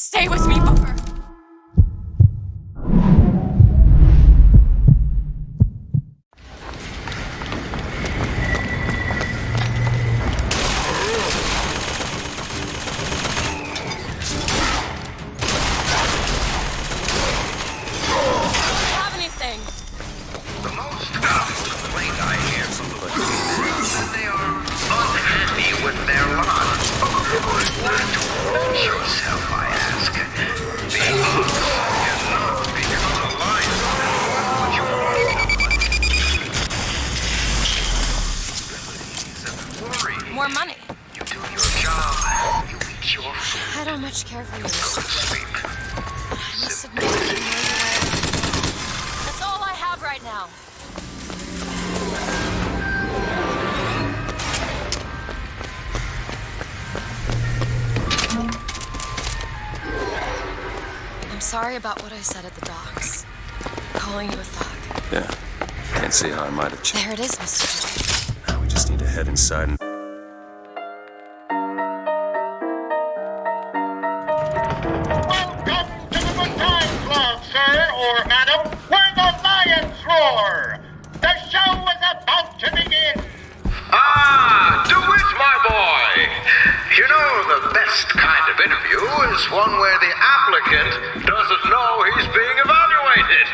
Stay with me, Booker. More money. You do your job. You eat your food. I don't much care for you. Go to sleep. I must admit, I didn't know you were. That's all I have right now. I'm sorry about what I said at the docks. Calling you a thug. Yeah. Can't see how I might have changed. There it is, Mr. Dewey. Now we just need to head inside and... Welcome to the Good Time Club, sir or madam, where the lions roar. The show is about to begin. Ah, DeWitt, my boy. You know, the best kind of interview is one where the applicant doesn't know he's being evaluated.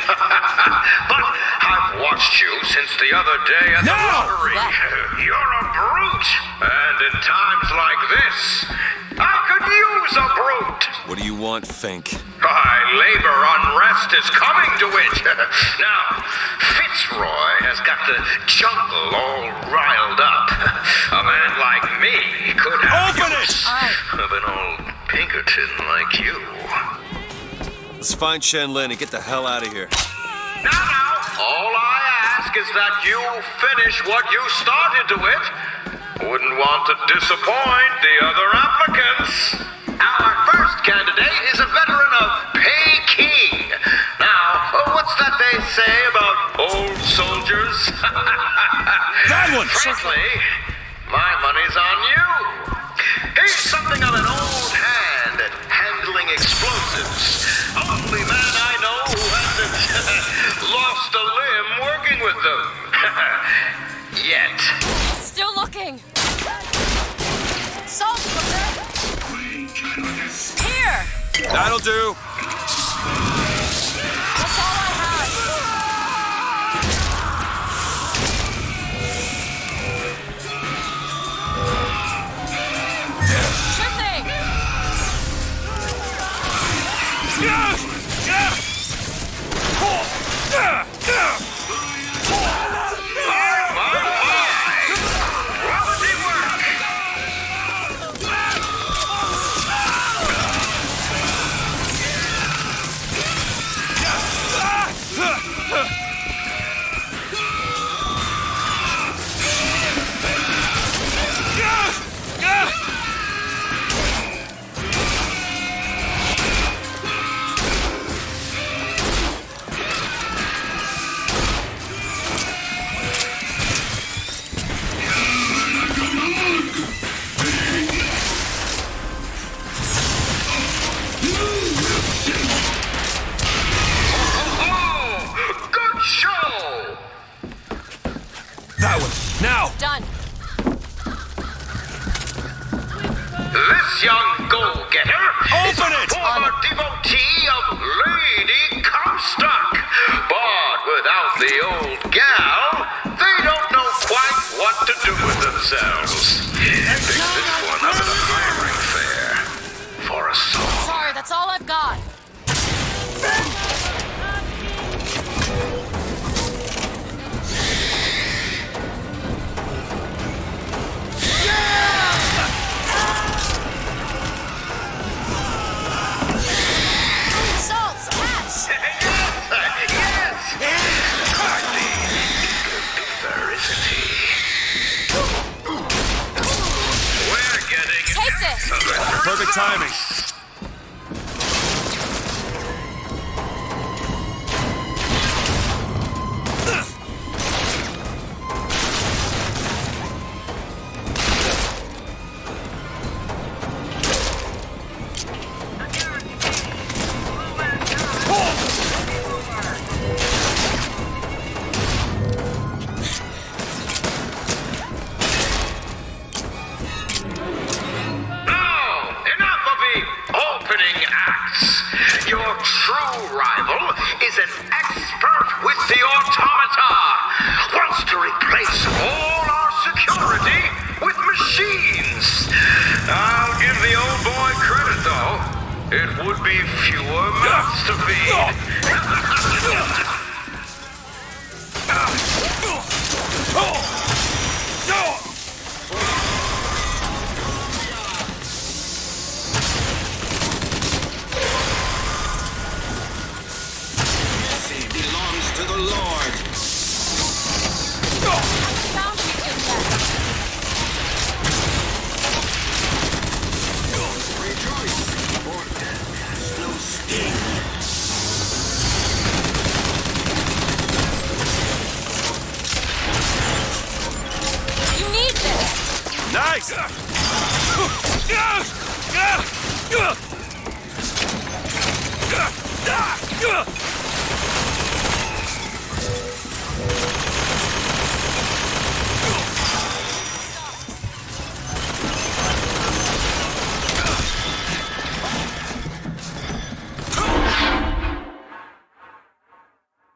But I've watched you since the other day at the lottery. You're a brute. And in times like this, I could use a brute. What do you want, Fink? Labor unrest is coming to it. Now, Fitzroy has got the jungle all riled up. A man like me could have use of an old Pinkerton like you. Let's find Shenlin and get the hell out of here. Now, all I ask is that you finish what you started to it. Wouldn't want to disappoint the other applicants. Our first candidate is a veteran of Peking. Now, what's that they say about old soldiers? That one! Frankly, my money's on you. He's something of an old hand at handling explosives. Only man I know who hasn't lost a limb working with them. Yet. Still looking. Salt, Booker. Here. That'll do. That's all I have. Sure thing. That one. Now. Done. This young go-getter is a Open it! former devotee of Lady Comstock. But without the old gal, they don't know quite what to do with themselves. Pick this one up at a hiring fair for a song. Sorry, that's all I've got. Salts, catch! We're getting Take this! Perfect timing. Fitzroy credit, though. It would be fewer mouths to feed. Belongs to the Lord. Rejoice, for death has no sting. You need this! Nice!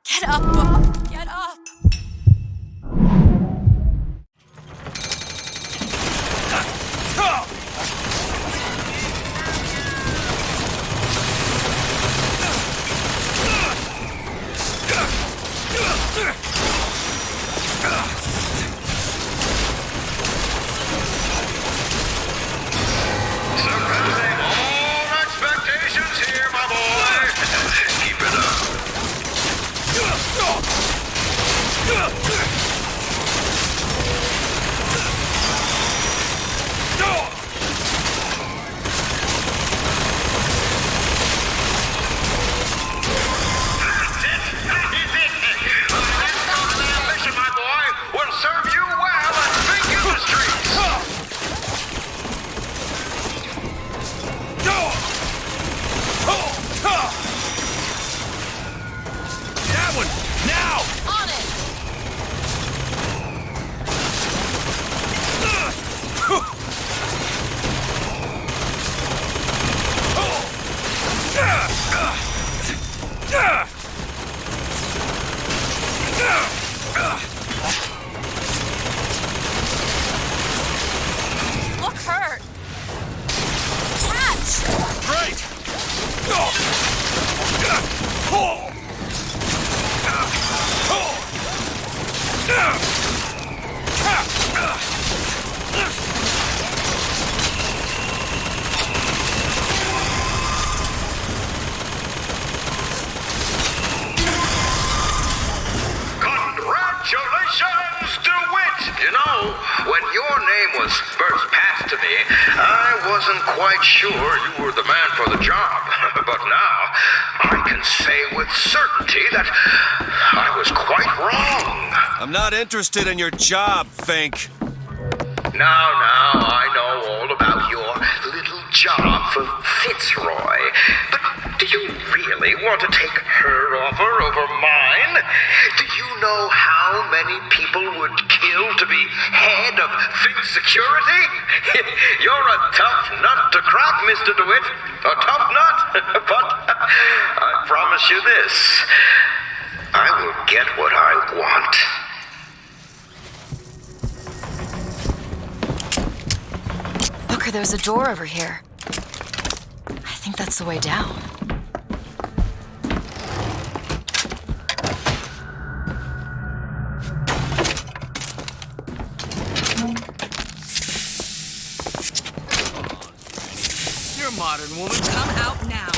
Get up, Book! Get up! Surpassing all expectations here, my boy. Keep it up. Ambition, my boy, will serve you well at big industries. That one! Now! On it! Look hurt! Catch! Great! Congratulations, DeWitt! You know, when your name was first passed to me, I wasn't quite sure you were the man for the job. But now, I can say with certainty that I was quite wrong. I'm not interested in your job, Fink. Now, I know all about your little job for Fitzroy. But do you really want to take her offer over mine? Do you know how many people would kill to be head of Fink Security? You're a tough nut to crack, Mr. DeWitt. A tough nut. But I promise you this. I will get what I want. Booker, there's a door over here. I think that's the way down. You're a modern woman. Come out now.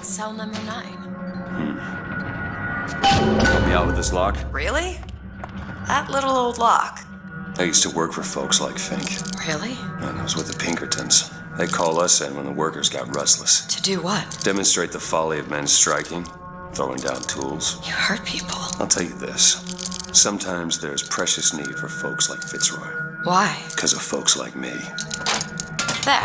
Cell number 9. Help me out with this lock? Really? That little old lock. I used to work for folks like Fink. Really? And I was with the Pinkertons. They'd call us in when the workers got restless. To do what? Demonstrate the folly of men striking, throwing down tools. You hurt people. I'll tell you this. Sometimes there's precious need for folks like Fitzroy. Why? Because of folks like me. There.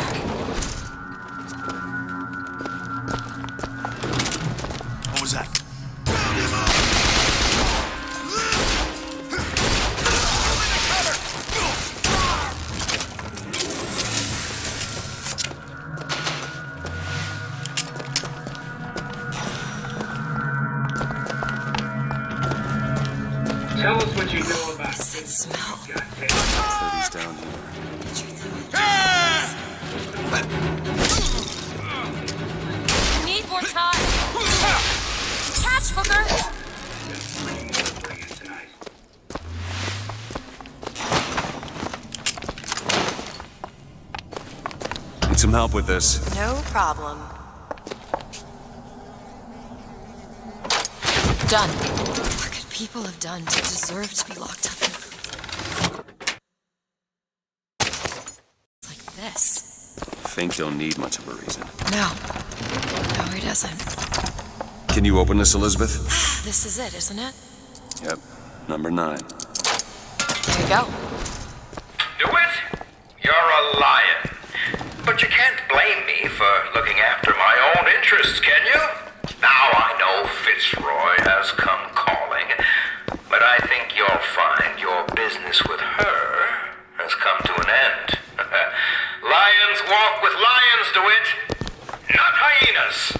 Tell us what you know about Smell. He's down here. I need more time. Catch, Booker. Need some help with this. No problem. Done. What could people have done to deserve to be locked up in like this? Fink don't need much of a reason. No. No, he doesn't. Can you open this, Elizabeth? This is it, isn't it? Yep. Number 9. There you go. DeWitt, you're a lion. But you can't blame me for looking after my own interests, can you? Now I know Fitzroy has come calling, but I think you'll find your business with her has come to an end. Lions walk with lions, DeWitt, not hyenas.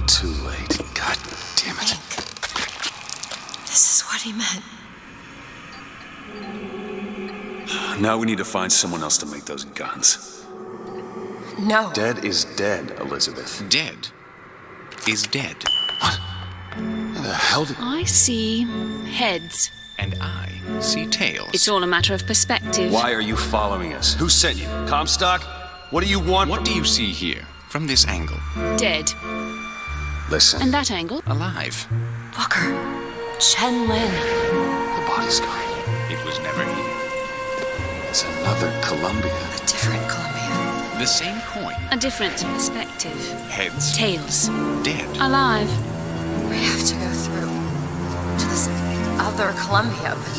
Too late. God damn it. This is what he meant. Now we need to find someone else to make those guns. No. Dead is dead, Elizabeth. Dead is dead. What the hell did... I see heads. And I see tails. It's all a matter of perspective. Why are you following us? Who sent you? Comstock? What do you want? What do you see here, from this angle? Dead. Listen. And that angle? Alive. Booker. Chen Lin. The body's gone. It was never here. It's another Columbia. A different Columbia. The same coin. A different perspective. Heads. Tails. Dead. Alive. We have to go through to this other Columbia, but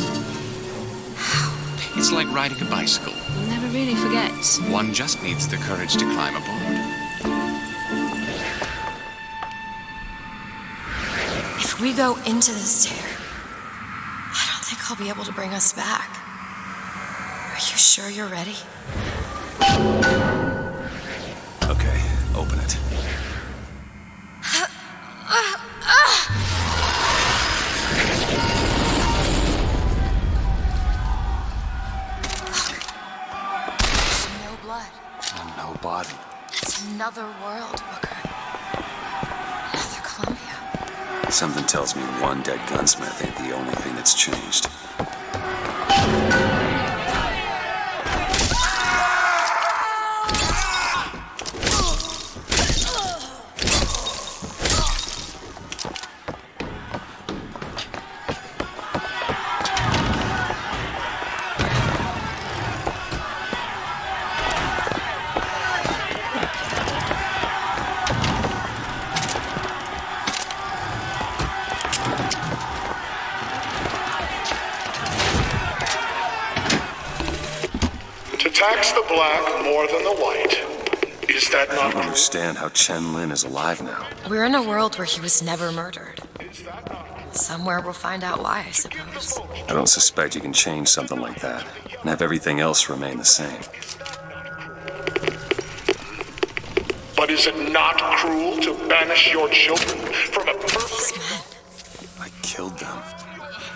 how? It's like riding a bicycle. One never really forgets. One just needs the courage to climb aboard. If we go into this tear, I don't think I'll be able to bring us back. Are you sure you're ready? Okay, open it. No blood. And no body. It's another world, Booker. Another Columbia. Something tells me one dead gunsmith ain't the only thing that's changed. Tax the black more than the white. Is that I not don't understand how Chen Lin is alive now. We're in a world where he was never murdered. Somewhere we'll find out why, I suppose. I don't suspect you can change something like that and have everything else remain the same. But is it not cruel to banish your children from a perfect... I killed them.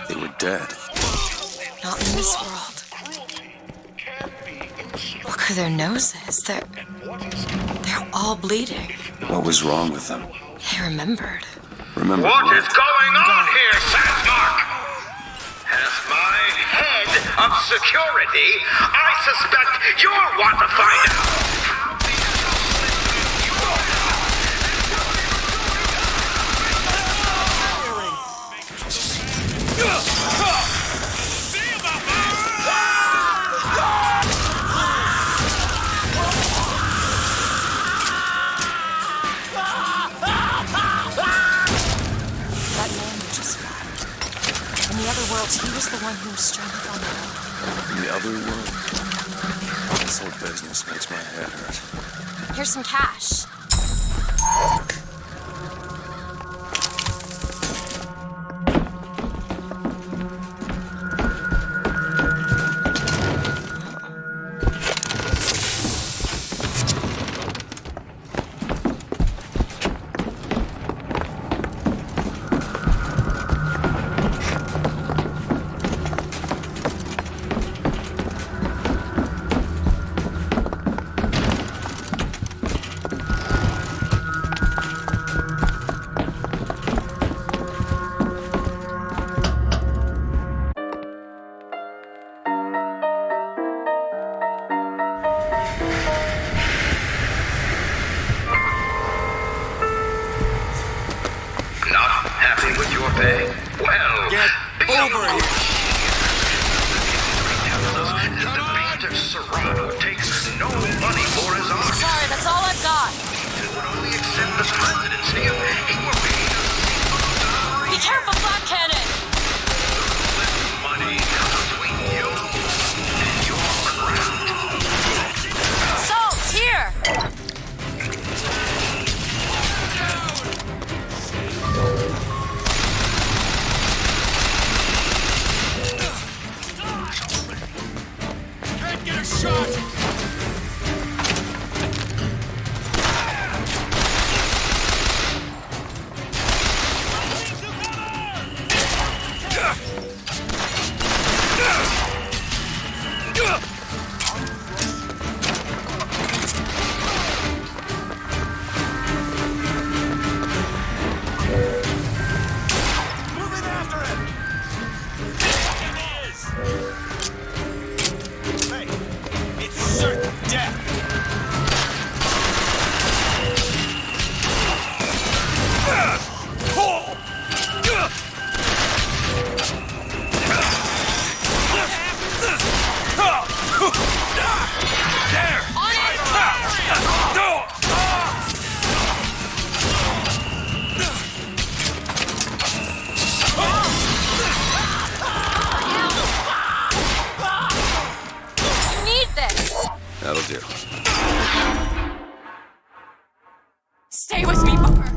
They were dead. Not in this world. Look at their noses. They're all bleeding. What was wrong with them? They remembered. Remember What is going on here, Sandmark? As my head of security, I suspect you'll want to find out. In the other world, he was the one who was strung up on the rope. In the other world? This whole business makes my head hurt. Here's some cash. Not happy with your pay? Well, Get over here! The painter Serrano takes no money for his art. Sorry, that's all I've got. He would only accept the presidency if he were paid. Be careful, Black Cannon! Money between you and your craft. Salt, here! Can't get a shot! Moving after him! Hey, it's certain death! You need this! That'll do. Stay with me, Booker.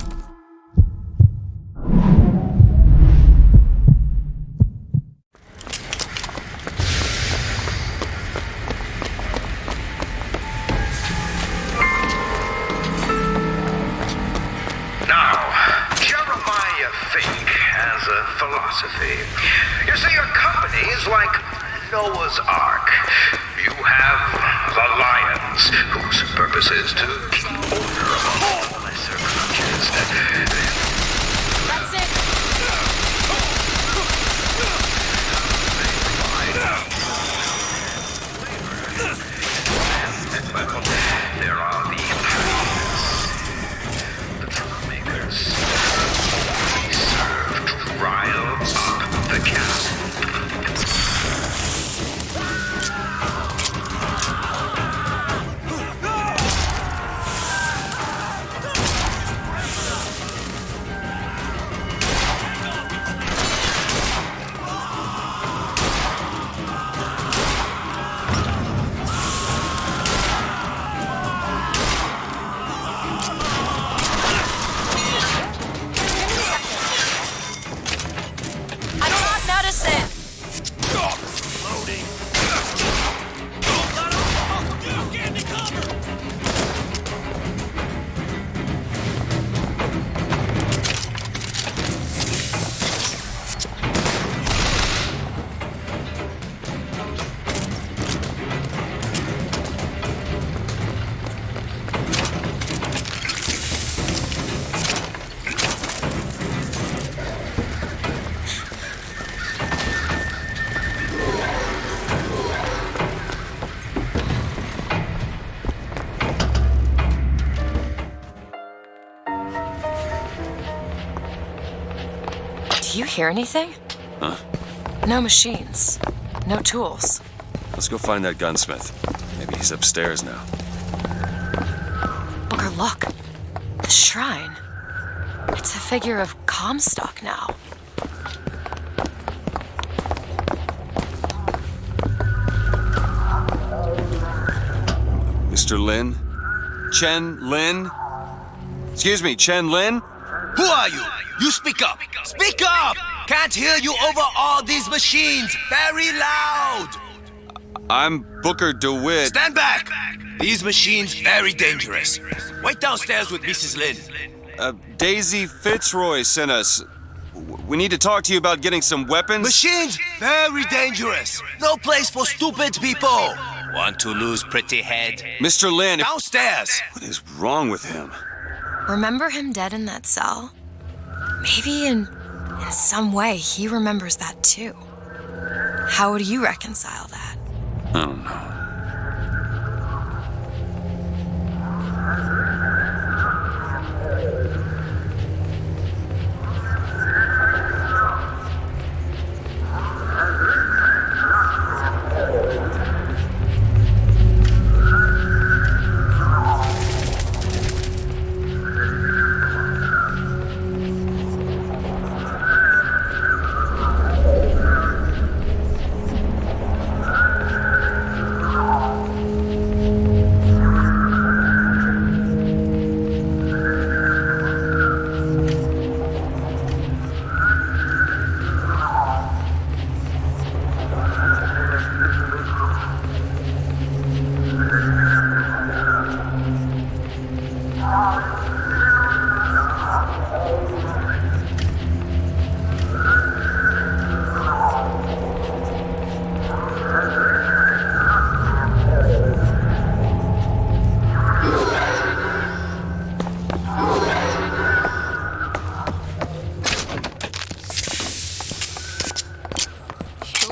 Now, Jeremiah Fink has a philosophy. You see, your company is like Noah's Ark. You have the lions, whose purpose is to keep order among the lesser creatures. That's it. Well, there are the the troublemakers. They serve to rile up the cat. I don't have medicine. Do you hear anything? Huh? No machines. No tools. Let's go find that gunsmith. Maybe he's upstairs now. Booker, look. The shrine. It's a figure of Comstock now. Mr. Lin? Chen Lin? Excuse me, Chen Lin? Who are you? You speak up! Speak up! Can't hear you over all these machines! Very loud! I'm Booker DeWitt. Stand back! These machines very dangerous. Wait downstairs with Mrs. Lin. Daisy Fitzroy sent us. We need to talk to you about getting some weapons. Machines very dangerous. No place for stupid people. Want to lose pretty head? Mr. Lin. Downstairs. What is wrong with him? Remember him dead in that cell? Maybe in some way he remembers that too. How would you reconcile that? I don't know.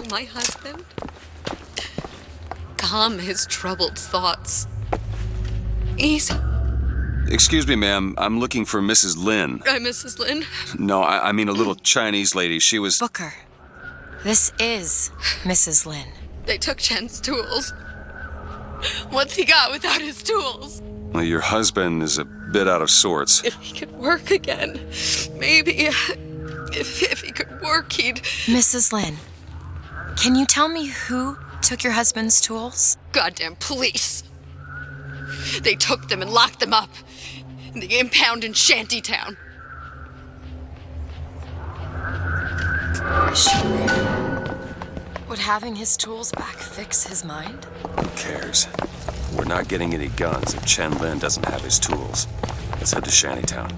My husband? Calm his troubled thoughts. Easy. Excuse me, ma'am. I'm looking for Mrs. Lin. I'm Mrs. Lin. No, I mean a little Chinese lady. She was... Booker, this is Mrs. Lin. They took Chen's tools. What's he got without his tools? Well, your husband is a bit out of sorts. If he could work again, maybe. If he could work, he'd... Mrs. Lin, can you tell me who took your husband's tools? Goddamn police. They took them and locked them up in the impound in Shantytown. Would having his tools back fix his mind? Who cares? We're not getting any guns if Chen Lin doesn't have his tools. Let's head to Shantytown.